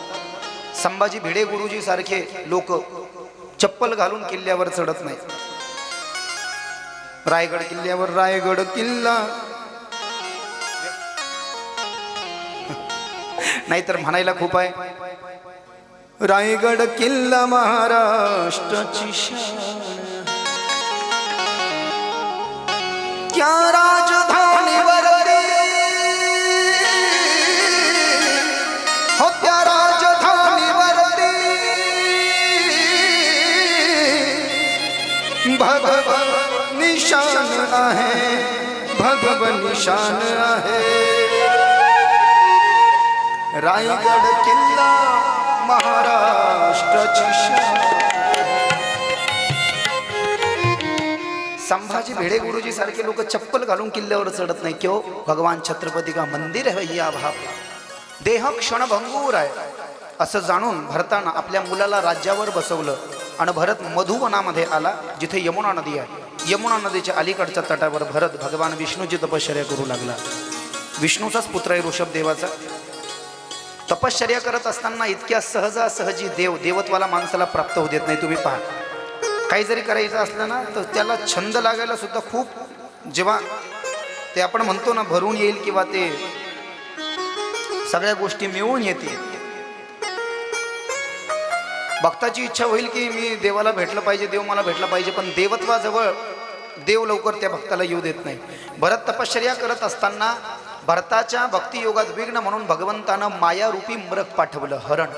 Speaker 1: संभाजी भिडे गुरुजी सारखे लोक चप्पल घालून किल्ल्यावर चढत नाही. रायगड किल्ल्यावर रायगड किल्ला नाहीतर म्हणायला खूप आहे. रायगड किल्ला महाराष्ट्राची शान क्या राजधानीवर होत्या राजधानीवरती भगव निशान आहे भगव निशान आहे. रायगड किल्ला महाराष्ट्राची शान. संभाजी भिडे गुरुजी सारखे लोक चप्पल घालून किल्ल्यावर चढत नाही. क्यों? भगवान छत्रपती का मंदिर है या भाव. देह क्षणभंगूर आहे असं जाणून भरताना आपल्या मुलाला राज्यावर बसवलं आणि भरत मधुवनामध्ये आला जिथे यमुना नदी आहे. यमुना नदीच्या अलीकडच्या तटावर भरत भगवान विष्णूची तपश्चर्या करू लागला. विष्णूचाच पुत्र आहे ऋषभदेवाचा. तपश्चर्या करत असताना इतक्या सहजासहजी देवत्वाला माणसाला प्राप्त होऊ देत नाही. तुम्ही पहा, काही जरी करायचं असलं ना तर त्याला छंद लागायला सुद्धा खूप, जेव्हा ते आपण म्हणतो ना भरून येईल किंवा ते सगळ्या गोष्टी मिळून येतील, भक्ताची इच्छा होईल की मी देवाला भेटलं पाहिजे, देव मला भेटला पाहिजे, पण देवत्वाजवळ देव लवकर त्या भक्ताला येऊ देत नाही. भरत तपश्चर्या करत असताना भरताच्या भक्तियोगात विघ्न म्हणून भगवंतानं मायारूपी मृग पाठवलं, हरण.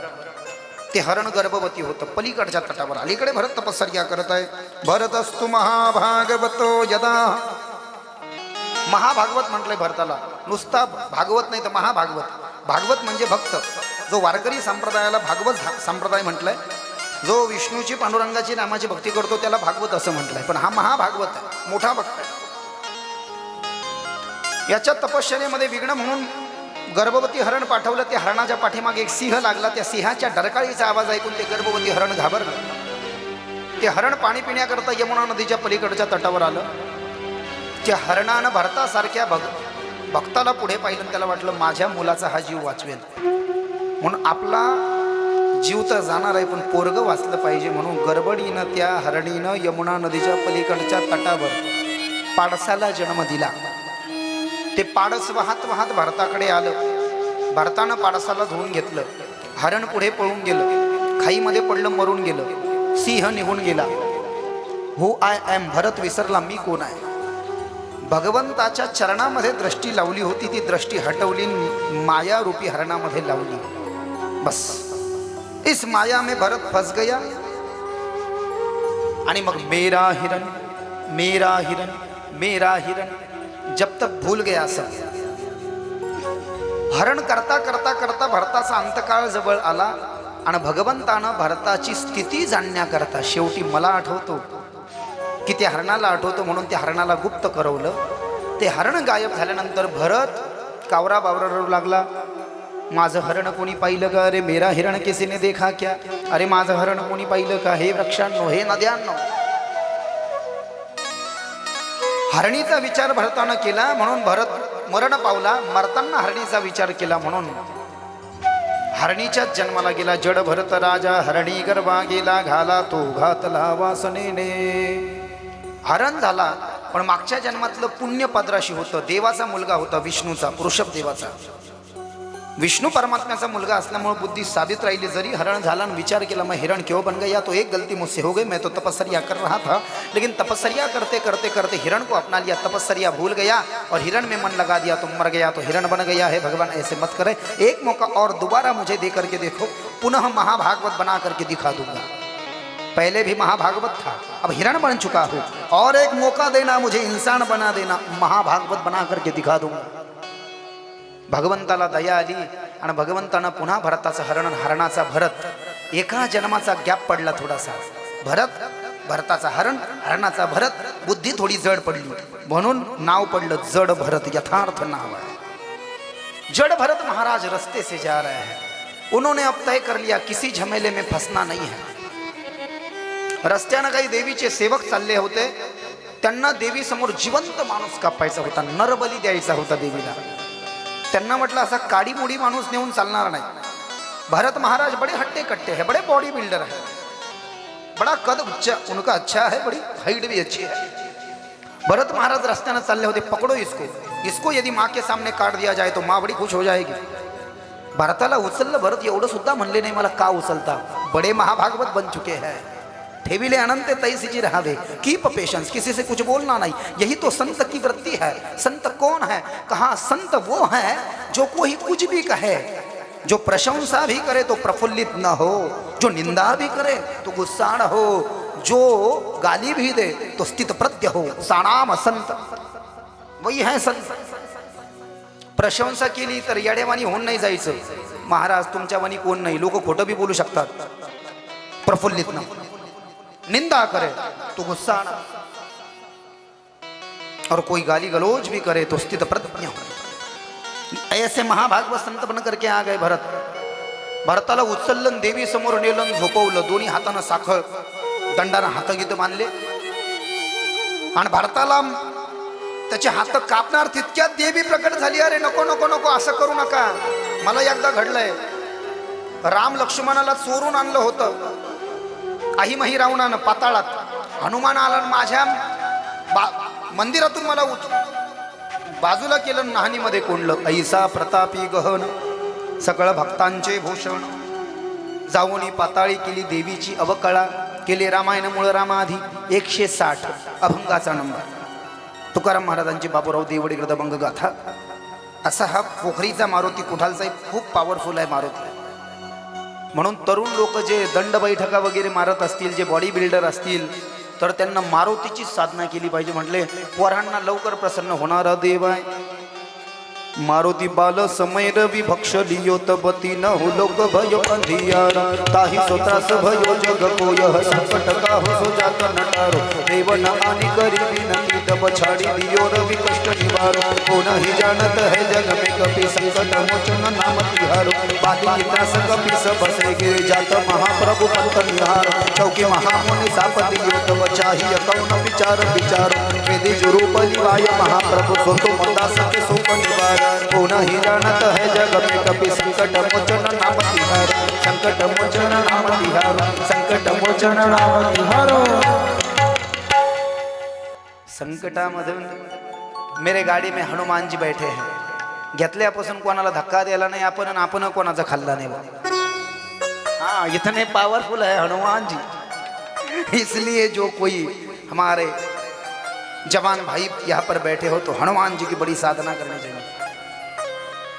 Speaker 1: ते हरण गर्भवती होतं पलीकडच्या तटावर. अलीकडे भरत तपश्चर्या करत आहे. भरतस्तु महाभागवतो यदा. महाभागवत म्हटलंय भरताला. नुसता भागवत नाही तर महाभागवत. भागवत म्हणजे भक्त. जो वारकरी संप्रदायाला भागवत संप्रदाय म्हटलंय. जो विष्णूची पांडुरंगाची नामाची भक्ती करतो त्याला भागवत असं म्हटलंय. पण हा महाभागवत आहे, मोठा भक्त आहे. याच्या तपश्चर्येमध्ये विघ्न म्हणून गर्भवती हरण पाठवलं. त्या हरणाच्या पाठीमागे एक सिंह लागला. त्या सिंहाच्या डरकाळीचा आवाज ऐकून ते गर्भवती हरण घाबरलं. ते हरण पाणी पिण्याकरता यमुना नदीच्या पलीकडच्या तटावर आलं. त्या हरणानं भरतासारख्या भक्ताला पुढे पाहिलं. त्याला वाटलं माझ्या मुलाचा हा जीव वाचवेल म्हणून. आपला जीव तर जाणार आहे पण पोरगं वाचलं पाहिजे म्हणून गडबडीनं त्या हरणीनं यमुना नदीच्या पलीकडच्या तटावर पाडसाला जन्म दिला. ते पाडस वाहत वाहत भारताकडे आलं. भारतानं पाडसाला धुवून घेतलं. हरण पुढे पळून गेलं. खाईमध्ये पडलं, मरून गेलं. सिंह निघून गेला. हु आय एम, भरत विसरला मी कोण आहे. भगवंताच्या चरणामध्ये दृष्टी लावली होती, ती दृष्टी हटवली, माया रूपी हरणामध्ये लावली. बस इस माया में भरत फंस गया. आणि मग मेरा हिरण मेरा हिरण मेरा हिरण जब तक भूल गया सब. हरण करता करता करता भरताचा अंतकाळ जवळ आला आणि भगवंतानं भरताची स्थिती जाणण्याकरता शेवटी मला आठवतो की त्या हरणाला आठवतो म्हणून त्या हरणाला गुप्त करवलं. ते हरण गायब झाल्यानंतर भरत कावरा बावरा रडू लागला. माझं हरण कोणी पाहिलं का. अरे मेरा हिरण किसीने देखा क्या. अरे माझं हरण कोणी पाहिलं का. हे वृक्षांनो, हे नद्यांनो. हरणीचा विचार भरतानं केला म्हणून भरत मरण पावला. मरताना हरणीचा विचार केला म्हणून हरणीच्याच जन्माला गेला. जड भरत राजा हरणी गर्भा गेला, घाला तो घातला वासनेने. हरण झाला पण मागच्या जन्मातलं पुण्य पदराशी होतं. देवाचा मुलगा होता, विष्णूचा, वृषभ देवाचा. विष्णू परमात्म्याचा मुलगा असल्यामुळे बुद्धी साबित राहिली. जरी हरण झाला आणि विचार केला मैं हिरण क्यों बन गया, तो एक गलती मुझसे हो गई. मैं तो तपस्या कर रहा था, लेकिन तपस्या करते करते करते हिरण को अपना लिया. तपस्या भूल गया और हिरण में मन लगा दिया तो मर गया, तो हिरण बन गया है. भगवान ऐसे मत करे, एक मौका और दोबारा मुझे दे करके देखो, पुनः महाभागवत बना करके दिखा दूंगा. पहले भी महाभागवत था, अब हिरण बन चुका हूँ, और एक मौका देना, मुझे इंसान बना देना, महाभागवत बना करके दिखा दूंगा. भगवंताला दया आली आणि भगवंतानं पुन्हा भरताचा हरणाचा भरत, एका जन्माचा गॅप पडला थोडासा. भरताचा हरणाचा भरत, बुद्धी थोडी जड पडली म्हणून नाव पडलं जड भरत. यथार्थ नाव आहे जड भरत. महाराज रस्ते से जा रहे हैं, उन्होंने अब तय कर लिया किसी झमेले में फंसना नहीं है. रस्त्यानं काही देवीचे सेवक चालले होते, त्यांना देवी समोर जिवंत माणूस कापायचा होता, नरबली द्यायचा होता देवीला. त्यांना म्हटलं असा काडी मोडी माणूस नेऊन चालणार नाही. भरत महाराज बड़े हट्टे कट्टे हैं, बड़े बॉडी बिल्डर है, बड़ा कद उनका अच्छा है, बड़ी हाइट भी अच्छी है. भरत महाराज रास्त्यानं चालले होते, पकड़ो इसको यदि माँ के सामने काट दिया जाए तो माँ बड़ी खुश हो जाएगी. भरताला उचललं. भरत एवढं सुद्धा म्हणले नाही मला का उचलता, बड़े महाभागवत बन चुके हैं. ठेविले अनंत तैसीजी रहावे, कीप पेशेंस, किसी से कुछ बोलना नहीं. यही तो संत की वृत्ति है. संत कौन है, कहा संत वो है जो कोई कुछ भी कहे, जो प्रशंसा भी करे तो प्रफुल्लित न हो, जो निंदा भी करे तो गुस्सा न हो, जो गाली भी दे तो स्थित प्रत्य हो. साणाम संत, वही है संत. प्रशंसा केली तर येडेवानी होऊन नाही जायचं. महाराज तुमच्या वाणी कोण नाही, लोक खोटं भी बोलू शकतात, प्रफुल्लित न. निंदा करे तो गुस्सा आना, और कोई गाली गलोच भी करे तो स्थित प्रज्ञ हो. ऐसे महाभागवत संत बन करके आ गए भरत. भरताला उचललं, देवी समोर नेलं, झोपवलं, दोन्ही हातानं साखळ दंडानं हातगीत बांधले आणि भरताला त्याचे हात कापणार तितक्यात देवी प्रकट झाली. अरे नको नको नको, असं करू नका. मला एकदा घडलंय, राम लक्ष्मणाला चोरून आणलं होतं अहिमही रावणानं पाताळात. हनुमान आला माझ्या मंदिरातून मला बाजूला केलं, नाहनीमध्ये कोंडलं. ऐसा प्रतापी गहन सकळ भक्तांचे भूषण, जाऊनी पाताळी केली देवीची अवकळा. केले रामायण मूळ रामाधी 160 अभंगाचा नंबर. तुकाराम महाराजांची बाबूराव देवडी ग्रदभंग गाथा. असा हा पोखरीचा मारुती कुठालचा खूप पॉवरफुल आहे मारुती. म्हणून तरुण लोक जे दंड बैठका वगैरे मारत असतील, जे बॉडी बिल्डर असतील, तर त्यांना मारुतीची साधना केली पाहिजे. म्हटले पोरांना लवकर प्रसन्न होणारा देव आहे. मारुती बाल समय रवि भक्ष लियो तबती न हो लोक भयो अंधियारा. ताही सोत्रास भयो जग को यह संकट का हो सो जात नटारो. देव न आनी गरीबी नकी तब छाड़ी दियो रवि कष्ट निवारो. को नहीं जानत है जग में कपि संकट मोचन नाम तिहारो. बाली त्रास कपि सब से गिर जात महाप्रभु पंथ निहारो. चौकी महामुनि साप दियो तब चाहिए कौन विचार विचारो. वेदी जो रूप लिवाय महाप्रभु सोतो मंदास के सोप निवारो. को नहीं जानत है जग में कपि संकट मोचन नाम तिहारो. संकट मोचन नाम तिहारो. संकट मोचन नाम तिहारो. संकटामधून मेरे गाडी में हनुमान जी बैठे हैं. घेतल्यापासून कोणाला धक्का द्यायला नाही आपण, आणि आपण कोणाचा खाल्ला नाही. हाँ, इतने पावरफुल है हनुमान जी। इसलिए जो कोई हमारे जवान भाई यहाँ पर बैठे हो तो हनुमान जी की बड़ी साधना करनी चाहिए।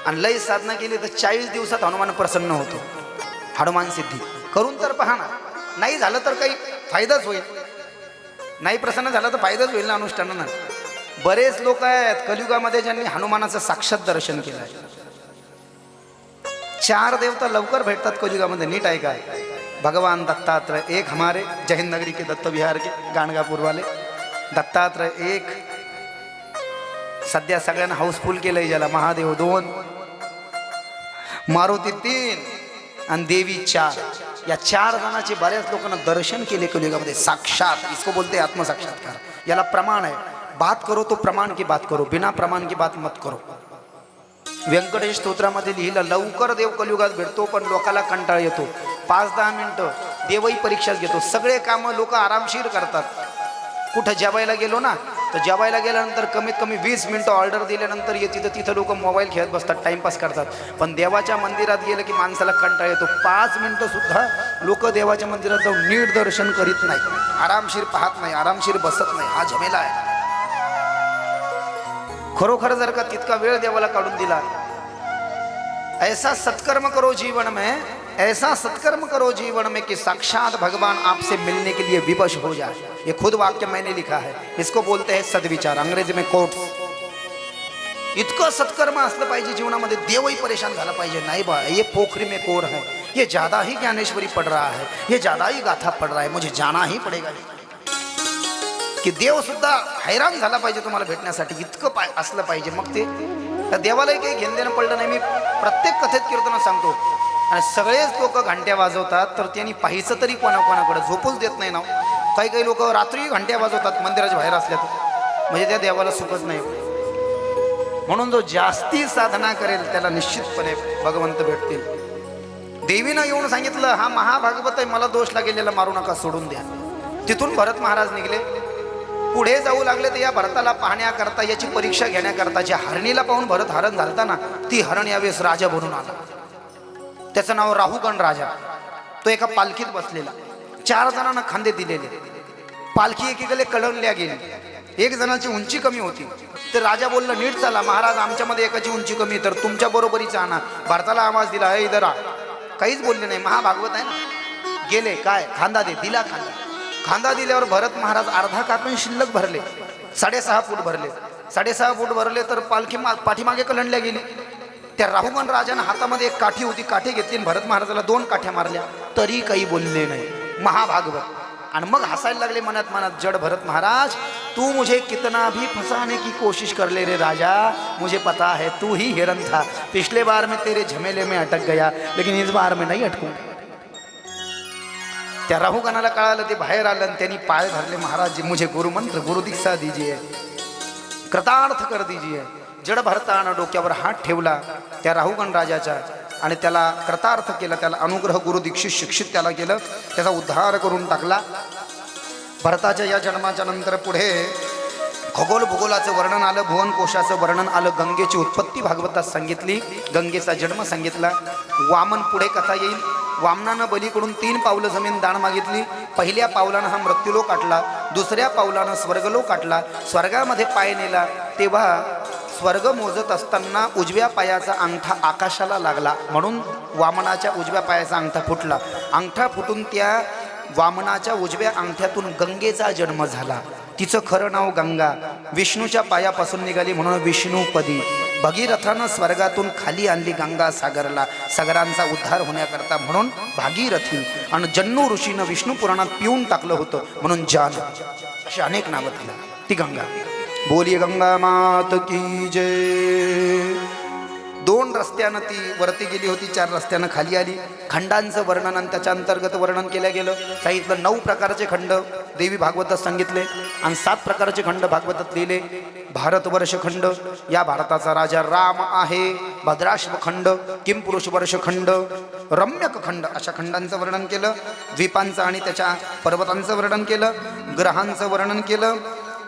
Speaker 1: आणि लई साधना केली तर 40 दिवसात हनुमान प्रसन्न होतो। हनुमान सिद्धी करून तर पहा ना, नाही झालं तर काही फायदाच होईल, नाही प्रसन्न झालं तर फायदाच होईल ना अनुष्ठानानं। बरेच लोक आहेत कलियुगामध्ये ज्यांनी हनुमानाचं साक्षात दर्शन केलं आहे। 4 देवता लवकर भेटतात कलियुगामध्ये, नीट आहे का? भगवान दत्तात्रेय एक, हमारे जय हिंद नगरी के दत्त विहार के गाणगापूर वाले दत्तात्रेय एक, सध्या सगळ्यांना हाऊसफुल केलंय ज्याला, महादेव 2, मारुती 3 आणि देवी 4। या 4 जणांचे बऱ्याच लोकांना दर्शन केले कलियुगामध्ये साक्षात। इसको बोलते आत्मसाक्षात्कार। याला प्रमाण आहे, बात करो तो प्रमाण की बात करो, बिना प्रमाण की बात मत करो। व्यंकटेश स्तोत्रामध्ये लिहिलं, लवकर देव कलियुगात भेटतो पण लोकाला कंटाळ येतो। 5-10 मिनिटं देवही परीक्षाच घेतो। सगळे कामं लोक आरामशीर करतात। कुठं जेवायला गेलो ना तर जेवायला गेल्यानंतर कमीत कमी 20 मिनिटं ऑर्डर दिल्यानंतर येते तर तिथं लोक मोबाईल खेळत बसतात, टाइमपास करतात। पण देवाच्या मंदिरात गेलं की माणसाला कंटाळ येतो। 5 मिनिटं सुद्धा लोक देवाच्या मंदिरात जाऊन नीट दर्शन करीत नाही, आरामशीर पाहत नाही, आरामशीर बसत नाही। हा झमेला आहे। खरोखर जर का तितका वेळ देवाला काढून दिला, ऐसा सत्कर्म करो जीवन में, ऐसा सत्कर्म करो जीवन में कि साक्षात भगवान आपसे मिलने के लिए विवश हो जाए। ये खुद वाक्य मैंने लिखा है। इसको बोलते हैं सद्विचार, अंग्रेजी में कोट्स। इतकं सत्कर्म असलं पाहिजे जीवनामध्ये, देवही परेशान झाला पाहिजे। नाही बा, ये पोखरी में कोर है, ये ज्यादा ही ज्ञानेश्वरी पढ़ रहा है, ये ज्यादा ही गाथा पढ़ रहा है, मुझे जाना ही पड़ेगा। की देव सुद्धा हैरान झाला पाहिजे तुम्हाला भेटण्यासाठी, इतकं असलं पाहिजे। मग ते देवालाही काही घेणं देणं पडलं नाही। मी प्रत्येक कथेत कीर्तनात सांगतो, आणि सगळेच लोक घंट्या वाजवतात तर त्यांनी पाहायचं तरी कोणाकोणाकडे, झोपूच देत नाही ना। काही काही लोक रात्री घंट्या वाजवतात मंदिराच्या बाहेर असल्या तर, म्हणजे त्या देवाला सुखच नाही। म्हणून जो जास्ती साधना करेल त्याला निश्चितपणे भगवंत भेटतील। देवीनं येऊन सांगितलं, हा महाभागवत आहे, मला दोष लागलेला मारू नका, सोडून द्या। तिथून भरत महाराज निघले, पुढे जाऊ लागले तर या भरताला पाहण्याकरता, याची परीक्षा घेण्याकरता, ज्या हरणीला पाहून भरत हरण झालता ना, ती हरण यावेळेस राजा बनून आला। त्याचं नाव राहुगण राजा। तो एका पालखीत बसलेला, 4 जणांना खांदे दिलेले, पालखी एकीकडे कळवल्या गेली। एक जणाची उंची कमी होती, तर राजा बोलला, नीट चला महाराज, आमच्यामध्ये एकाची उंची कमी तर तुमच्या बरोबरीचा आणा। भरताला आवाज दिला, हे इधर आ। काहीच बोलले नाही, महाभागवत आहे ना। गेले, काय खांदा दे, दिला खांदा। खांदा दिल्यावर भरत महाराज अर्धा काकण शिल्लक भरले, 6.5 फूट भरले। 6.5 फूट भरले तर पालखी पाठीमागे कलंडल्या गेली। त्या राहुगण राजाने हातामध्ये एक काठी होती, काठी घेतली, भरत महाराजाला 2 काठ्या मारल्या, तरी काही बोलले नाही महाभागवत। आणि मग हसायला लागले मनात मनात, जड भरत महाराज, तू मुझे कितना भी फंसाने की कोशिश कर ले रे राजा, मुझे पता है तू ही हिरन था। पिछले बार में तेरे झमेले में अटक गया, लेकिन इस बार में नहीं अटकूंगा। त्या राहुगणाला कळालं, ते बाहेर आलं आणि त्यांनी पाय धरले, महाराज जी मुझे गुरुमंत्र गुरु दीक्षा दीजिए, कृतार्थ कर दीजिए। जड भरतानं डोक्यावर हात ठेवला त्या राहुगण राजाच्या आणि त्याला कृतार्थ केला, त्याला अनुग्रह गुरु दीक्षित शिक्षित त्याला केलं, त्याचा उद्धार करून टाकला। भरताच्या या जन्माच्या नंतर पुढे खगोल भूगोलाचं वर्णन आलं, भुवनकोशाचं वर्णन आलं, गंगेची उत्पत्ती भागवतात सांगितली, गंगेचा जन्म सांगितला। वामन पुढे कथा येईल। वामनानं बलीकडून 3 पावलं जमीन दान मागितली। पहिल्या पावलानं हा मृत्यूलोक काटला, दुसऱ्या पावलानं स्वर्गलोक काटला। स्वर्गामध्ये पाय नेला तेव्हा स्वर्ग मोजत असताना उजव्या पायाचा अंगठा आकाशाला लागला, म्हणून वामनाच्या उजव्या पायाचा अंगठा फुटला। अंगठा फुटून त्या वामनाच्या उजव्या अंगठ्यातून गंगेचा जन्म झाला। तिचं खरं नाव गंगा, विष्णूच्या पायापासून निघाली म्हणून विष्णुपदी। भगीरथानं स्वर्गातून खाली आणली गंगा सागरला, सागरांचा उद्धार होण्याकरता म्हणून भागीरथी। आणि जन्नू ऋषीनं विष्णू पुराणात पिऊन टाकलं होतं म्हणून जान, अशी अनेक नावं तिला, ती गंगा। बोलिये गंगा मात की जय। 2 रस्त्यानं ती वरती गेली होती, 4 रस्त्यानं खाली आली। खंडांचं वर्णन आणि त्याच्या अंतर्गत वर्णन केलं गेलं। सांगितलं 9 प्रकारचे खंड देवी भागवतात सांगितले आणि 7 प्रकारचे खंड भागवतात लिहिले। भारतवर्ष खंड, या भारताचा राजा राम आहे। भद्राश्व खंड, किमपुरुष वर्ष खंड, रम्यक खंड, अशा खंडांचं वर्णन केलं। द्वीपांचं आणि त्याच्या पर्वतांचं वर्णन केलं, ग्रहांचं वर्णन केलं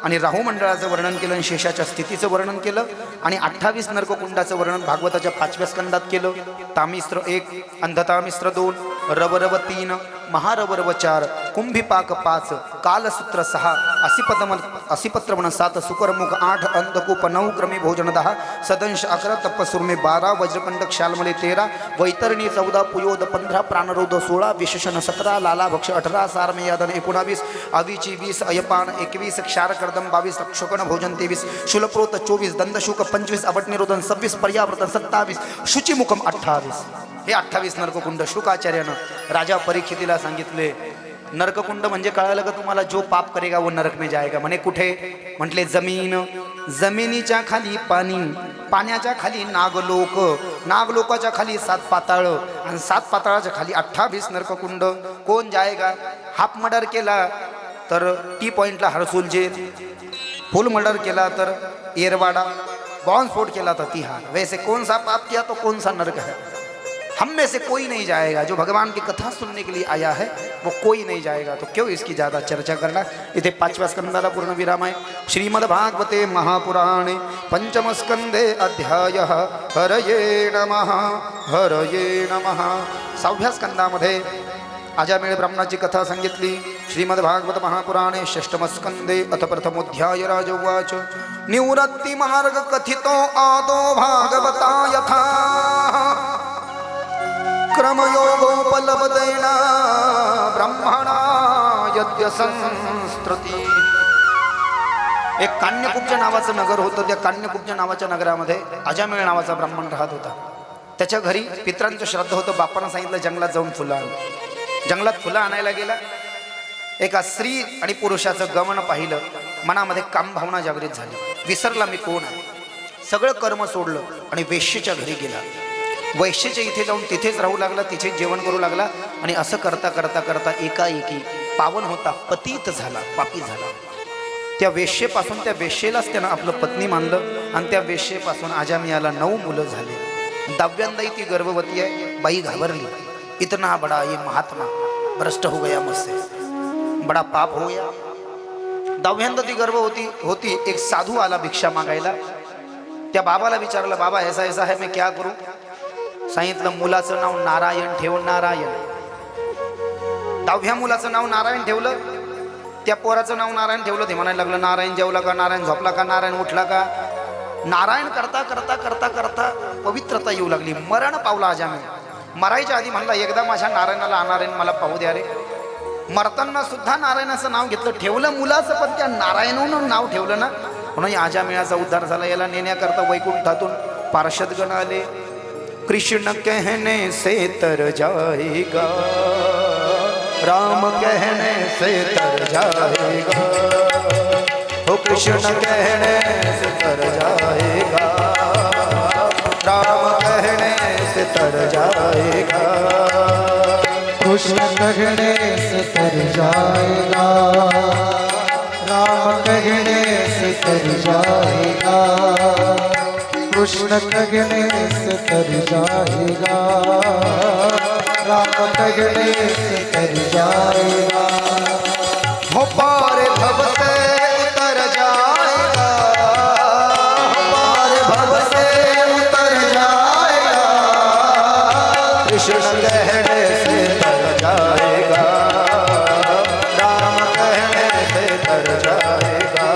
Speaker 1: आणि राहुमंडळाचं वर्णन केलं आणि शेषाच्या स्थितीचं वर्णन केलं आणि 28 नरककुंडाचं वर्णन भागवताच्या 5व्या स्कंदात केलं। तामिस्त्र 1, अंधतामिस्त्र 2, रवरव 3, महारवरव 4, कुंभिपाक 5, कालसूत्र 6, असिपत्रमण 7, सुकरमुख 8, अंधकूप 9, क्रमी भोजन 10, सदंश 11, तप्पसुर्मे 12, वज्रकंडक शालमले 13, वैतरणी 14, पुयोद 15, प्राणरोध 16, विशेषण 17, लालाभक्ष 18, सारमेयादन 19, अविची 20, अयपान 21, क्षारकर्दम 22, रक्षकण भोजन 23, शूलप्रोत 24, दंदशुक 25, अवटनिरोधन 26, पर्याव्रतन 27, शुचिमुखम 28. हे 28 नरककुंड शुकाचार्यानं राजा परीक्षितीला सांगितले. नरककुंड म्हणजे कळालं का तुम्हाला? जो पाप करेगा वो नरक में जाएगा. म्हणे कुठे? म्हटले जमीन, जमिनीच्या खाली पाणी, पाण्याच्या खाली नागलोक, नागलोकाच्या खाली 7 पाताळ आणि 7 पाताळाच्या खाली 28 नरककुंड. कोण जाएगा? हाफ मर्डर केला तर टी पॉइंटला हरसूल जेल, फुल मर्डर केला तर येरवाड़ा, बॉम्ब स्फोट केला तो तिहाड़. वैसे कौन सा पाप किया तो कौन सा नरक है? हम में से कोई नहीं जाएगा. जो भगवान की कथा सुनने के लिए आया है वो कोई नहीं जाएगा. तो क्यों इसकी ज़्यादा चर्चा करना. इथे 5व्या स्कंदाला पूर्ण विराम आहे. श्रीमद्भागवते महापुराणे पंचम स्कंदे अध्याय हरये नमः, हरये नमः. 6व्या स्कंदामध्ये अजामेळ ब्राह्मणाची कथा सांगितली. श्रीमद्भागवत महापुराणे 6म स्कंदे अथ प्रथमोध्याय. राजोवाच निवृत्ति मार्ग कथितो आदो भागवता यथा क्रमयोगोपलब्धेन ब्रह्मणा यद्य संस्कृती. एक कान्यकुब्ज नावाचं नगर होतं. त्या कान्यकुब्ज नावाच्या नगरामध्ये अजामेळ नावाचा ब्राह्मण राहत होता. त्याच्या घरी पितरांचं श्राद्ध होतं. बापानं सांगितलं जंगलात जाऊन फुलं आण. जंगलात फुलं आणायला गेला. एका स्त्री आणि पुरुषाचं गमन पाहिलं. मनामध्ये काम भावना जागृत झाली. विसरला मी कोण आहे. सगळं कर्म सोडलं आणि वेश्येच्या घरी गेला. वैश्येच्या इथे जाऊन तिथेच राहू लागला. तिथेच जेवण करू लागला. आणि असं करता करता करता एकाएकी पावन होता पतित झाला, पापी झाला. त्या वेश्येपासून, त्या वेश्येलाच त्यानं आपलं पत्नी मानलं. आणि त्या वेश्येपासून अजामियाला 9 मुलं झाली. 10व्यांदाही ती गर्भवती आहे. बाई घाबरली. इतना बड़ा ये महात्मा भ्रष्ट हो गया मुझसे, बड़ा पाप हो गया. 10व्यांदा ती गर्भवती होती. एक साधू आला भिक्षा मागायला. त्या बाबाला विचारलं, बाबा ऐसा ऐसा है मैं क्या करूं? सांगितलं मुलाचं नाव नारायण ठेव. नारायण. 10व्या मुलाचं नाव नारायण ठेवलं. त्या पोराचं नाव नारायण ठेवलं. ते म्हणायला लागलं नारायण जेवला का, नारायण झोपला का, नारायण उठला का. नारायण करता करता करता करता पवित्रता येऊ लागली. मरण पावला अजामेळ. मरायच्या आधी म्हणला एकदा माझ्या नारायणाला नारायण मला पाहू द्या रे. मरताना सुद्धा नारायणाचं नाव घेतलं. ठेवलं मुलाचं पण त्या नारायणानं नाव ठेवलं ना, म्हणून अजामेळाचा उद्धार झाला. याला नेण्याकरता वैकुंठातून पार्षदगण आले. कृष्ण कहने से तर जाएगा, राम कहने से तर जाएगा. हो कृष्ण कहने से तर जाएगा, राम कहने से तर जाएगा.
Speaker 2: कृष्ण कहने से तर जाएगा, राम कहने से तर जाएगा. कृष्ण कहने से तर जाएगा, राम कहने से तर जाएगा.
Speaker 1: हो पार भव से उतर जाएगा,
Speaker 2: पार भव से उतर जाएगा.
Speaker 1: कृष्ण कहने से तर जाएगा, राम कहने से तर जाएगा.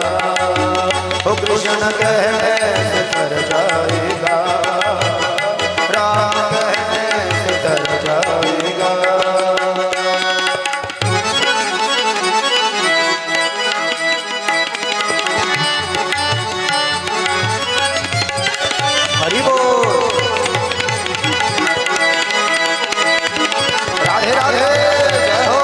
Speaker 1: हो कृष्ण कहने से तर जाएगा, राम कहने से तर जाएगा. हरि बोल. राधे राधे. जय हो.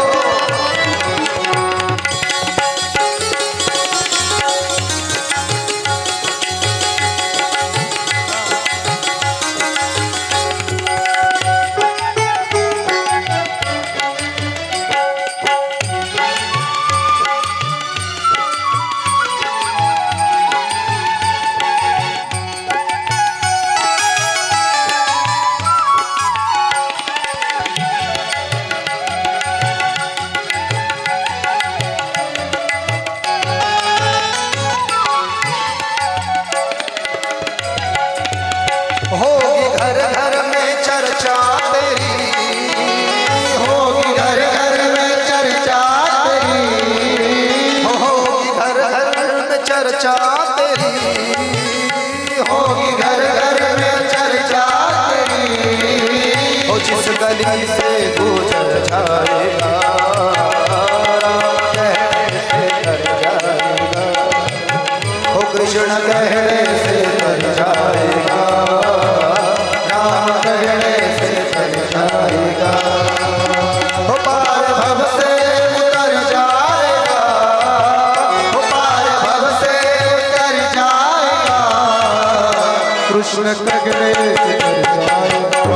Speaker 2: कृष्ण कहने से तर जाएगा,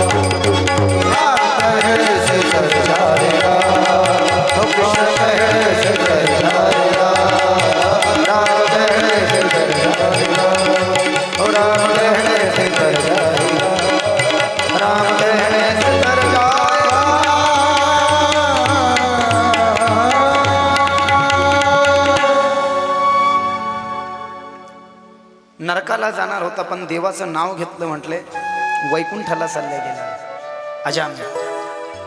Speaker 2: कहने से तर जाएगा, तो कृष्ण कहने से तर जाएगा, राम कहने से तर जाएगा, ओ राम कहने से तर जाएगा, राम कहने से तर जाएगा।
Speaker 1: नरकाला जाणार होता पण देवाचं नाव घेतलं म्हटले वैकुंठाला चालल्या गेला अजाम्य।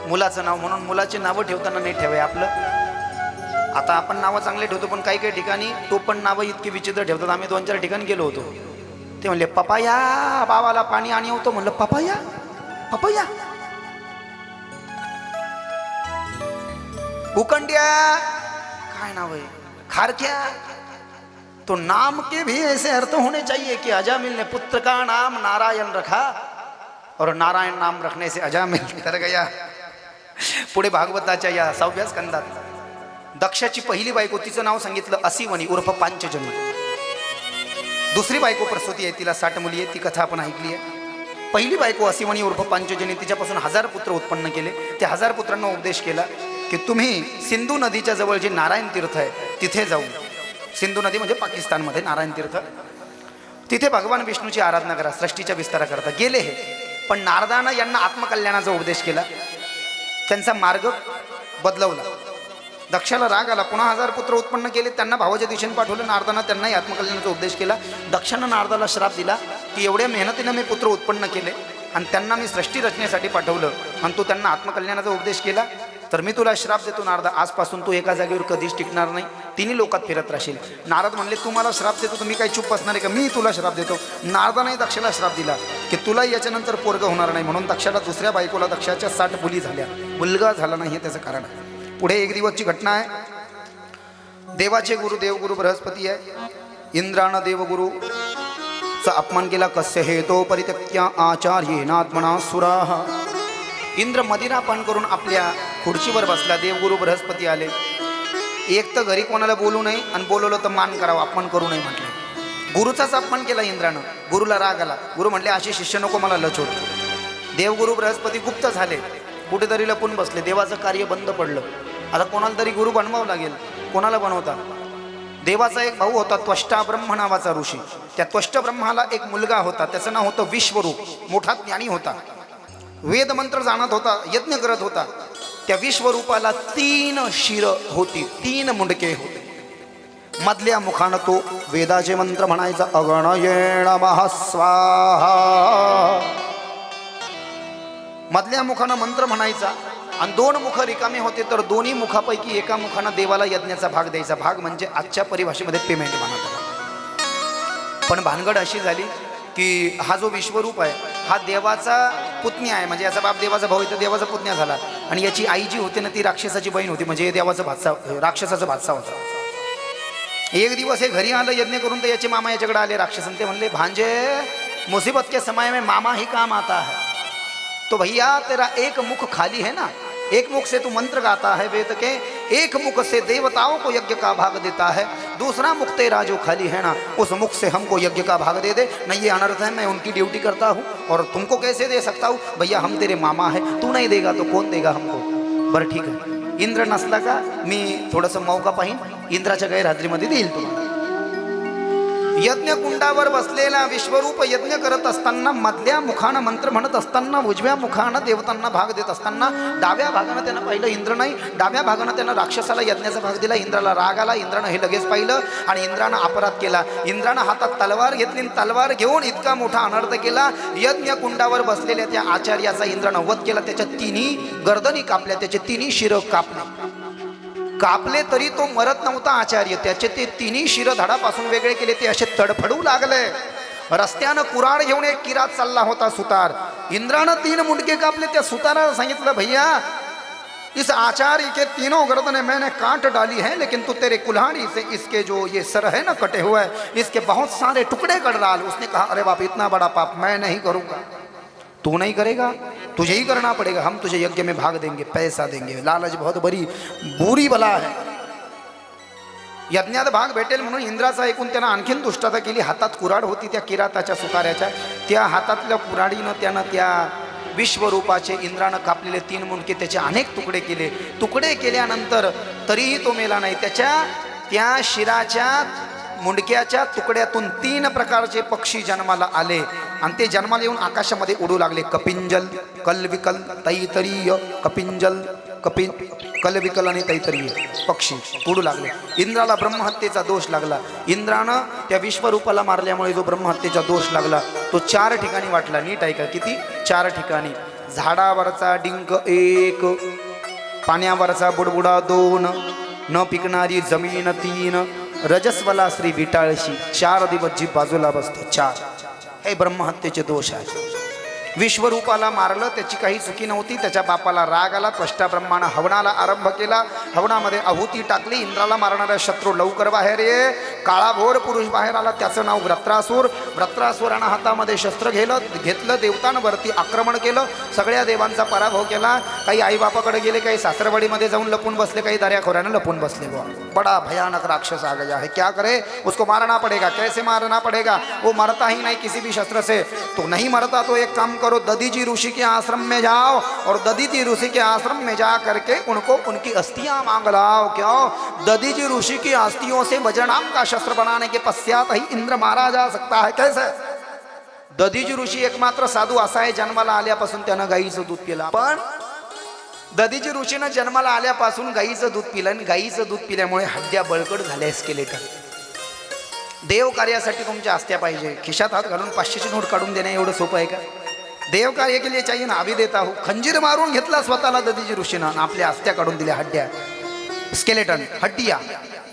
Speaker 1: मुलाचं नाव म्हणून मुलाची नावं ठेवताना नाही ठेवाय आपलं। आता आपण नावं चांगले ठेवतो पण काही काही ठिकाणी तो पण नावं इतकी विचित्र ठेवतात। आम्ही 2-4 ठिकाणी गेलो होतो, ते म्हणले पपाया, बाबाला पाणी आणि होतो म्हणलं पपाया पपाया, उकंड्या काय नाव आहे, खारक्या। तो नाम के भी ऐसे अर्थ होने चाहिए कि अजामिल ने पुत्र का नाम नारायण रखा और नारायण नाम रखने से अजामिल डर गया। पुढे भागवताच्या या 6व्या स्कंदात दक्षाची पहिली बायको तिचं नाव सांगितलं असिवनी उर्फ पांचजनी। दुसरी बायको प्रसूती आहे, तिला 60 मुली आहे, ती कथा आपण ऐकली आहे। पहिली बायको असिवनी उर्फ पांचजनी, तिच्यापासून 1000 पुत्र उत्पन्न केले। त्या 1000 पुत्रांना उपदेश केला की तुम्ही सिंधू नदीच्या जवळ जे नारायण तीर्थ आहे तिथे जाऊन, सिंधू नदी म्हणजे पाकिस्तानमध्ये नारायण तीर्थ, तिथे भगवान विष्णूची आराधना करा, सृष्टीच्या विस्तारा करता। गेले हे, पण नारदानं यांना आत्मकल्याणाचा उपदेश केला, त्यांचा मार्ग बदलवला। दक्षाला राग आला, पुन्हा 1000 पुत्र उत्पन्न केले, त्यांना भावाच्या दिशेने पाठवलं। नारदानं त्यांनाही आत्मकल्याणाचा उपदेश केला। दक्षानं नारदाला श्राप दिला की एवढ्या मेहनतीनं मी पुत्र उत्पन्न केले आणि त्यांना मी सृष्टी रचनेसाठी पाठवलं आणि तू त्यांना आत्मकल्याणाचा उपदेश केला, तर मी तुला श्राप देतो नारदा, आजपासून तू एका जागेवर कधीच टिकणार नाही, 3 लोकात फिरत राहशील। नारद म्हणले तू मला श्राप देतो, तुम्ही काही चूप बसणार आहे का, मी तुला श्राप देतो। नारदाने दक्षाला श्राप दिला की तुला याच्यानंतर पोरग होणार नाही, म्हणून दक्षाला दुसऱ्या बायकोला दक्षाच्या 60 मुली झाल्या, मुलगा झाला नाही, हे त्याचं कारण आहे। पुढे एक दिवसची घटना आहे। देवाचे गुरु देवगुरु बृहस्पती आहे, इंद्रानं देवगुरुचा अपमान केला। कस्य हेतो परित्यक्त्या आचार्येनात्मना सुराः। इंद्र मदिरा पान करून आपल्या खुर्चीवर बसला, देवगुरु बृहस्पती आले। एक तर घरी कोणाला बोलू नये आणि बोलवलं तर मान करावं, अपमान करू नये म्हटले। गुरुचाच अपमान केला इंद्रानं, गुरुला राग आला। गुरु म्हटले असे शिष्य नको मला लचोड। देवगुरु बृहस्पती गुप्त झाले, कुठेतरी लपून बसले, देवाचं कार्य बंद पडलं। आता कोणाला तरी गुरु बनवावं लागेल, कोणाला बनवता? देवाचा एक भाऊ होता त्वष्टा ब्रह्म नावाचा ऋषी, त्या त्वष्ट ब्रह्माला एक मुलगा होता, त्याचं नाव होतं विश्वरूप, मोठा ज्ञानी होता, वेद मंत्र जाणत होता, यज्ञ करत होता। त्या विश्वरूपाला 3 शिर होती, 3 मुंडके होते। मधल्या मुखानं तो वेदाचे मंत्र म्हणायचा, अगणयेण महास्वाहा। मधल्या मुखानं मंत्र म्हणायचा आणि 2 मुख रिकामे होते, तर दोन्ही मुखापैकी एका मुखानं देवाला यज्ञाचा भाग द्यायचा। भाग म्हणजे आजच्या परिभाषेमध्ये पेमेंट म्हणतात। पण भानगड अशी झाली की हा जो विश्वरूप आहे हा देवाचा पुतण्या आहे, म्हणजे याचा बाप देवाचा भाऊ आहे तर देवाचा पुतण्या झाला, आणि याची आई जी होती ना ती राक्षसाची बहीण होती, म्हणजे देवाचा भातसा, राक्षसाचा भातसा होता। एक दिवस हे घरी आलं यज्ञ करून, तर याचे मामा याच्याकडे आले राक्षसन, ते म्हणले भांजे मुसीबत के समय में मामा ही काम आता है, तो भैया तेरा एक मुख खाली है ना, एक मुख से तू मंत्र गाता है वेद के, एक मुख से देवताओं को यज्ञ का भाग देता है, दूसरा मुख तेरा जो खाली है ना उस मुख से हमको यज्ञ का भाग दे दे। नहीं ये अनर्थ है, मैं उनकी ड्यूटी करता हूँ और तुमको कैसे दे सकता हूँ? भैया हम तेरे मामा है, तू नहीं देगा तो कौन देगा हमको? बरं ठीक आहे, इंद्र नसला का मी थोडंसं मौका पाहीन, इंद्राच्या गैरहजेरीमध्ये देईल तुम्हाला। यज्ञ कुंडावर बसलेला विश्वरूप यज्ञ करत असताना मधल्या मुखानं मंत्र म्हणत असताना, उजव्या मुखानं देवतांना भाग देत असताना, डाव्या भागानं त्यानं पाहिलं इंद्र नाही, डाव्या भागानं त्यानं राक्षसाला यज्ञाचा भाग दिला। इंद्राला राग आला, इंद्रानं हे लगेच पाहिलं आणि इंद्रानं अपराध केला। इंद्रानं हातात तलवार घेतली, तलवार घेऊन इतका मोठा अनर्थ केला, यज्ञ कुंडावर बसलेल्या त्या आचार्याचा इंद्रानं वध केला। त्याच्या 3 गर्दनी कापल्या, त्याचे 3 शिर कापले तरी तो मरत नव्हता आचार्य, त्याचे ते 3 शिर धडापासून वेगळे केले, ते असे तडफडू लागले। रस्त्यानं कुऱ्हाड घेऊन एक किरात चालला होता सुतार, इंद्रानं 3 मुंडके कापले। त्या सुताराला सांगितलं भैया इस आचार्य के 3 गर्दनें मैंने काट डाली है, लेकिन तू तेरे कुल्हाड़ी से इसके जो ये सर है ना कटे हुए, इसके बहुत सारे टुकड़े कर डाल। उसने कहा अरे बाप इतना बड़ा पाप मैं नहीं करूँगा। तू नहीं करेगा, तुझे ही करना पड़ेगा, हम तुझे यज्ञ में भाग देंगे, पैसा देंगे। लालच बहुत बुरी बला है। यज्ञात भाग भेटेल म्हणून इंद्राचा ऐकून त्यानं आणखीन दुष्टता केली. हातात कुऱ्हाड होती त्या किराताच्या सुकाऱ्याच्या, त्या हातातल्या कुऱ्हाडीनं त्यानं त्या विश्वरूपाचे इंद्रानं कापलेले 3 मुंडके त्याचे अनेक तुकडे केले. तुकडे केल्यानंतर तरीही तो मेला नाही. त्या शिराच्या मुंडक्याच्या तुकड्यातून 3 प्रकारचे पक्षी जन्माला आले आणि ते जन्माला येऊन आकाशामध्ये उडू लागले. कपिंजल, कलविकल, तैतरीय. कपिंजल, कलविकल आणि तैतरीय पक्षी उडू लागले. इंद्राला ब्रह्महत्येचा दोष लागला. इंद्रानं त्या विश्वरूपाला मारल्यामुळे जो ब्रह्महत्येचा दोष लागला तो 4 ठिकाणी वाटला. नीट ऐका, किती? 4 ठिकाणी. झाडावरचा डिंक 1, पाण्यावरचा बुडबुडा 2, न पिकणारी जमीन 3, रजस्वला स्त्री विटाळशी 4 दिवस जी बाजूला बसते 4. हे ब्रह्महत्येचे दोष आहे. विश्वरूपाला मारलं, त्याची काही चुकी नव्हती. त्याच्या बापाला राग आला. त्वष्टा ब्रह्मानं हवनाला आरंभ केला. हवनामध्ये आहुती टाकली. इंद्राला मारणारा शत्रू लवकर बाहेर ये. काळाभोर पुरुष बाहेर आला, त्याचं नाव व्रत्रासूर. व्रत्रासुरानं हातामध्ये शस्त्र घेतलं, देवतांवरती आक्रमण केलं, सगळ्या देवांचा पराभव केला. काही आईबापाकडे गेले, काही सासरवाडीमध्ये जाऊन लपून बसले, काही दर्याखोऱ्यानं लपून बसले. बड़ा भयानक राक्षस आ गया है, क्या करे? उसको मारना पड़ेगा. कैसे मारना पड़ेगा? वो मरता ही नहीं किसी भी शस्त्र से. तो नहीं मरता तो एक काम करो, ददीजी ऋषि के आश्रम में जाओ और ददीजी ऋषि के आश्रम में जा करके उनको उनकी अस्थियां मांग लाओ. क्यों? ददीजी ऋषि की अस्थियों से वज्रनाम का शस्त्र बनाने के पश्चात ही इंद्र मारा जा सकता है. कैसे? ददीजी ऋषी एकमात्र साधू असा आहे, जन्माला आल्यापासून त्यानं गाईचं दूध पिलं. पण ददीजी ऋषीनं जन्माला आल्यापासून गाईचं दूध पिलं आणि गाईचं दूध पिल्यामुळे हड्ड्या बळकट झाल्या. स्केलेटन. देव कार्यासाठी तुमच्या अस्त्या पाहिजे. खिशात हात घालून 500ची नोट काढून देणे एवढं सोपं आहे का? देव कार्य के लिए चाहिए ना. अभी देता हूँ. खंजीर मारून घेतला स्वतःला ददीजी ऋषीनं, आपल्या अस्त्या काढून दिल्या. हड्ड्या, स्केलेटन, हड्डिया,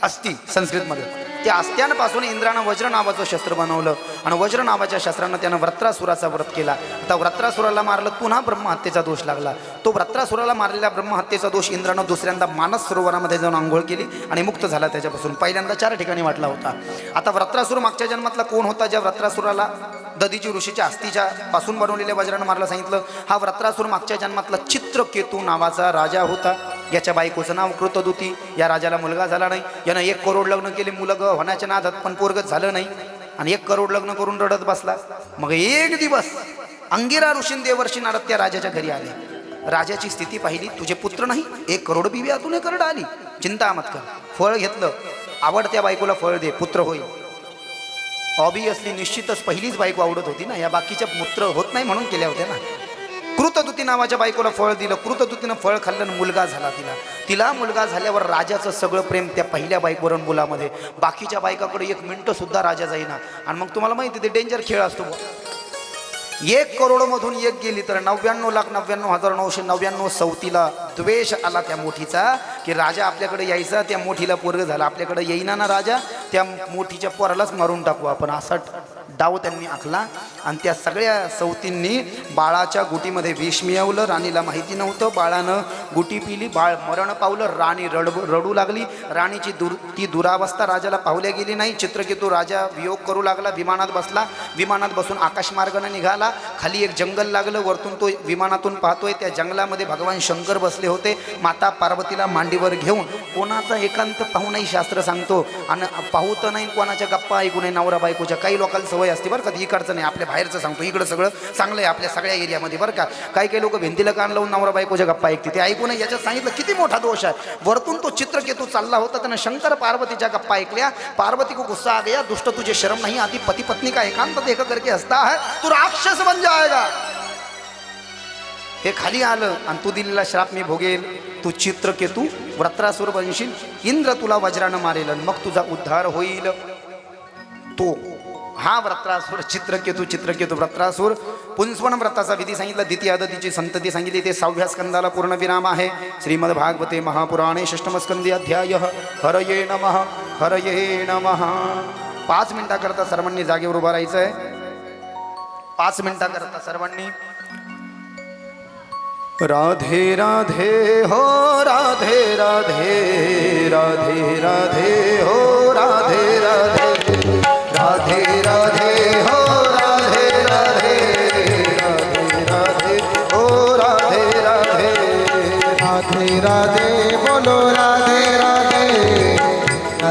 Speaker 1: अस्थि संस्कृतमध्ये. त्या अस्त्यांपासून इंद्रानं वज्र नावाचं शस्त्र बनवलं आणि वज्र नावाच्या शस्त्रानं त्यानं व्रत्रासुराचा व्रत केला. आता व्रत्रासुराला मारलं, पुन्हा ब्रह्महत्येचा दोष लागला. तो व्रत्रासुराला मारलेला ब्रह्महत्येचा दोष इंद्रानं दुसऱ्यांदा मानस सरोवरामध्ये जाऊन आंघोळ केली आणि मुक्त झाला त्याच्यापासून. पहिल्यांदा 4 ठिकाणी वाटला होता. आता व्रत्रासुर मागच्या जन्मातला कोण होता ज्या व्रत्रासुराला ददीजी ऋषीच्या अस्थिच्या पासून बनवलेल्या वज्रानं मारलं सांगितलं? हा व्रत्रासुर मागच्या जन्मातला चित्रकेतू नावाचा राजा होता. याच्या बायकोचं नाव कृतदूती. या राजाला मुलगा झाला नाही. यानं 1 करोड लग्न केले, मुलगा होण्याच्या नादात पण पोरगत झालं नाही आणि 1 करोड लग्न करून रडत बसला. मग एक दिवस अंगिरा ऋषीन देवर्षी नारद त्या राजाच्या घरी आले. राजाची स्थिती पाहिली. तुझे पुत्र नाही, 1 करोड बिबी आतून करड आली. चिंता मत कर. फळ घेतलं. आवडत्या बायकोला फळ दे, पुत्र होईल. ऑबियसली निश्चितच पहिलीच बायको आवडत होती ना, या बाकीच्या पुत्र होत नाही म्हणून केल्या होत्या ना. कृतदूती नावाच्या बायकोला फळ दिलं. कृतदूतीनं फळ खाल्लं, मुलगा झाला तिला मुलगा झाल्यावर राजाचं सगळं प्रेम त्या पहिल्या बायकोवर मुलामध्ये. बाकीच्या बायकाकडे 1 मिनिट सुद्धा राजा जाईना. आणि मग तुम्हाला माहिती ते डेंजर खेळ असतो. 1 करोडमधून 1 गेली तर 99,99,999 सवतीला द्वेष आला त्या मोठीचा की राजा आपल्याकडे यायचा, त्या मोठीला पोरग झाला. आपल्याकडे येईना ना राजा, त्या मोठीच्या पोरालाच मारून टाकू आपण, असा डाव त्यांनी आखला. आणि त्या सगळ्या सवतींनी बाळाच्या गुटीमध्ये विष मिळवलं. राणीला माहिती नव्हतं. बाळानं गुटी पिली, बाळ मरण पावलं. राणी रडू लागली. राणीची ती दुरावस्था राजाला पावल्या गेली नाही. चित्रकेतू राजा वियोग करू लागला. विमानात बसला. विमानात बसून आकाशमार्गाने निघाला. खाली एक जंगल लागलं. वरतून तो विमानातून पाहतोय त्या जंगलामध्ये भगवान शंकर बसले होते. माता पार्वतीला मांडीवर घेऊन. कोणाचा एकांत पाहू नाही शास्त्र सांगतो. आणि पाहू तर नाही, कोणाच्या गप्पा ऐकू नये नवरा बायकोच्या. काही लोकांना सवय असते बरं का, इकडचं नाही आपल्या बाहेरचं सांगतो. इकडं सगळं चांगलं आहे आपल्या सगळ्या एरियामध्ये बरं का. काही लोक भिंतीला कान लावून नवरा बायकोच्या गप्पा ऐकते, ते ऐकू नये. याच्यात सांगितलं किती मोठा दोष आहे. वरतून तो चित्रकेतू चालला होता, त्यानं शंकर पार्वतीच्या गप्पा ऐकल्या. पार्वती को गुस्सा आ गया. दुष्ट तुझे शर्म नहीं आती, पति पत्नी का एकांत देख करके हंसता है, तू राक्षस बन जाएगा. हे खाली आलं आणि तू दिलेला श्राप मी भोगेल. तू चित्रकेतू व्रत्रासुर बनशील. इंद्र तुला वज्रानं मारेल आणि मग तुझा उद्धार होईल. तो हा व्रत्रासुर चित्रकेतू व्रत्रासुर. पुंसवन व्रताचा विधी सांगितला. द्वितीय आदतीची संतती सांगितली. ते 6व्या स्कंदाला पूर्ण विराम आहे. श्रीमद भागवते महापुराणे 6म स्कंदे अध्याय हरये नमः हरये नमः. 5 मिनिटाकरता सर्वांनी जागेवर उभा राहायचं आहे. 5 मिनिटाकरता सर्वांनी. राधे राधे हो राधे राधे राधे राधे हो राधे राधे राधे राधे हो राधे राधे राधे राधे हो राधे राधे राधे राधे बोलो राधे राधे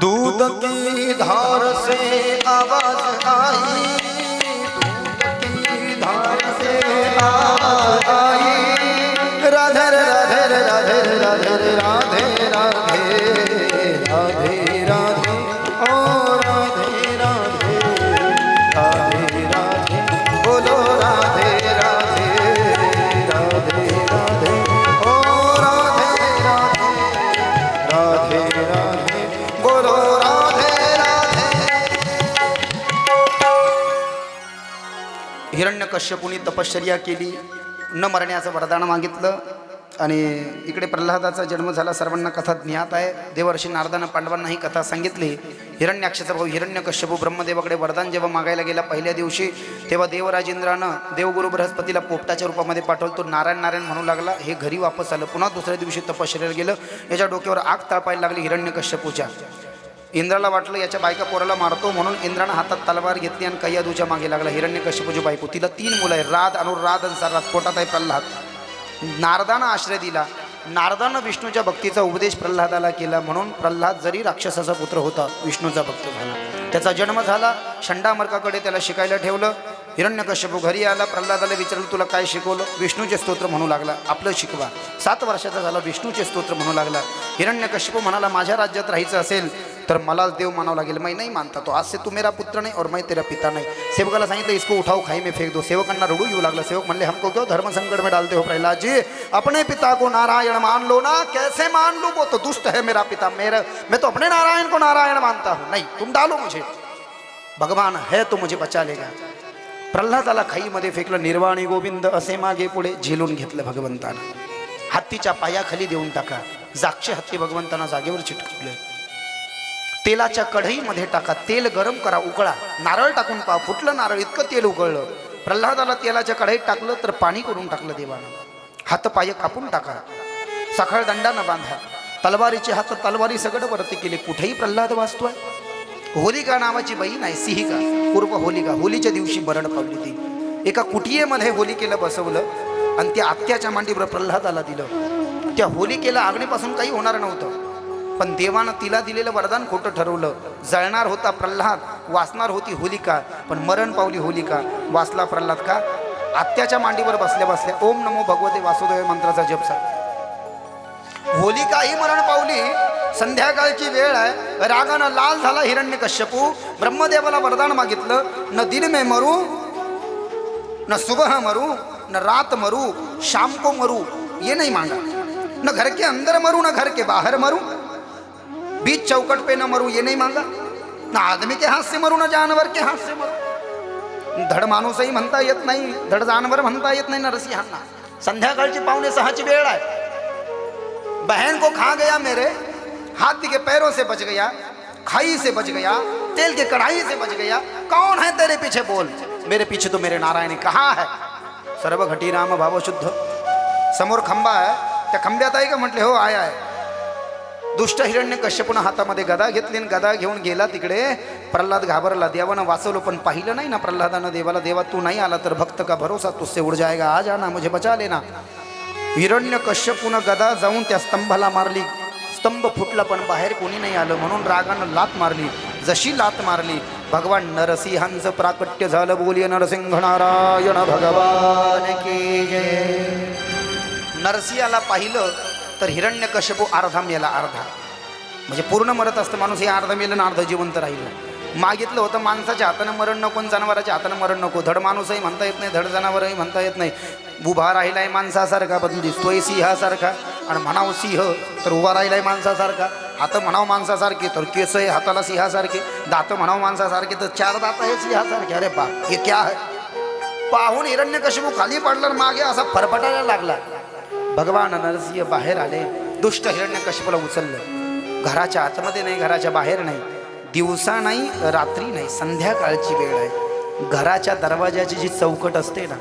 Speaker 1: दूध की धार से आवाज आई, दूध की धार से आवाज आई, राधे राधे राधे राधे राधे राधे राधे राधे ओ राधे राधे राधे राधे बोलो राधे राधे राधे राधे ओ राधे राधे राधे राधे बोलो राधे राधे। हिरण्यकश्यपुनी तपश्चर्या केली, न मरण्याचं वरदान मागितलं आणि इकडे प्रल्हादाचा जन्म झाला, सर्वांना कथा ज्ञात आहे। देवर्षी नारदानं पांडवांना ही कथा सांगितली। हिरण्याक्षाचा भाऊ हिरण्यकश्यपू ब्रह्मदेवाकडे वरदान जेव्हा मागायला गेला पहिल्या दिवशी, तेव्हा देवराजेंद्रानं देवगुरु बृहस्पतीला पोपटाच्या रूपामध्ये पाठवलं। तो नारायण नारायण म्हणू लागला, हे घरी वापस आलं। पुन्हा दुसऱ्या दिवशी तपश्चर्याला गेलं, याच्या डोक्यावर आग तापायला लागली हिरण्यकश्यपूच्या। इंद्राला वाटलं याच्या बायका पोराला मारतो, म्हणून इंद्रानं हातात तलवार घेतली आणि कैयादूच्या मागे लागला। हिरण्यकश्यपूची बायको, तिला 3 मुलं आहे, राध अनुराध आणि सरराध, पोटात आहे प्रल्हाद। नारदानं आश्रय दिला, नारदानं विष्णूच्या भक्तीचा उपदेश प्रल्हादाला केला, म्हणून प्रल्हाद जरी राक्षसाचा पुत्र होता विष्णूचा भक्त झाला। त्याचा जन्म झाला, षंडामर्काकडे त्याला शिकायला ठेवलं। हिरण्यकश्यपू घरी आला, प्रल्हादाला विचारलं तुला काय शिकवलं? विष्णूचे स्तोत्र म्हणू लागला, आपलं शिकवा। 7 वर्षाचा झाला, विष्णूचे स्तोत्र म्हणू लागला। हिरण्यकश्यपू म्हणाला माझ्या राज्यात राहायचं असेल तर मलाच देव मानावं लागेल, मैं नहीं मानता तो, आज से तू मेरा पुत्र नहीं और मैं तेरा पिता नहीं। सेवकाला सांगितलं इसको उठाओ खाई में फेंक दो। सेवकांना रडू येऊ लागला। सेवक म्हणले हमको क्यों धर्म संकट में डालते हो प्रहलाद जी, अपने पिता को नारायण मान लो ना। कैसे मान लो, वो तो दुष्ट है मेरा पिता, मैं तो अपने नारायण को नारायण मानता हूँ। नहीं, तुम डालो मुझे, भगवान है तो मुझे बचा लेगा। प्रल्हादाला खाईमध्ये फेकलं। निर्वाणी गोविंद असे मागे पुढे झेलून घेतलं भगवंतानं। हत्तीच्या पायाखाली देऊन टाका, जागचे हत्ती भगवंतांना जागेवर चिटकवले। तेलाच्या कढईमध्ये टाका, तेल गरम करा, उकळा, नारळ टाकून पहा, फुटलं नारळ, इतकं तेल उकळलं। प्रल्हादाला तेलाच्या कढईत टाकलं तर पाणी करून टाकलं देवानं। हात पाय कापून टाका, सखळ दंडानं बांधा, तलवारीचे हात तलवारी सगळं वरती केले। कुठेही प्रल्हाद वाचतोय। होलिका नावाची बहीण आहे, सिहिका पूर्व होलिका, होलीच्या दिवशी मरण पावली ती। एका कुटियेमध्ये होलिकेला बसवलं आणि त्या आत्याच्या मांडीवर प्रल्हादाला दिलं। त्या होलिकेला आग्नेपासून काही होणार नव्हतं, पण देवानं तिला दिलेलं वरदान खोटं ठरवलं। जळणार होता प्रल्हाद, वाचणार होती होलिका, पण मरण पावली होलिका, वाचला प्रल्हाद का? आत्याच्या मांडीवर बसल्या बसल्या ओम नमो भगवते वासुदेव मंत्राचा जप झाला। होलिका ही मरण पावली। संध्याकाळची वेळ आहे, रागानं लाल झाला हिरण्यकश्यपू। ब्रह्मदेवाला वरदान मागितलं, न दिन में मरू, न सुबह मरू, न रात मरू, शाम को मरू, ये नहीं मांगा। न घर के अंदर मरू, न घर के बाहर मरू, बीच चौकट पे न मरू, ये नहीं मांगा। न आदमी के हाथ से मरू, न जानवर के हाथ से मरू। धड माणूसही म्हणता येत नाही, धड जानवर म्हणता येत नाही नरसिंहांना। संध्याकाळची 5:45 वेळ आहे। बहन को खा गया मेरे, हाथी के पैरों से बच गया, खाई से बच गया, तेल के कढ़ाई से बच गया। कौन है तेरे पीछे बोल? मेरे पीछे तो मेरे नारायण। कहाँ है? सर्व घटी राम भाव शुद्ध। समोर खंबा आहे, त्या खंब्यात आहे का? म्हटले हो आहे आहे। दुष्ट हिरण्यकश्यपूनं हातामध्ये गदा घेतली आणि गदा घेऊन गेला तिकडे। प्रल्हाद घाबरला, देवानं वाचवलं पण पाहिलं नाही ना प्रल्हादानं देवाला। देवा तू नाही आला तर भक्त का भरोसा तुझसे उड जाएगा, आ जाना मुझे बचा लेना। हिरण्यकश्यपूनं गदा जाऊन त्या स्तंभाला मारली। स्तंभ फुटला पण बाहेर कोणी नाही आलं, म्हणून रागानं लात मारली। जशी लात मारली भगवान नरसिंहांचं प्राकट्य झालं। बोलिये नरसिंह नारायण भगवान की जय। नरसिंहाला पाहिलं तर हिरण्यकश्यपू अर्धा मेला, अर्धा म्हणजे पूर्ण मरत असतं माणूस, हे अर्ध मेलं आणि अर्ध जिवंत राहिलं। मागितलं होतं माणसाच्या हातानं मरण नको, जनावराच्या हातानं मरण नको। धड माणूसही म्हणता येत नाही, धड जनावरही म्हणता येत नाही। उभा राहिलाय माणसासारखा, पण दिसतोय सिंहासारखा। आणि म्हणावं सिंह तर उभा राहिलाय माणसासारखा। हात म्हणावं माणसासारखे तर केस आहे हाताला सिंहासारखे। दात म्हणावं माणसासारखे तर 4 दात आहे सिंहासारखे। अरे बाप, हे क्या है? पाहून हिरण्यकश्यपू खाली पडला, मागे असा फरफटायला लागला। भगवान नरसिंह बाहेर आले, दुष्ट हिरण्यकश्यपूला उचललं। घराच्या आतमध्ये नाही, घराच्या बाहेर नाही, दिवसा नाही, रात्री नाही, संध्याकाळची वेळ आहे। घराच्या दरवाजाची जी चौकट असते ना,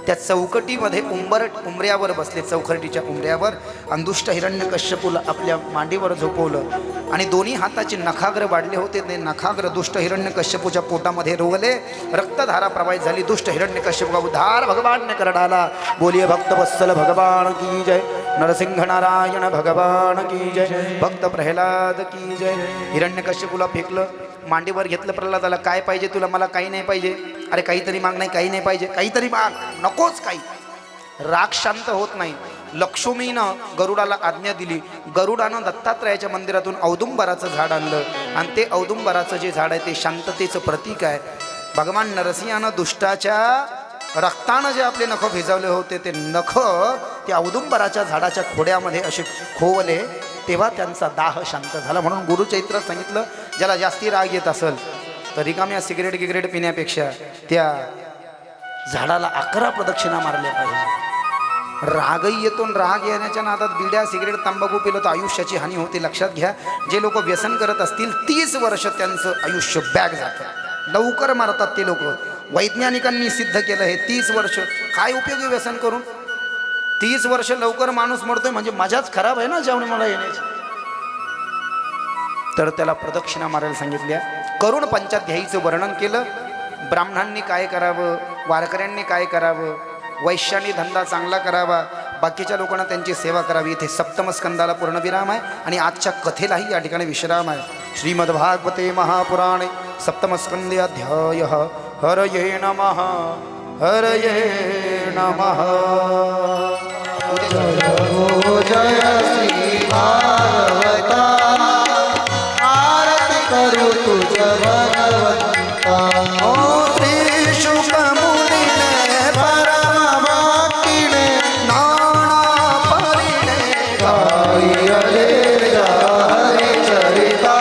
Speaker 1: त्या चौकटीमध्ये उंबऱ्यावर बसले, चौखटीच्या उंबऱ्यावर। आणि दुष्ट हिरण्यकश्यपूला आपल्या मांडीवर झोपवलं। आणि दोन्ही हाताचे नखाग्र वाढले होते. ते नखाग्र दुष्ट हिरण्यकश्यपूच्या पोटामध्ये रोवले. रक्तधारा प्रवाहित झाली. दुष्ट हिरण्यकश्यप का उद्धार भगवान ने कर डाला. बोलिए भक्त वत्सल भगवान की जय. नरसिंह नारायण भगवान की जय. भक्त प्रल्हाद की जय. हिरण्यकश्यपूला फेकलं, मांडीवर घेतलं प्रल्हादाला. काय पाहिजे तुला? मला काही नाही पाहिजे. अरे काहीतरी माग. नाही काही नाही पाहिजे. काहीतरी माग. नकोच काही. राग शांत होत नाही. लक्ष्मीनं गरुडाला आज्ञा दिली. गरुडानं दत्तात्रयाच्या मंदिरातून औदुंबराचं झाड आणलं आणि ते औदुंबराचं जे झाड आहे ते शांततेचं प्रतीक आहे. भगवान नरसिंहानं दुष्टाच्या रक्तानं जे आपले नख भिजवले होते ते नख त्या औदुंबराच्या झाडाच्या खोड्यामध्ये असे खोवले, तेव्हा त्यांचा दाह शांत झाला. म्हणून गुरुचैत्रात सांगितलं, ज्याला जास्ती राग येत असेल तर रिकाम्या सिगरेट पिण्यापेक्षा त्या झाडाला 11 प्रदक्षिणा मारल्या पाहिजे. रागही येतो. राग येण्याच्या नादात बिड्या सिगरेट तंबाखू पिलं तर आयुष्याची हानी होते. लक्षात घ्या, जे लोक व्यसन करत असतील 30 वर्ष त्यांचं आयुष्य बॅग जातं. लवकर मारतात ते लोक. वैज्ञानिकांनी सिद्ध केलं हे. 30 वर्ष काय उपयोगी व्यसन करून? 30 वर्ष लवकर माणूस मरतोय म्हणजे मजाच खराब आहे ना जेवण मला येण्याची. तर त्याला प्रदक्षिणा मारायला सांगितल्या. करुण पंचाध्यायीचं वर्णन केलं. ब्राह्मणांनी काय करावं, वारकऱ्यांनी काय करावं, वैश्यांनी धंदा चांगला करावा, बाकीच्या लोकांना त्यांची सेवा करावी. इथे सप्तम स्कंदाला पूर्णविराम आहे आणि आजच्या कथेलाही या ठिकाणी विश्राम आहे. श्रीमद्भागवते महापुराणे सप्तमस्कंदे अध्याय हरये नमः. हरये नमः.
Speaker 2: जय श्री भागवता. आरती करू तुझ भगवंता.
Speaker 1: श्री शुक मुनीने परम भक्तीने नाना परिणे
Speaker 2: गाई अले जा हरी चरिता.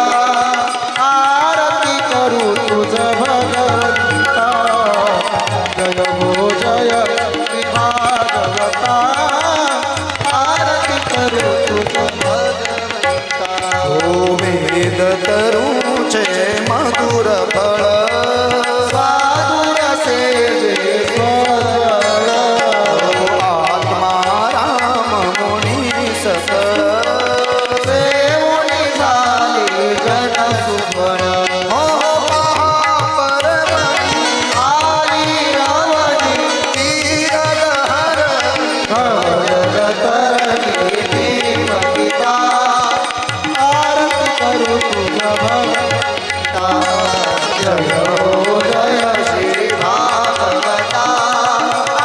Speaker 2: आरती करू तुझ भगवंता. जय हो जय श्री भागवता. आरती करू तुझ भगवंता.
Speaker 1: ओ वेद तरुचे मधुर फळ
Speaker 2: साधुर सेजे स्वरळ.
Speaker 1: आत्मा राम मुनी सकळ
Speaker 2: सेवुनी झाली जन सुफळ. आली रवणी जगत रही भीमगीता. आरती करू तुझ भगवंता. जय हो जय श्री भागवता.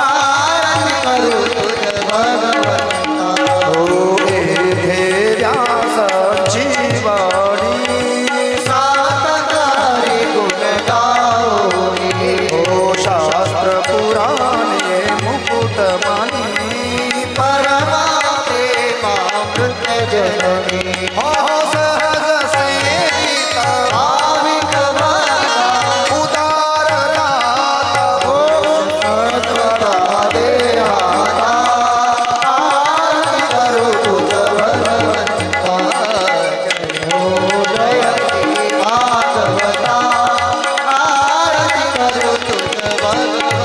Speaker 2: आरती करू तुझ भगवंता. सात तारी गुण गाओनी.
Speaker 1: शास्त्र पुराणे मुकुट मानी
Speaker 2: परमाते मामृत जननी.
Speaker 1: सहज सेविता
Speaker 2: भाविक भक्ता.
Speaker 1: उदार दाता
Speaker 2: तत्वता देहाता. आरती करू तुझ भगवंता. जय हो जय श्री भागवता. आरती करू तुझ भगवंता.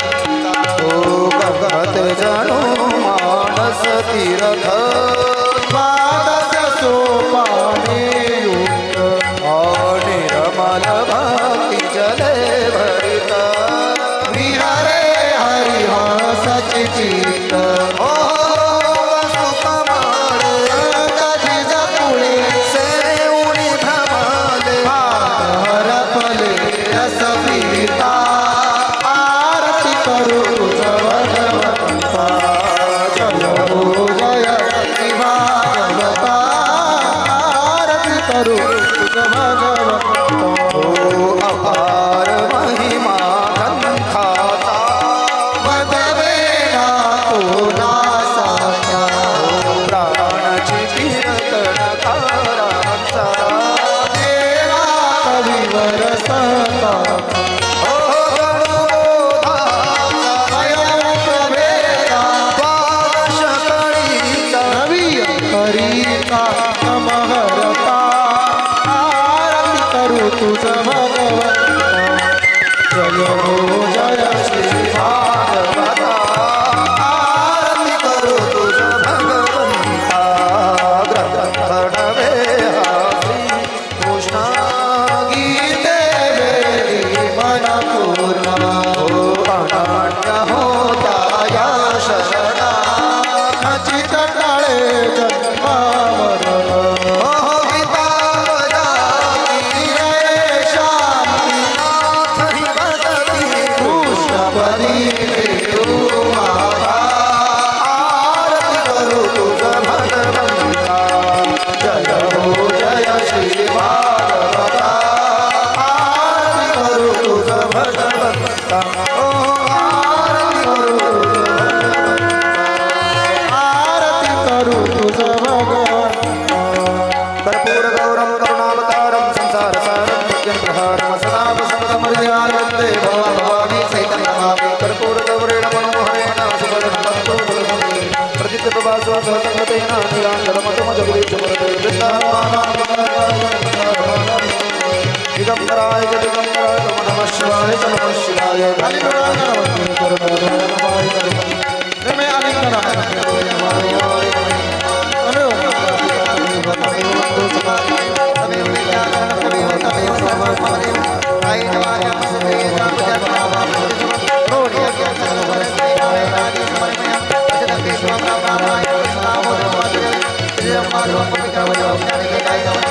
Speaker 1: भगत जनो मानस तीरथ
Speaker 2: द्वादश सोपाने युक्त.
Speaker 1: निर्मल भक्ति जले भरित
Speaker 2: विहरे हरिहर सचित. कधी जपुळे
Speaker 1: सेऊनी भ्रमले
Speaker 2: हरपले रस पीता. आरती करू तुझ भगवंता. जय हो जय श्री भागवता. आरती करू तुझ भगवंता.
Speaker 1: अपार महिमा ग्रंथाता
Speaker 2: बदवेला तो नासाचा.
Speaker 1: प्राणाची कीर्तन कारांचा
Speaker 2: देवा कविवर सता. करीता समहरता. आरती करू तुझ भगवंता. जय हो जय श्री भागवता.
Speaker 1: आरती करू तुझ भगवंता. ग्रंथ नवे हा श्री
Speaker 2: श्री भागवता आरती करू तुझ भगवंता ओ आरती करू तुझ भगवंता कर्पूर गौरम करुणावतारम संसार सारम नित्यं प्रहारम सदा वसंतम हृदयानंदे भवानी सहितं नमामि कर्पूर गौरेण मनोहरेण सुभद्रं भक्तो बलसंगे प्रदित्य प्रभासो सहसंगतेन नीलांजलमतमजगदीशवरदे दिगंबराय च दिगंबराय नमः शिवाय च नमः शिवाय अलिंगनाय नमः करुणाय नमः अलिंगनाय Namo